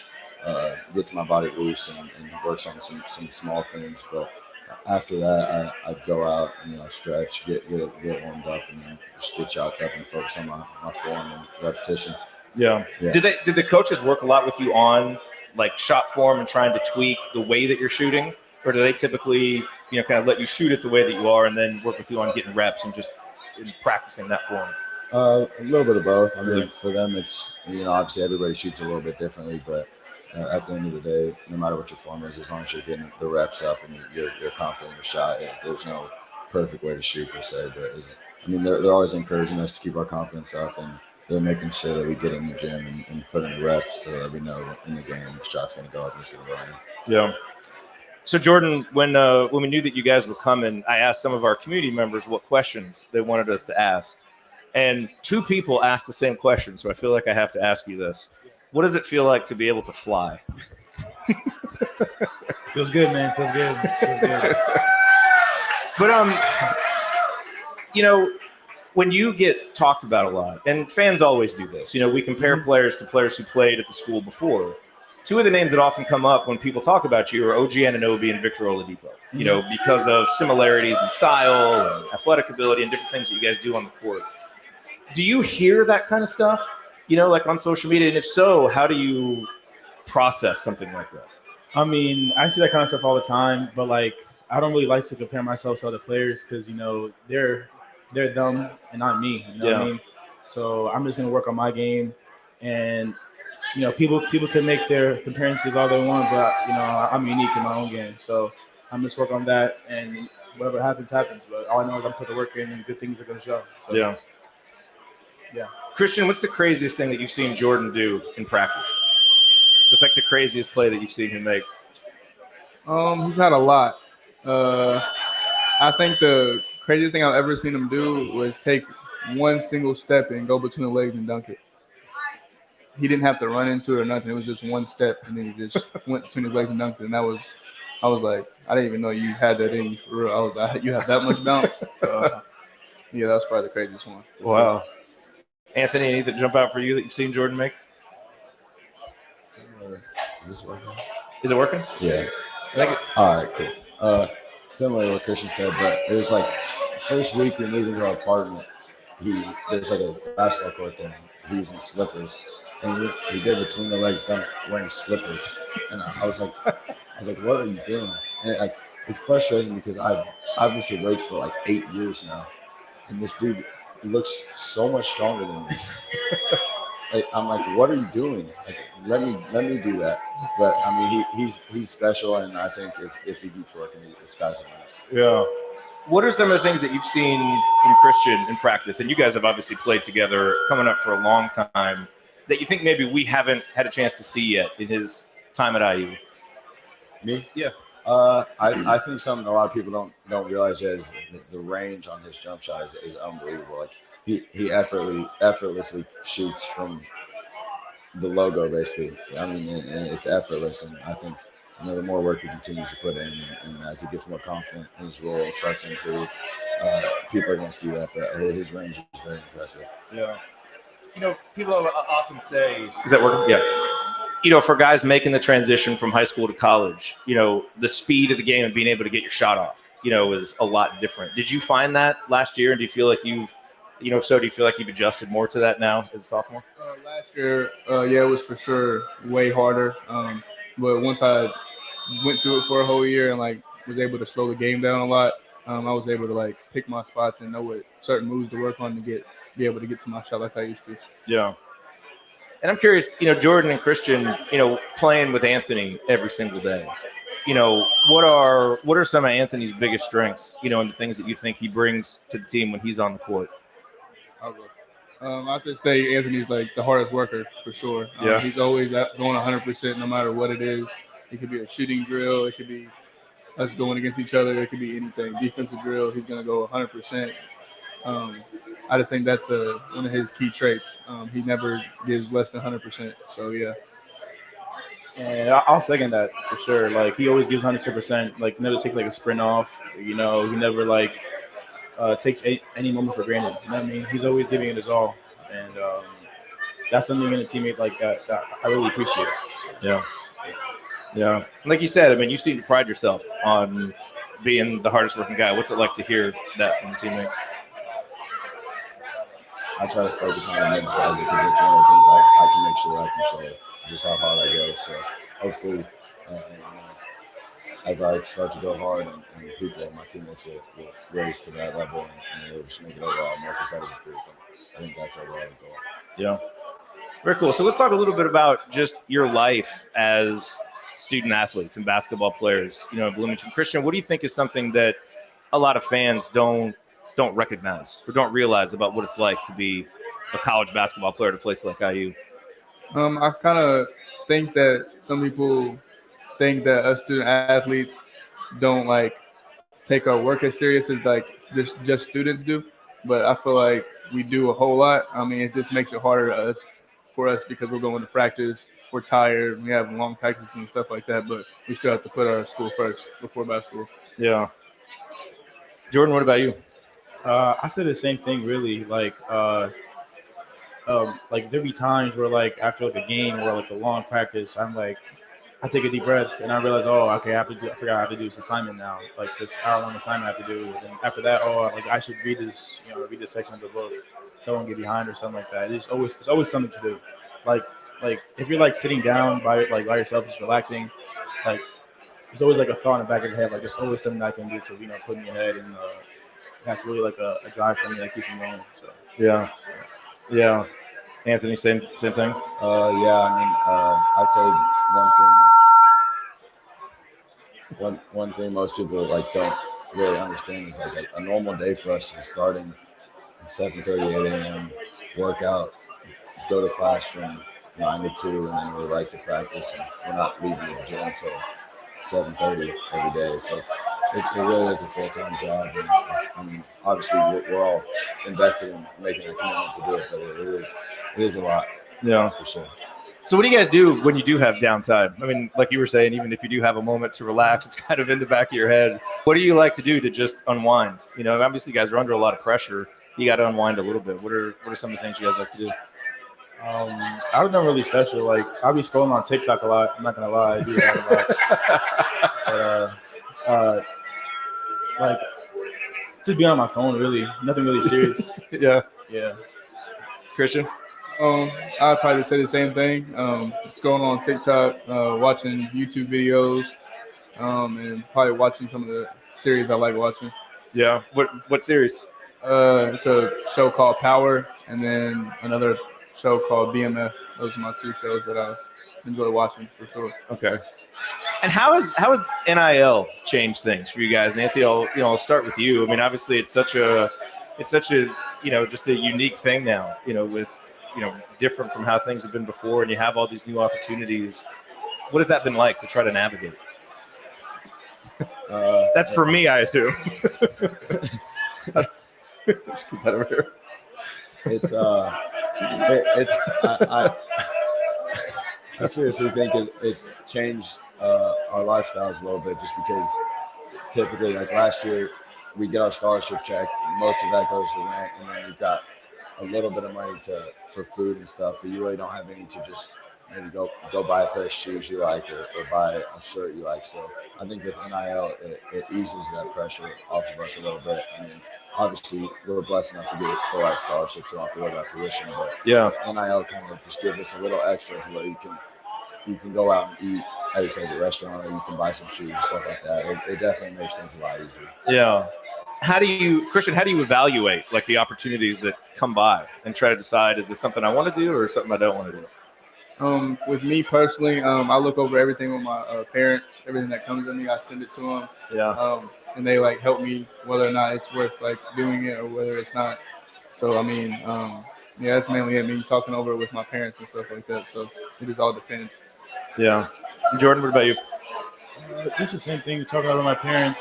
gets my body loose and works on some small things. But after that, I go out and stretch, get warmed up, and then just get shots up and focus on my form and repetition. Yeah. Did the coaches work a lot with you on like shot form and trying to tweak the way that you're shooting, or do they typically kind of let you shoot it the way that you are and then work with you on getting reps and just practicing that form? A little bit of both. I mean, for them, it's, obviously everybody shoots a little bit differently, but at the end of the day, no matter what your form is, as long as you're getting the reps up and you're confident in your shot, there's no perfect way to shoot per se. But they're always encouraging us to keep our confidence up, and they're making sure that we get in the gym and put in the reps so that we know that in the game the shot's going to go up and it's going to go in. Yeah. So Jordan, when we knew that you guys were coming, I asked some of our community members what questions they wanted us to ask. And 2 people asked the same question, so I feel like I have to ask you this. What does it feel like to be able to fly? Feels good, man. Feels good. But when you get talked about a lot, and fans always do this, we compare players to players who played at the school before. 2 of the names that often come up when people talk about you are OG Anunoby and Victor Oladipo, because of similarities in style and athletic ability and different things that you guys do on the court. Do you hear that kind of stuff, like on social media? And if so, how do you process something like that? I mean, I see that kind of stuff all the time, but like, I don't really like to compare myself to other players because, they're them and not me. You know what I mean? So I'm just going to work on my game. And, people can make their comparisons all they want, but, I'm unique in my own game. So I'm just work on that, and whatever happens, happens. But all I know is I'm put the work in and good things are going to show. So, yeah. Christian, what's the craziest thing that you've seen Jordan do in practice? Just like the craziest play that you've seen him make. He's had a lot. I think the craziest thing I've ever seen him do was take one single step and go between the legs and dunk it. He didn't have to run into it or nothing. It was just one step, and then he just went between his legs and dunked it. And I was like, I didn't even know you had that in you for real. I was like, you have that much bounce? Yeah, that's probably the craziest one. Wow. Anthony, anything to jump out for you that you've seen Jordan make? Is this working? Is it working? Yeah. All right, cool. Similar to what Christian said, but it was like first week we moved into our apartment. There's like a basketball court there. He was in slippers, and he did between the legs dunk wearing slippers. And I was like, what are you doing? And it's frustrating because I've lifted weights for like 8 years now, and this dude looks so much stronger than me. I'm like, what are you doing? Let me do that. But he's special, and I think if he keeps working, the sky's the limit. Yeah. What are some of the things that you've seen from Christian in practice? And you guys have obviously played together, coming up for a long time, that you think maybe we haven't had a chance to see yet in his time at IU? Me? Yeah. I think something a lot of people don't realize yet is the range on his jump shot is unbelievable. Like he effortlessly shoots from the logo, basically. And it's effortless, and I think the more work he continues to put in, and as he gets more confident in his role and starts to improve, people are going to see that. But his range is very impressive. Yeah. People often say, is that working? Yeah. For guys making the transition from high school to college, the speed of the game and being able to get your shot off, is a lot different. Did you find that last year? And do you feel like if so, do you feel like you've adjusted more to that now as a sophomore? Last year, yeah, it was for sure way harder. But once I went through it for a whole year and was able to slow the game down a lot, I was able to pick my spots and know what certain moves to work on to be able to get to my shot like I used to. Yeah. And I'm curious, Jordan and Christian, playing with Anthony every single day, what are some of Anthony's biggest strengths, and the things that you think he brings to the team when he's on the court? I just say Anthony's the hardest worker for sure. Yeah. He's always going 100% no matter what it is. It could be a shooting drill. It could be us going against each other. It could be anything. Defensive drill, he's going to go 100%. I just think that's one of his key traits. He never gives less than 100%. So, yeah. And I'll second that for sure. He always gives 100%. Never takes a sprint off. He never takes any moment for granted. You know what I mean? He's always giving it his all, and that's something in a teammate like that I really appreciate. Yeah. Yeah. Like you said, you seem to pride yourself on being the hardest working guy. What's it like to hear that from the teammates? I try to focus on and emphasize it because it's one of the things I can make sure I control just how hard I go. So hopefully, as I start to go hard and people, my teammates will raise to that level and they'll just make it overall more competitive group. I think that's our real goal. Yeah. Very cool. So let's talk a little bit about just your life as student athletes and basketball players, at Bloomington. Christian, what do you think is something that a lot of fans don't recognize or don't realize about what it's like to be a college basketball player at a place like IU? I kind of think that some people think that us student athletes don't like take our work as serious as like just students do, but I feel like we do a whole lot. I mean, it just makes it harder for us because we're going to practice, we're tired, we have long practices and stuff like that, but we still have to put our school first before basketball. Yeah. Jordan, what about you? I say the same thing, really. Like there'll be times where like after like a game or like a long practice, I take a deep breath and I realize, I forgot I have to do this assignment now, like this hour-long assignment I have to do. And after that, I should read this section of the book so I won't get behind or something like that. It's always something to do. Like if you're like sitting down by yourself, just relaxing, like there's always like a thought in the back of your head, like there's always something I can do to put in your head, and that's really like a drive for me that keeps me going. So yeah. Anthony, same thing. I'd say one thing most people like don't really understand is like a normal day for us is starting at 7:30, 8 a.m. workout, go to class from 9 to 2, and then we're right to practice, and we're not leaving the gym until 7:30 every day. So it really is a full-time job, and I mean, obviously we're all invested in making a commitment to do it, but it is a lot. Yeah, for sure. So what do you guys do when you do have downtime? I mean, like you were saying, even if you do have a moment to relax, it's kind of in the back of your head. What do you like to do to just unwind? Obviously you guys are under a lot of pressure. You got to unwind a little bit. What are some of the things you guys like to do? I don't know really special. Like I'll be scrolling on TikTok a lot. I'm not gonna lie, I do that a lot. But like just be on my phone, really. Nothing really serious. Yeah. Christian? I'd probably say the same thing. Just going on TikTok, watching YouTube videos, and probably watching some of the series I like watching. Yeah. What series? It's a show called Power, and then another show called BMF. Those are my two shows that I enjoy watching for sure. Okay. And how has NIL changed things for you guys? And Anthony, I'll start with you. I mean, obviously it's such a just a unique thing now, with different from how things have been before, and you have all these new opportunities. What has that been like to try to navigate? That's for me, I assume. Let's keep that over here. I seriously think it's changed our lifestyles a little bit, just because typically, like last year, we get our scholarship check. Most of that goes to rent, and then we've got a little bit of money for food and stuff, but you really don't have any to just maybe go buy a pair of shoes you like or buy a shirt you like. So I think with NIL, it eases that pressure off of us a little bit. I mean, obviously, we're blessed enough to get full-ride scholarships, so we don't have to worry about tuition. But yeah, NIL kind of just gives us a little extra where you can go out and eat at your favorite restaurant, or you can buy some shoes and stuff like that. It definitely makes things a lot easier. Yeah. Christian, how do you evaluate like the opportunities that come by and try to decide, is this something I want to do or something I don't want to do? With me personally, I look over everything with my parents. Everything that comes to me, I send it to them. Yeah. And they like help me whether or not it's worth like doing it or whether it's not. So I mean, that's mainly me talking over it with my parents and stuff like that. So it just all depends. Yeah. Jordan, what about you? It's the same thing. Talking about my parents.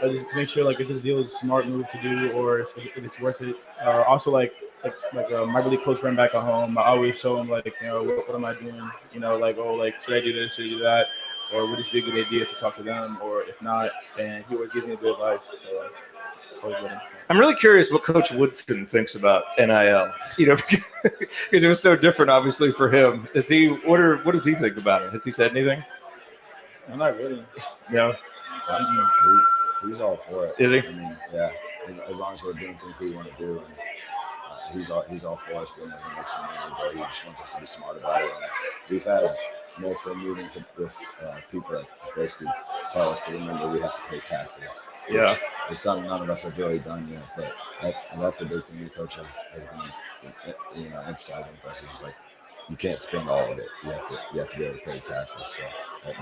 I just make sure like if this deal is a smart move to do or if it's worth it. Also like my really close friend back at home, I always show him like, what am I doing? Should I do this? Should I do that? Or would this be a good idea to talk to them? Or if not, and he always gives me good advice. So I'm really curious what Coach Woodson thinks about NIL. Because it was so different, obviously, for him. What does he think about it? Has he said anything? I'm not really. No. He's all for it. Is he? I mean, yeah. As long as we're doing things we want to do, and he's all for us being able to make some money, but he just wants us to be smart about it. And we've had multiple meetings with people that basically tell us to remember we have to pay taxes. Yeah. It's something none of us have really done yet, but that's a big thing the coach has been, emphasizing with us. It's like you can't spend all of it. You have to be able to pay taxes. So,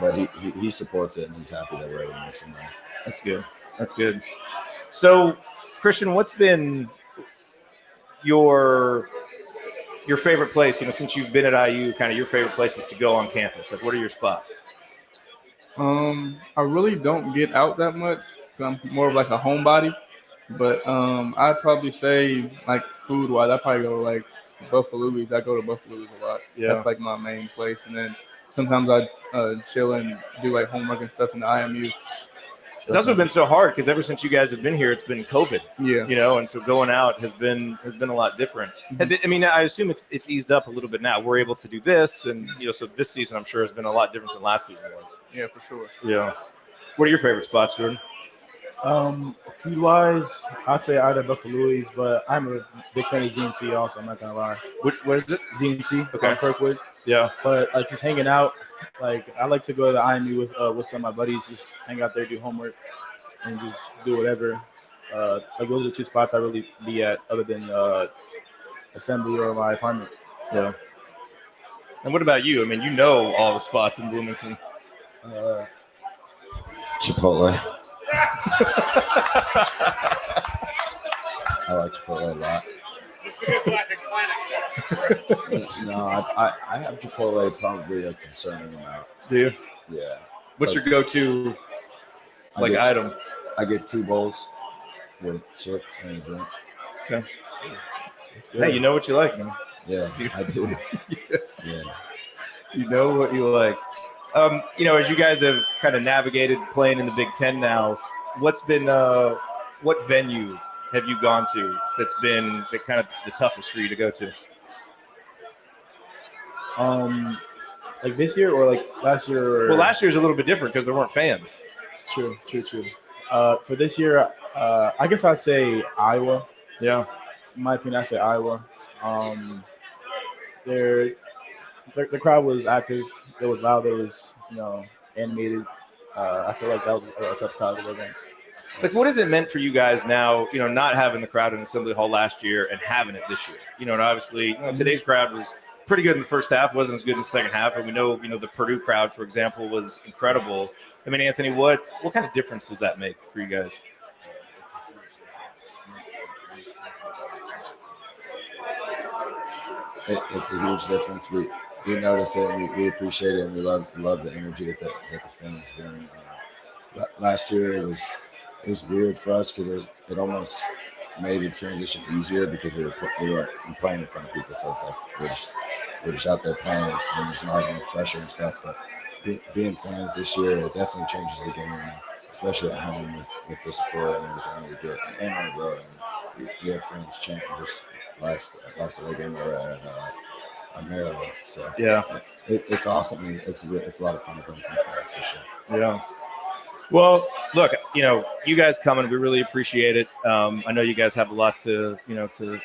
but he supports it and he's happy that we're able to make some money. That's good. That's good. So, Christian, what's been your favorite place? Since you've been at IU, kind of your favorite places to go on campus. Like, what are your spots? I really don't get out that much. I'm more of like a homebody, but I'd probably say like food-wise, I probably go like Buffalo's. I go to Buffalo's a lot. Yeah. That's like my main place, and then sometimes I chill and do like homework and stuff in the IMU. It's also been so hard because ever since you guys have been here, it's been COVID. Yeah. And so going out has been a lot different. Has it? I mean, I assume it's eased up a little bit now. We're able to do this, and so this season I'm sure has been a lot different than last season was. Yeah, for sure. Yeah. What are your favorite spots, Jordan? Food-wise, I'd say either Buffalo's, but I'm a big fan of ZNC also, I'm not going to lie. What is it? ZNC, Okay. Kirkwood. Yeah. But, like, just hanging out, like, I like to go to the IMU with some of my buddies, just hang out there, do homework, and just do whatever. Like, those are two spots I really be at other than assembly or my apartment. Yeah. And what about you? I mean, you know all the spots in Bloomington. Chipotle. I like Chipotle a lot. No, I have Chipotle probably a concerning amount. Do you? Yeah. What's your go-to item? I get 2 bowls with chips and a drink. Okay. Hey, you know what you like, man. Yeah, I do. Yeah. You know what you like. As you guys have kind of navigated playing in the Big Ten now, what's been what venue have you gone to that's been kind of the toughest for you to go to? Like this year or like last year? Well, last year's a little bit different because there weren't fans. True. For this year, I guess I'd say Iowa. Yeah. In my opinion, I'd say Iowa. The crowd was active. It was loud. It was, animated. I feel like that was a tough crowd to go against. Like, what has it meant for you guys now, not having the crowd in Assembly Hall last year and having it this year? And obviously, today's crowd was pretty good in the first half, wasn't as good in the second half. And we know, the Purdue crowd, for example, was incredible. I mean, Anthony, what kind of difference does that make for you guys? It's a huge difference. We notice it and we appreciate it and we love the energy that the fans bring. Last year it was weird for us because it almost made the transition easier because we were playing in front of people, so it's like we're just out there playing and there's not as much pressure and stuff. But being fans this year, it definitely changes the game, especially at home with the support and everything we get, and on the road. We have fans chanting just last away game we were at Maryland. So yeah, it's awesome. It's a lot of fun to play from fans for sure. Yeah. Well, look, you guys coming, we really appreciate it. I know you guys have a lot to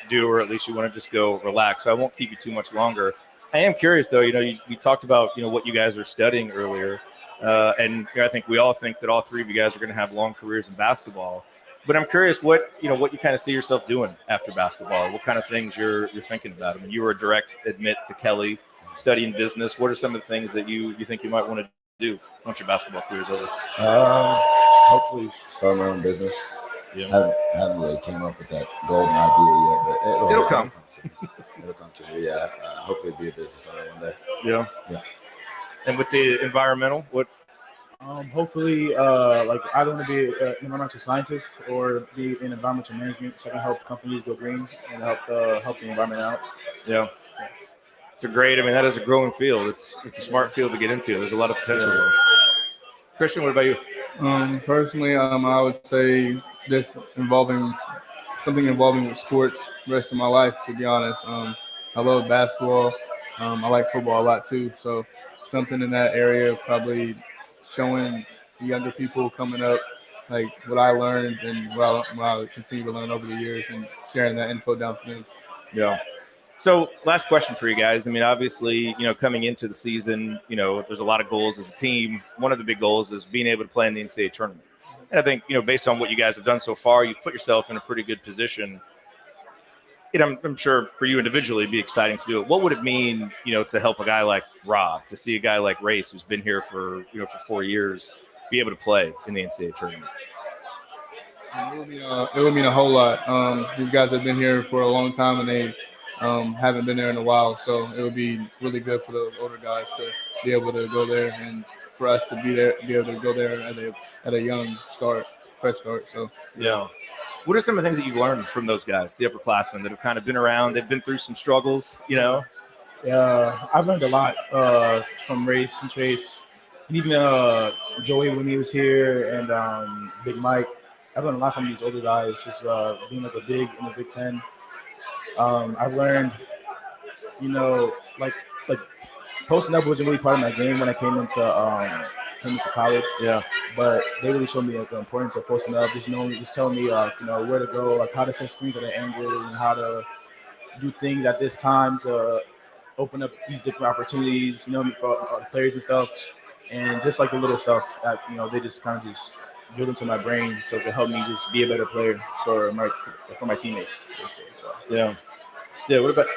do, or at least you want to just go relax. So I won't keep you too much longer. I am curious, though. You talked about what you guys are studying earlier, and I think we all think that all three of you guys are going to have long careers in basketball. But I'm curious what you kind of see yourself doing after basketball. What kind of things you're thinking about? I mean, you were a direct admit to Kelly, studying business. What are some of the things that you think you might want to do once your basketball career is over? Hopefully start my own business. Yeah. I haven't really came up with that golden idea yet, but it'll come. It'll come to me. Yeah. Hopefully be a business owner one day. Yeah. Yeah. And with the environmental, what? Hopefully, like I want to be an environmental scientist or be in environmental management, so I can help companies go green and help the environment out. Yeah. That is a growing field. It's a smart field to get into. There's a lot of potential there. Christian, what about you? Personally, I would say this something involving with sports the rest of my life, to be honest. I love basketball. I like football a lot too. So something in that area, probably showing younger people coming up like what I learned and what I continue to learn over the years and sharing that info down to them. Yeah. So last question for you guys. I mean, obviously, coming into the season, there's a lot of goals as a team. One of the big goals is being able to play in the NCAA tournament. And I think, based on what you guys have done so far, you've put yourself in a pretty good position. I'm sure for you individually, it'd be exciting to do it. What would it mean, to help a guy like Rob, to see a guy like Race, who's been here for 4 years, be able to play in the NCAA tournament? It would mean a whole lot. These guys have been here for a long time, and they haven't been there in a while. So it would be really good for those older guys to be able to go there, and for us to be able to go there at a young start, fresh start. So yeah. What are some of the things that you've learned from those guys, the upperclassmen that have kind of been around? They've been through some struggles, Yeah, I've learned a lot from Race and Chase, and even Joey when he was here, and Big Mike. I've learned a lot from these older guys, just being like a big in the Big Ten. I've learned, like posting up wasn't really part of my game when I came into college. Yeah. But they really showed me the importance of posting up, just telling me where to go, like how to set screens at an angle, and how to do things at this time to open up these different opportunities, for players and stuff, and just like the little stuff that they just kind of just drilled into my brain, so it could help me just be a better player for my teammates, basically. So yeah. What about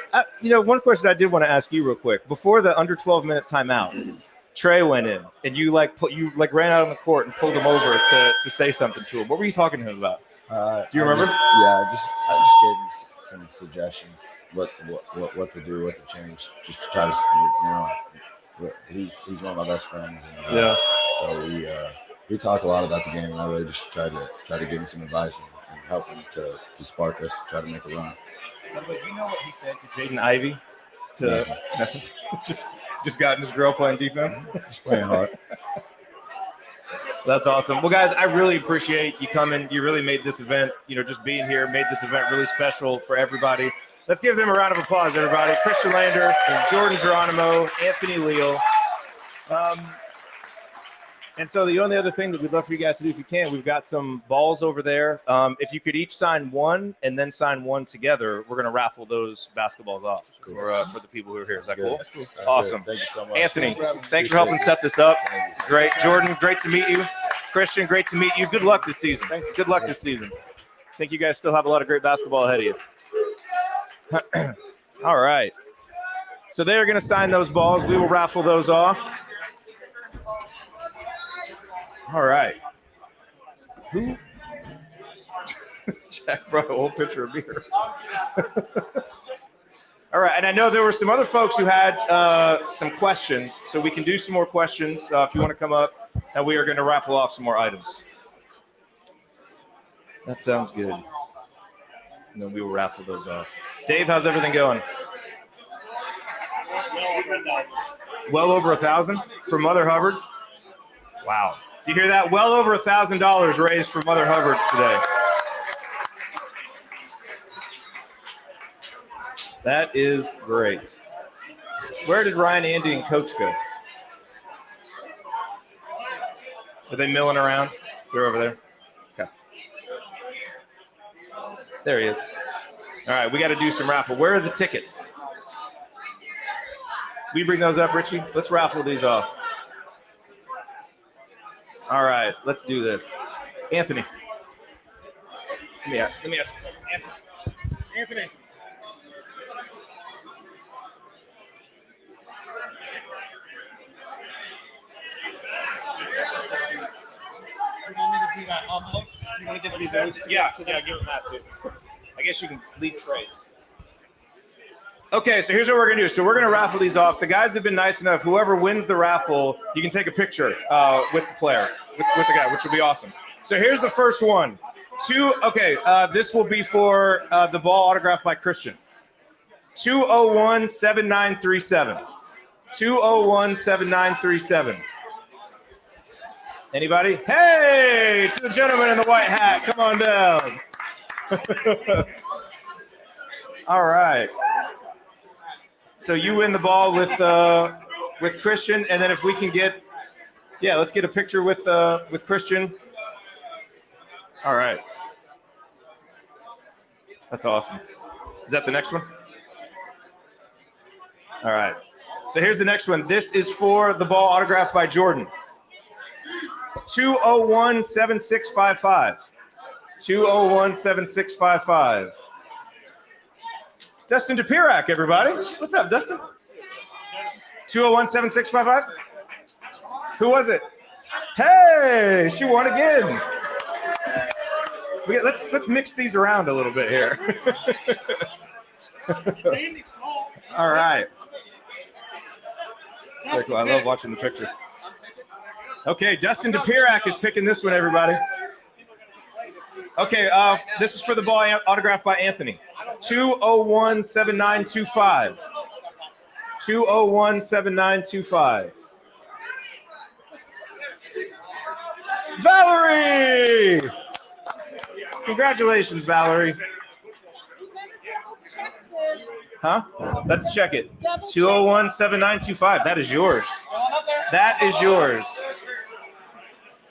one question I did want to ask you real quick before the under 12-minute timeout? Trey went in, and you ran out on the court and pulled him over to say something to him. What were you talking to him about? Do you remember? I just gave him some suggestions, what to do, what to change, just to try to, he's one of my best friends, and so we talk a lot about the game, and I really just try to give him some advice and help him to spark us, try to make a run. But do you know what he said to Jaden Ivey? Just gotten his girl playing defense. Just playing hard. That's awesome. Well, guys, I really appreciate you coming. You really made this event, just being here, made this event really special for everybody. Let's give them a round of applause, everybody. Christian Lander, Jordan Geronimo, Anthony Leal. And so the only other thing that we'd love for you guys to do, if you can, we've got some balls over there. If you could each sign one and then sign one together, we're going to raffle those basketballs off for the people who are here. Is that cool? That's cool. Awesome. Thank you so much. Anthony, thanks for helping set this up. Great. Jordan, great to meet you. Christian, great to meet you. Good luck this season. Good luck this season. I think you guys still have a lot of great basketball ahead of you. All right. So they're going to sign those balls. We will raffle those off. All right. Who? Jack brought a whole pitcher of beer. All right. And I know there were some other folks who had some questions, so we can do some more questions if you want to come up, and we are going to raffle off some more items. That sounds good. And then we will raffle those off. Dave, how's everything going? Well over 1,000 for Mother Hubbard's? Wow. You hear that? Well over $1,000 raised for Mother Hubbard's today. That is great. Where did Ryan, Andy, and Coach go? Are they milling around? They're over there. Okay. There he is. All right, we got to do some raffle. Where are the tickets? Will you bring those up, Richie? Let's raffle these off. All right, let's do this. Anthony. Let me ask. Anthony. Do you want to give me those? Yeah, give them that too. I guess you can leave trays. Okay, so here's what we're gonna do. So we're gonna raffle these off. The guys have been nice enough. Whoever wins the raffle, you can take a picture with the player, with the guy, which will be awesome. So here's the first one. This will be for the ball autographed by Christian. 201-7937. 201-7937. Anybody? Hey, to the gentleman in the white hat, come on down. All right. So you win the ball with Christian, and then if we can get, let's get a picture with Christian. All right. That's awesome. Is that the next one? All right. So here's the next one. This is for the ball autographed by Jordan. 201-7655. 201-7655. Dustin DePirac, everybody. What's up, Dustin? 201-7655. Who was it? Hey, she won again. Let's mix these around a little bit here. All right. Very cool. I love watching the picture. Okay, Dustin DePirac is picking this one, everybody. Okay, this is for the ball autographed by Anthony. 201-7925. 201-7925. Valerie! Congratulations, Valerie. Huh? Let's check it. 201-7925. That is yours. That is yours.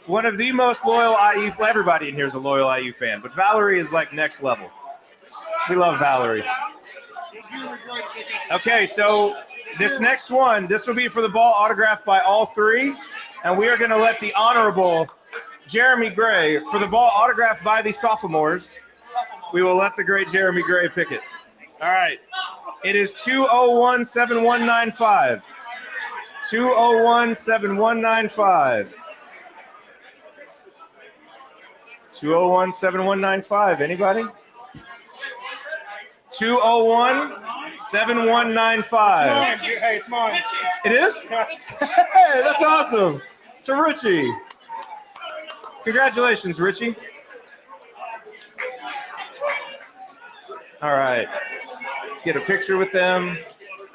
One of the most loyal IU. Well, everybody in here is a loyal IU fan, but Valerie is like next level. We love Valerie. Okay, so this next one, this will be for the ball autographed by all three, and we are going to let the honorable Jeremy Gray for the ball autographed by the sophomores. We will let the great Jeremy Gray pick it. All right. It is 201-7195. 201-7195. 201-7195. Anybody? 201-7195. Hey, it's mine. It is? Hey, that's awesome. It's a Richie. Congratulations, Richie. All right. Let's get a picture with them.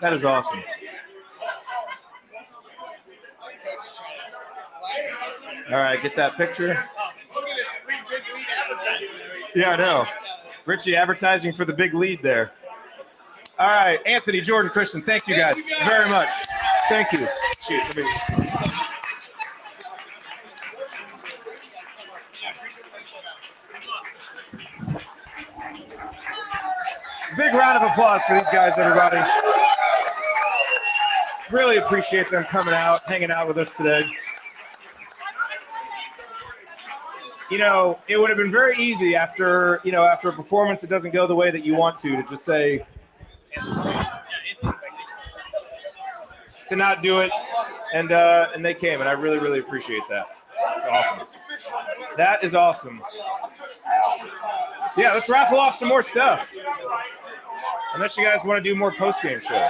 That is awesome. All right, get that picture. Yeah, I know. Richie advertising for the big lead there. All right, Anthony, Jordan, Christian, thank you guys very much. Thank you. Shoot, let me... Big round of applause for these guys, everybody. Really appreciate them coming out, hanging out with us today. You know, it would have been very easy after a performance that doesn't go the way that you want to just say, to not do it, and they came, and I really, really appreciate that. That's awesome. That is awesome. Yeah, let's raffle off some more stuff. Unless you guys want to do more post-game show.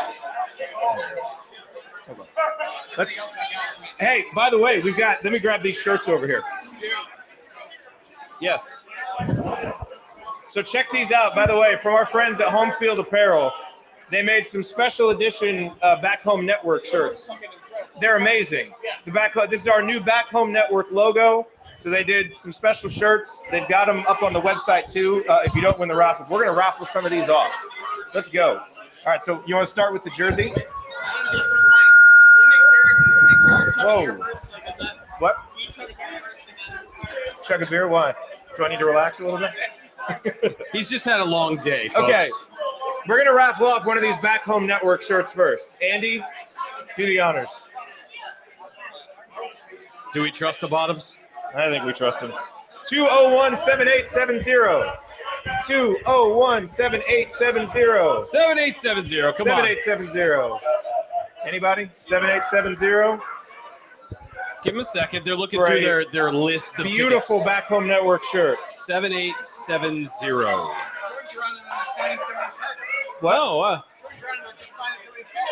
Hey, by the way, let me grab these shirts over here. Yes. So check these out, by the way, from our friends at Home Field Apparel. They made some special edition Back Home Network shirts. They're amazing. This is our new Back Home Network logo. So they did some special shirts. They've got them up on the website too. If you don't win the raffle, we're going to raffle some of these off. Let's go. All right, so you want to start with the jersey? Whoa. What? Chug a beer? Why? Do I need to relax a little bit? He's just had a long day, folks. Okay. We're going to raffle off one of these Back Home Network shirts first. Andy, do the honors. Do we trust the bottoms? I think we trust him. 201-7870. 201-7870. 7870. Come on. 7870. Anybody? 7870. Give them a second. They're looking through their list of beautiful tickets. Back Home Network shirt. 7870. What?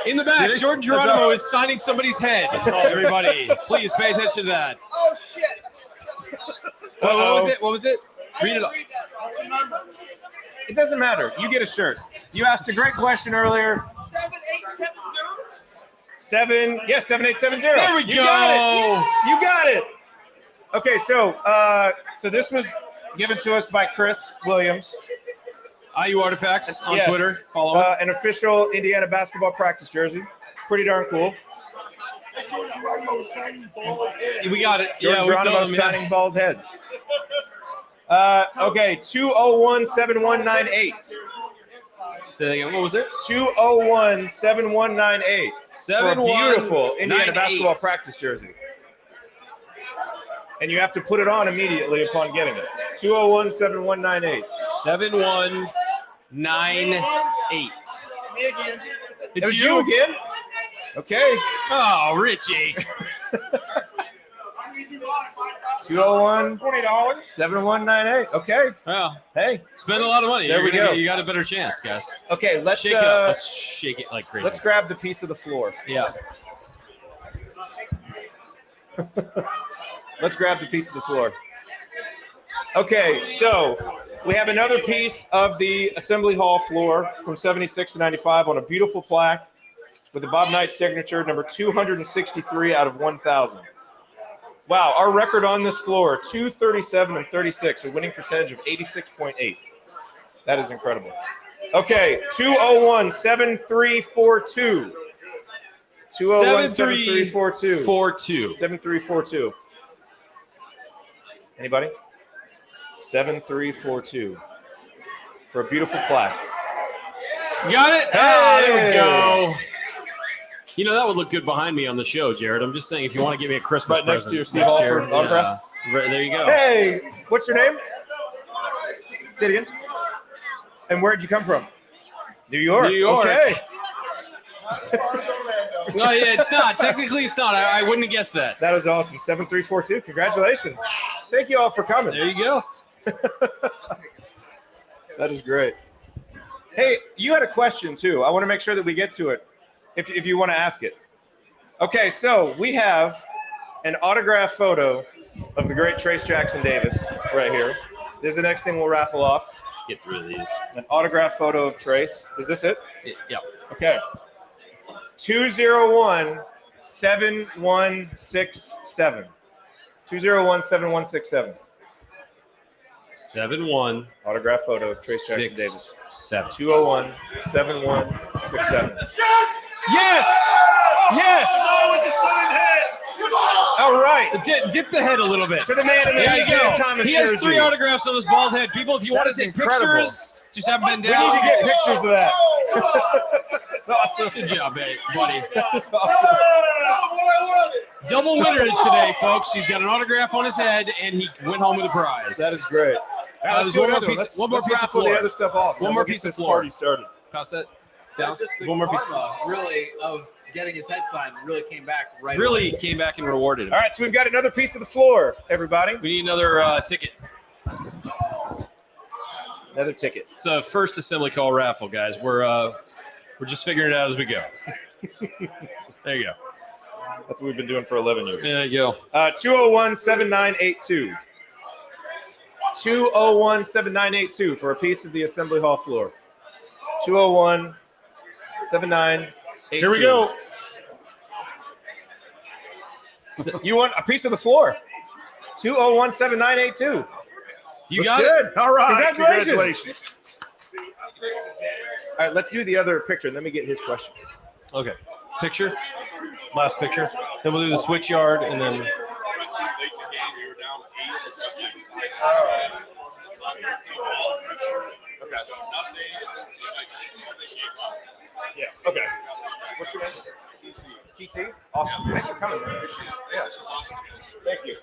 In the back, Jordan Geronimo is signing somebody's head. Everybody, please pay attention to that. Oh, shit. What was it? What was it? Read it up. It doesn't matter. You get a shirt. You asked a great question earlier. 7870. 7870. There we go. You got it. Okay, so this was given to us by Chris Williams. IU Artifacts on Yes. Twitter. Follow him. An official Indiana basketball practice jersey. Pretty darn cool. We got it. Jordan we Geronimo told him, signing bald heads. Okay, 201-7198. Say that again. What was it? 201-7198. For a beautiful Indiana 7198. basketball practice jersey. And you have to put it on immediately upon getting it. 201-7198. 7198. It was you again? Okay. Oh, Richie. 201-7198. Okay. Well, hey, spend a lot of money. There we go. You got a better chance, guys. Okay, let's shake it up. Let's shake it like crazy. Let's grab the piece of the floor. Yeah. Let's grab the piece of the floor. Okay, so we have another piece of the Assembly Hall floor from 76 to 95 on a beautiful plaque with the Bob Knight signature, number 263 out of 1,000. Wow, our record on this floor, 237 and 36, a winning percentage of 86.8. That is incredible. Okay, 201-7342. 201-7342. 7342. Anybody? 7342. For a beautiful plaque. You got it? Hey! Ah, there we go. You know, that would look good behind me on the show, Jared. I'm just saying, if you want to give me a Christmas right next to your Steve next Alford year, autograph. Yeah. Right, there you go. Hey, what's your name? Say it again. And where'd you come from? New York. New York. Okay. No, yeah, it's not. Technically, it's not. I wouldn't have guessed that. That is awesome. 7342. Congratulations. Thank you all for coming. There you go. That is great. Hey, you had a question too. I want to make sure that we get to it if you want to ask it. Okay, so we have an autograph photo of the great Trace Jackson Davis right here. This is the next thing we'll raffle off. Get through these. An autograph photo of Trace. Is this it? Yeah. Okay. 201-7167. 201-7167. 71. Autograph photo of Trace Jackson Davis. 201-7167. Yes! Yes! All right. Dip the head a little bit. To the man in the Isaiah Thomas He has jersey. 3 autographs on his bald head. People, if you want to take incredible. pictures, just have them We down. need to get pictures of that. That's awesome. Good job, buddy. That's awesome. Double winner today, folks. He's got an autograph on his head, and he went home with a prize. That is great. There's one more piece. One more piece of raffle floor. the other stuff off. One more piece of floor. Party started. Pass that down. Just the One more piece. karma, really, of getting his head signed really came back right Really away. came back and rewarded him. All right, so we've got another piece of the floor, everybody. We need another ticket. Another ticket. It's a first assembly call raffle, guys. We're just figuring it out as we go. There you go. That's what we've been doing for 11 years. There you go. 201-7982. 201-7982 for a piece of the Assembly Hall floor. 201-7982. Here we go. You want a piece of the floor? 201-7982. You got good. it? All right. Congratulations. All right, let's do the other picture, and let me get his question. Okay. Picture. Last picture. Then we'll do the Switchyard, and then. Yeah. Okay. What's your name? TC. Awesome. Thanks for coming. Yeah. Thank you.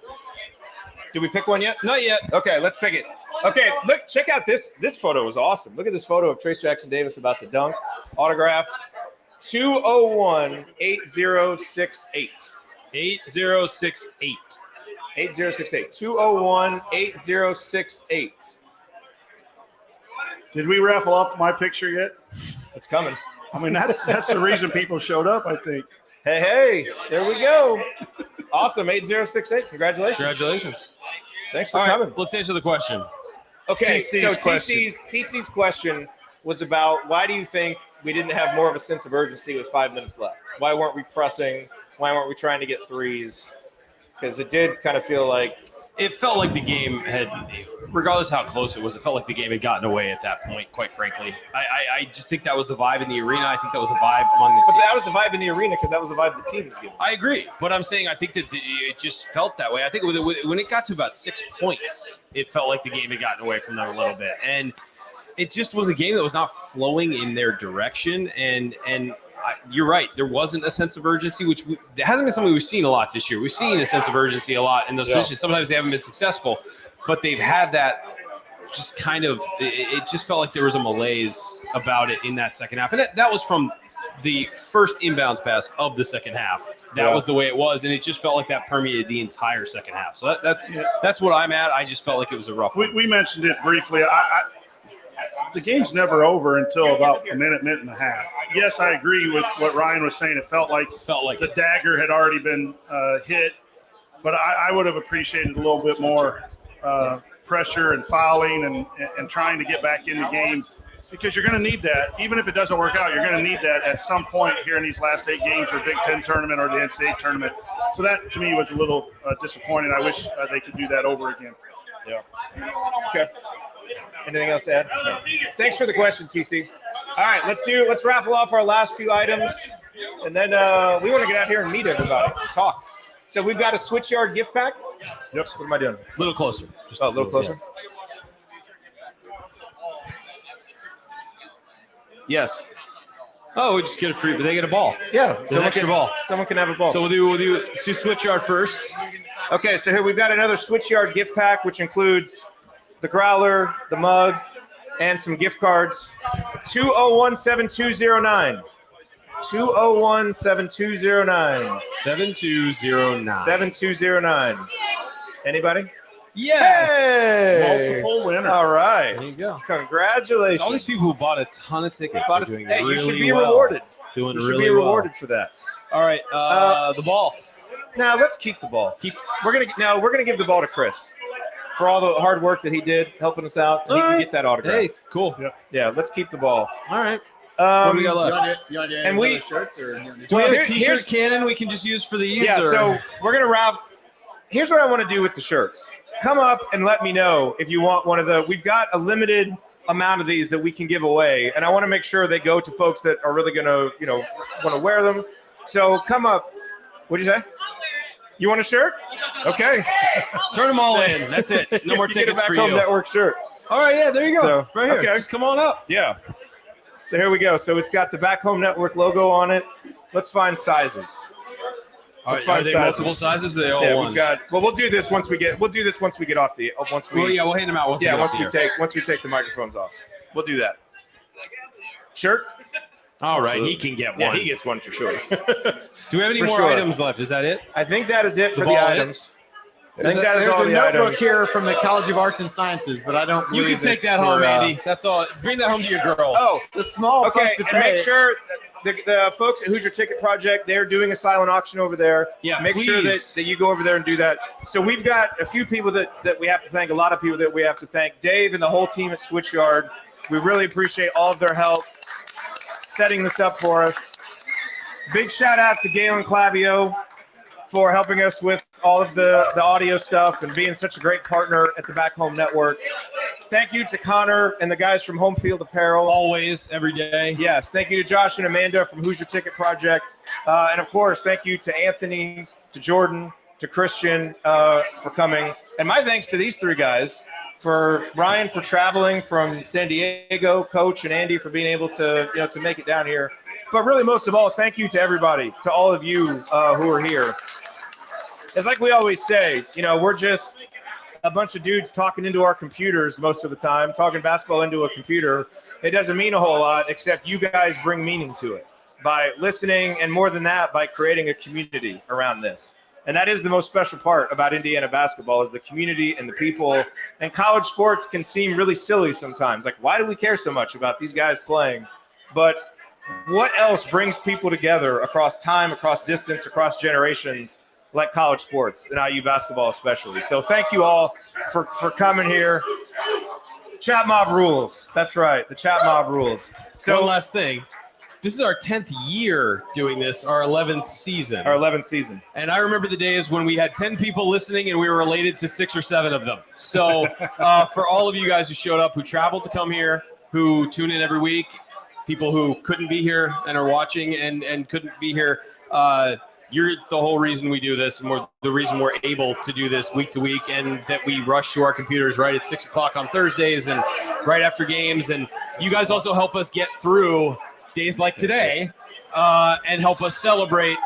Did we pick one yet? Not yet. Okay, let's pick it. Okay, look, check out this. This photo is awesome. Look at this photo of Trace Jackson Davis about to dunk. Autographed. 201-8068. 8068. 8068. 201-8068. Did we raffle off my picture yet? It's coming. I mean, that's the reason people showed up, I think. Hey, there we go. Awesome, 8068. Congratulations. Congratulations. Thanks for All right, coming. let's answer the question. Okay, TC's question. TC's question was about why do you think we didn't have more of a sense of urgency with 5 minutes left? Why weren't we pressing? Why weren't we trying to get threes? Because it did kind of feel like It felt like the game had, regardless how close it was, it felt like the game had gotten away at that point, quite frankly. I just think that was the vibe in the arena. I think that was the vibe among the But team. that was the vibe in the arena because that was the vibe the team was giving. I agree, but I'm saying I think that it just felt that way. I think when it got to about 6 points, it felt like the game had gotten away from them a little bit. And it just was a game that was not flowing in their direction. And you're right. There wasn't a sense of urgency, which it hasn't been something we've seen a lot this year. We've seen a sense of urgency a lot in those positions. Sometimes they haven't been successful, but they've had that just kind of – it just felt like there was a malaise about it in that second half. And that was from the first inbounds pass of the second half. That was the way it was, and it just felt like that permeated the entire second half. So that's what I'm at. I just felt like it was a rough one. We mentioned it briefly. The game's never over until about a minute and a half. Yes, I agree with what Ryan was saying. It felt like the dagger had already been hit, but I would have appreciated a little bit more pressure and fouling and trying to get back in the game, because you're going to need that. Even if it doesn't work out, you're going to need that at some point here in these last 8 games, or Big Ten tournament or the NCAA tournament. So that, to me, was a little disappointing. I wish they could do that over again. Yeah. Okay. Anything else to add? No. Thanks for the question, TC. All right, let's raffle off our last few items, and then we want to get out here and meet everybody, talk. So we've got a Switchyard gift pack. Yep. What am I doing? A little closer. Just a little closer. Yes. Oh, we just get a free, but they get a ball. Yeah, an extra ball. Someone can have a ball. So we'll do Switchyard first. Okay, so here we've got another Switchyard gift pack, which includes the growler, the mug, and some gift cards. 201-7209. 201-7209. 7209. Anybody? Yes. Hey! Multiple winner. All right. There you go. Congratulations. All these people who bought a ton of tickets are doing hey, really you should be well. rewarded. Doing you should really be rewarded well. for that. All right, the ball. Now let's keep the ball. We're gonna give the ball to Chris for all the hard work that he did helping us out. He can get that autograph. Hey, cool. Yeah, let's keep the ball. All right. What do we got left? You want to do And any other shirts or? Do we have a T-shirt cannon we can just use for these? Yeah, or? so we're gonna wrap. Here's what I want to do with the shirts. Come up and let me know if you want one of the. We've got a limited amount of these that we can give away, and I want to make sure they go to folks that are really gonna, want to wear them. So come up. What'd you say? You want a shirt? Okay. Turn them all in. That's it. No more You tickets get a Back for Home you. Network shirt. All right, yeah, there you go. So, right here. okay. Just come on up. Yeah. So here we go. So it's got the Back Home Network logo on it. Let's find sizes. Are they multiple sizes? Or are they all one? We've got. Well, we'll do this once we get. We'll do this once we get off the. We'll hand them out. Once we take the microphones off. We'll do that. Shirt. All right, he can get one. Yeah, he gets one for sure. Do we have any more items left? Is that it? I think that is it for the items. I think that is all the There's a notebook items here from the College of Arts and Sciences, but I don't. You can take that home, Andy. That's all. Bring that home to your girls. Oh, the small. Okay, and make sure the folks at Hoosier Ticket Project, they're doing a silent auction over there. Yeah, make sure that you go over there and do that. So we've got a few people that we have to thank. A lot of people that we have to thank. Dave and the whole team at Switchyard. We really appreciate all of their help setting this up for us. Big shout out to Galen Clavio for helping us with all of the audio stuff and being such a great partner at the Back Home Network. Thank you to Connor and the guys from Home Field Apparel. Always, every day. Yes, thank you to Josh and Amanda from Hoosier Ticket Project. And, of course, thank you to Anthony, to Jordan, to Christian for coming. And my thanks to these three guys, for Ryan for traveling from San Diego, Coach, and Andy for being able to, to make it down here. But really, most of all, thank you to everybody, to all of you who are here. It's like we always say, we're just a bunch of dudes talking into our computers most of the time, talking basketball into a computer. It doesn't mean a whole lot, except you guys bring meaning to it by listening, and more than that, by creating a community around this. And that is the most special part about Indiana basketball, is the community and the people. And college sports can seem really silly sometimes. Like, why do we care so much about these guys playing? But what else brings people together across time, across distance, across generations, like college sports, and IU basketball especially? So thank you all for coming here. Chat Mob rules. That's right. The Chat Mob rules. So one last thing. This is our 10th year doing this, our 11th season. And I remember the days when we had 10 people listening and we were related to 6 or 7 of them. So for all of you guys who showed up, who traveled to come here, who tune in every week, people who couldn't be here and are watching and couldn't be here, you're the whole reason we do this, and the reason we're able to do this week to week, and that we rush to our computers right at 6 o'clock on Thursdays and right after games. And you guys also help us get through days like today and help us celebrate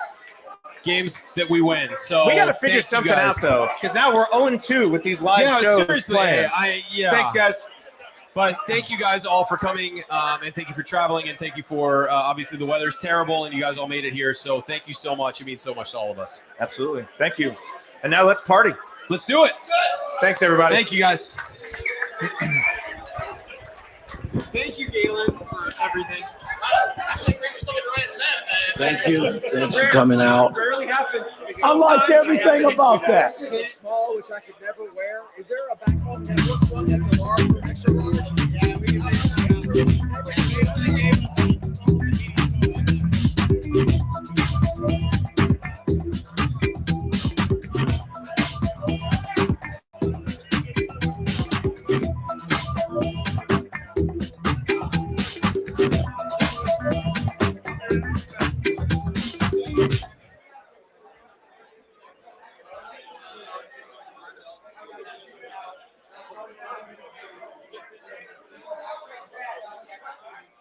games that we win. So we got to figure something out, though, because now we're 0-2 with these live shows. Seriously, playing. Thanks, guys. But thank you guys all for coming, and thank you for traveling, and thank you for obviously the weather's terrible, and you guys all made it here. So thank you so much. It means so much to all of us. Absolutely. Thank you. And now let's party. Let's do it. Thanks, everybody. Thank you, guys. Thank you, Galen, for everything. Actually, agree with something Ryan said. Thank you. Thanks for coming out. Rarely happens. I like everything about that. This is small, which I could never wear. Is there a back home network one that's a large or extra large? Yeah, we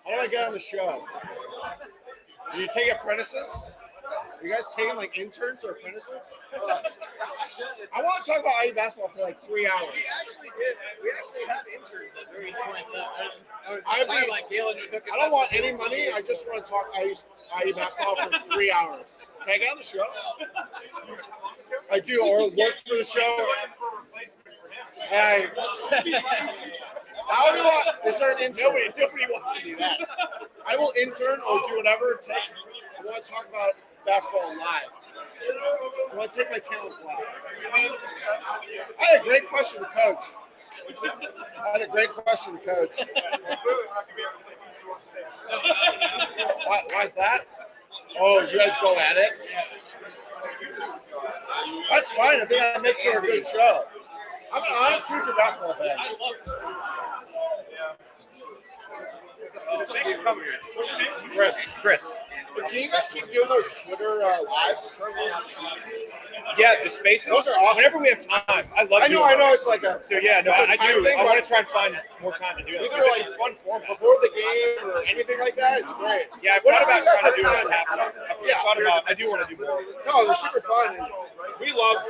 How do I get on the show? Do you take apprentices? Are you guys taking like interns or apprentices? I want to talk about IU basketball for like 3 hours. We actually did. We actually had interns at various points. I don't want any money. I just want to talk IU basketball for 3 hours. Can I get on the show? I do, or work for the show. Hey. How do I? Is there an intern? Nobody wants to do that. I will intern or do whatever it takes. I want to talk about basketball live. I want to take my talents live. I had a great question to coach. Why is that? Oh, you guys go at it? That's fine. I think that makes for a good show. I'm an honest Hoosier basketball fan. Thanks for coming. What's your name? Chris. Can you guys keep doing those Twitter lives? Yeah, the spaces. Those are awesome. Whenever we have time, I love. I know. It's like a. So yeah, no, I do. Thing, I want to try and find more time to do it. Either like fun format before the game or anything like that. It's great. Yeah, I've thought about trying to do time. it at halftime. I do want to do more. No, they're super fun. And we love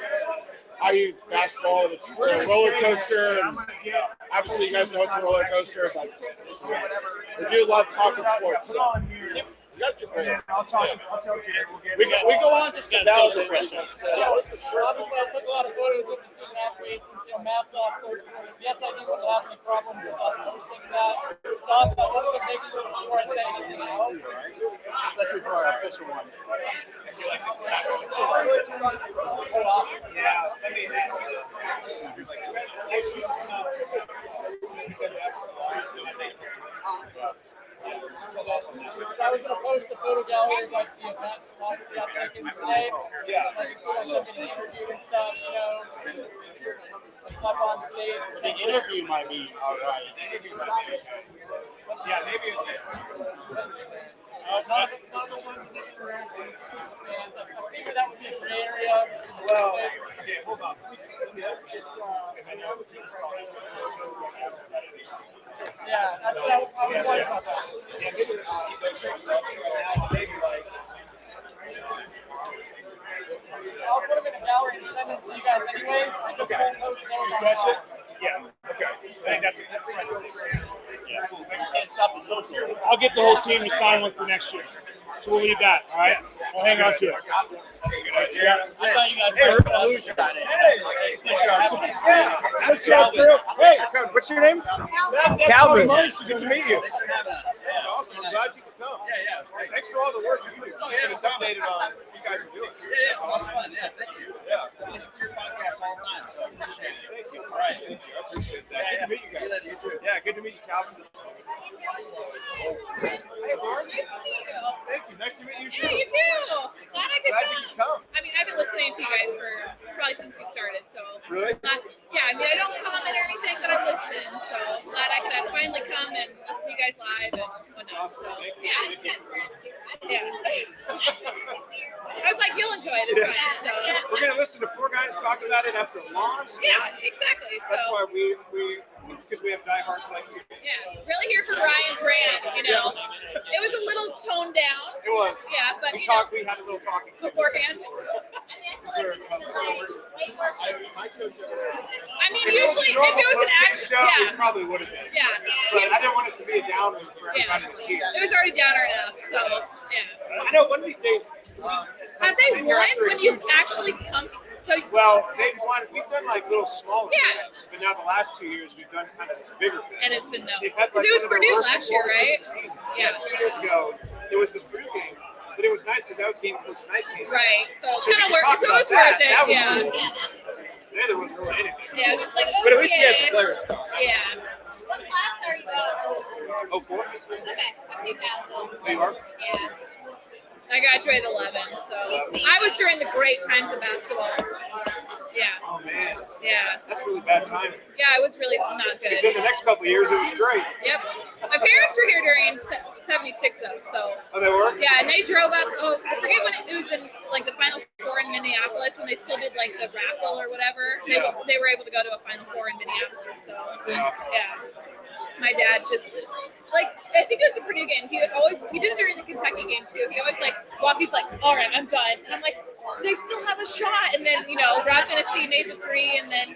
IU basketball. It's a roller coaster. And obviously, you guys know it's a roller coaster, but we do love talking sports. So. You guys do great. I'll tell you. We go on just to validate questions. What's the shirt? Obviously, I took a lot of photos of the student athletes, mass off coach. Yes, I do want to have any problems with us posting that stuff, but I wanted to make sure before I say anything else. Especially for our official one. Yeah, send me that. I was going to post a photo gallery of like the event talks that I've taken today. Yeah. So I can feel like I'm getting interviewed and stuff, up on stage. The interview might be all right. Yeah, maybe. Not the one sitting for everything. I figured that would be a gray area. Well, okay, hold on. Yeah, that's what I was worried about that. Yeah, maybe let's just keep those short sets. Maybe like. I'll put them in a gallery and send them to you guys anyways. I just won't post those on Gotcha. the Yeah. Okay. I think that's right to say. Yeah. Can't stop the social. I'll get the whole team to sign one for next year. So we'll leave that, all right? We'll hang on to it. Yeah. I thought you guys were Hey, what's your name? Calvin. Good to meet you. That's awesome. I'm glad you could come. Yeah. Thanks for all the work you do. Keeping us updated on what you guys are doing. Yeah, it's awesome. Yeah, thank you. Yeah. I listen to your podcast all the time, so I appreciate it. Thank you. All right. Thank you. I appreciate that. Good to meet you guys. You too. Yeah, good to meet you, Calvin. Hey, Lauren. Thank you. Nice to meet you too. Yeah, you too. Glad I could Glad you could come. I mean, I've been listening to you guys for probably since you started, so. Really? Yeah, I mean, I don't comment or anything, but I listen, so glad I could finally come and listen to you guys live and whatnot. Awesome. Thank you. Yeah. I was like, you'll enjoy it. It's fine. So We're gonna listen to four guys talk about it after a loss. yeah, exactly. That's So why we it's because we have diehards like you. yeah, really here for Ryan's rant. You know, it was a little toned down. It was. Yeah, but we talked. We had a little talking beforehand. I mean, usually if it was an action, show, we probably would have been. Yeah. But I didn't want it to be a downer for everybody to see. It was already downer enough. So yeah. I know one of these days. Have they won when you've actually come? So well, they've won. We've done like little smaller Yeah. games, but now the last 2 years we've done kind of this bigger thing. And it's been no. They've had Because like it was one of the Purdue worst last year, performances right? of the season. Yeah. 2 years ago, it was the Purdue game, but it was nice because that was a game Coach Knight came. Right. So it's we kind of can talk worth. So it about was worth it. That was Yeah. cool. Today there wasn't really anything. Yeah. Just like okay. But at least we had the players. Yeah. What class are you in? Oh, 4? Okay, I'm 2000. New York? Yeah. I graduated 11, so I was during the great times of basketball. Yeah. Oh man. Yeah. That's really bad timing. Yeah, it was really not good. Because in the next couple of years it was great. Yep. My parents were here during 76 though, so. Oh, they were? Yeah, and they drove up. Oh, I forget when it was in like the Final Four in Minneapolis when they still did like the raffle or whatever. Yeah. They were able to go to a Final Four in Minneapolis. So yeah. My dad just like I think it was a Purdue game. He did it during the Kentucky game too. He always like he's like, all right, I'm done, and I'm like, they still have a shot, and then Rob Tennessee made the 3, and then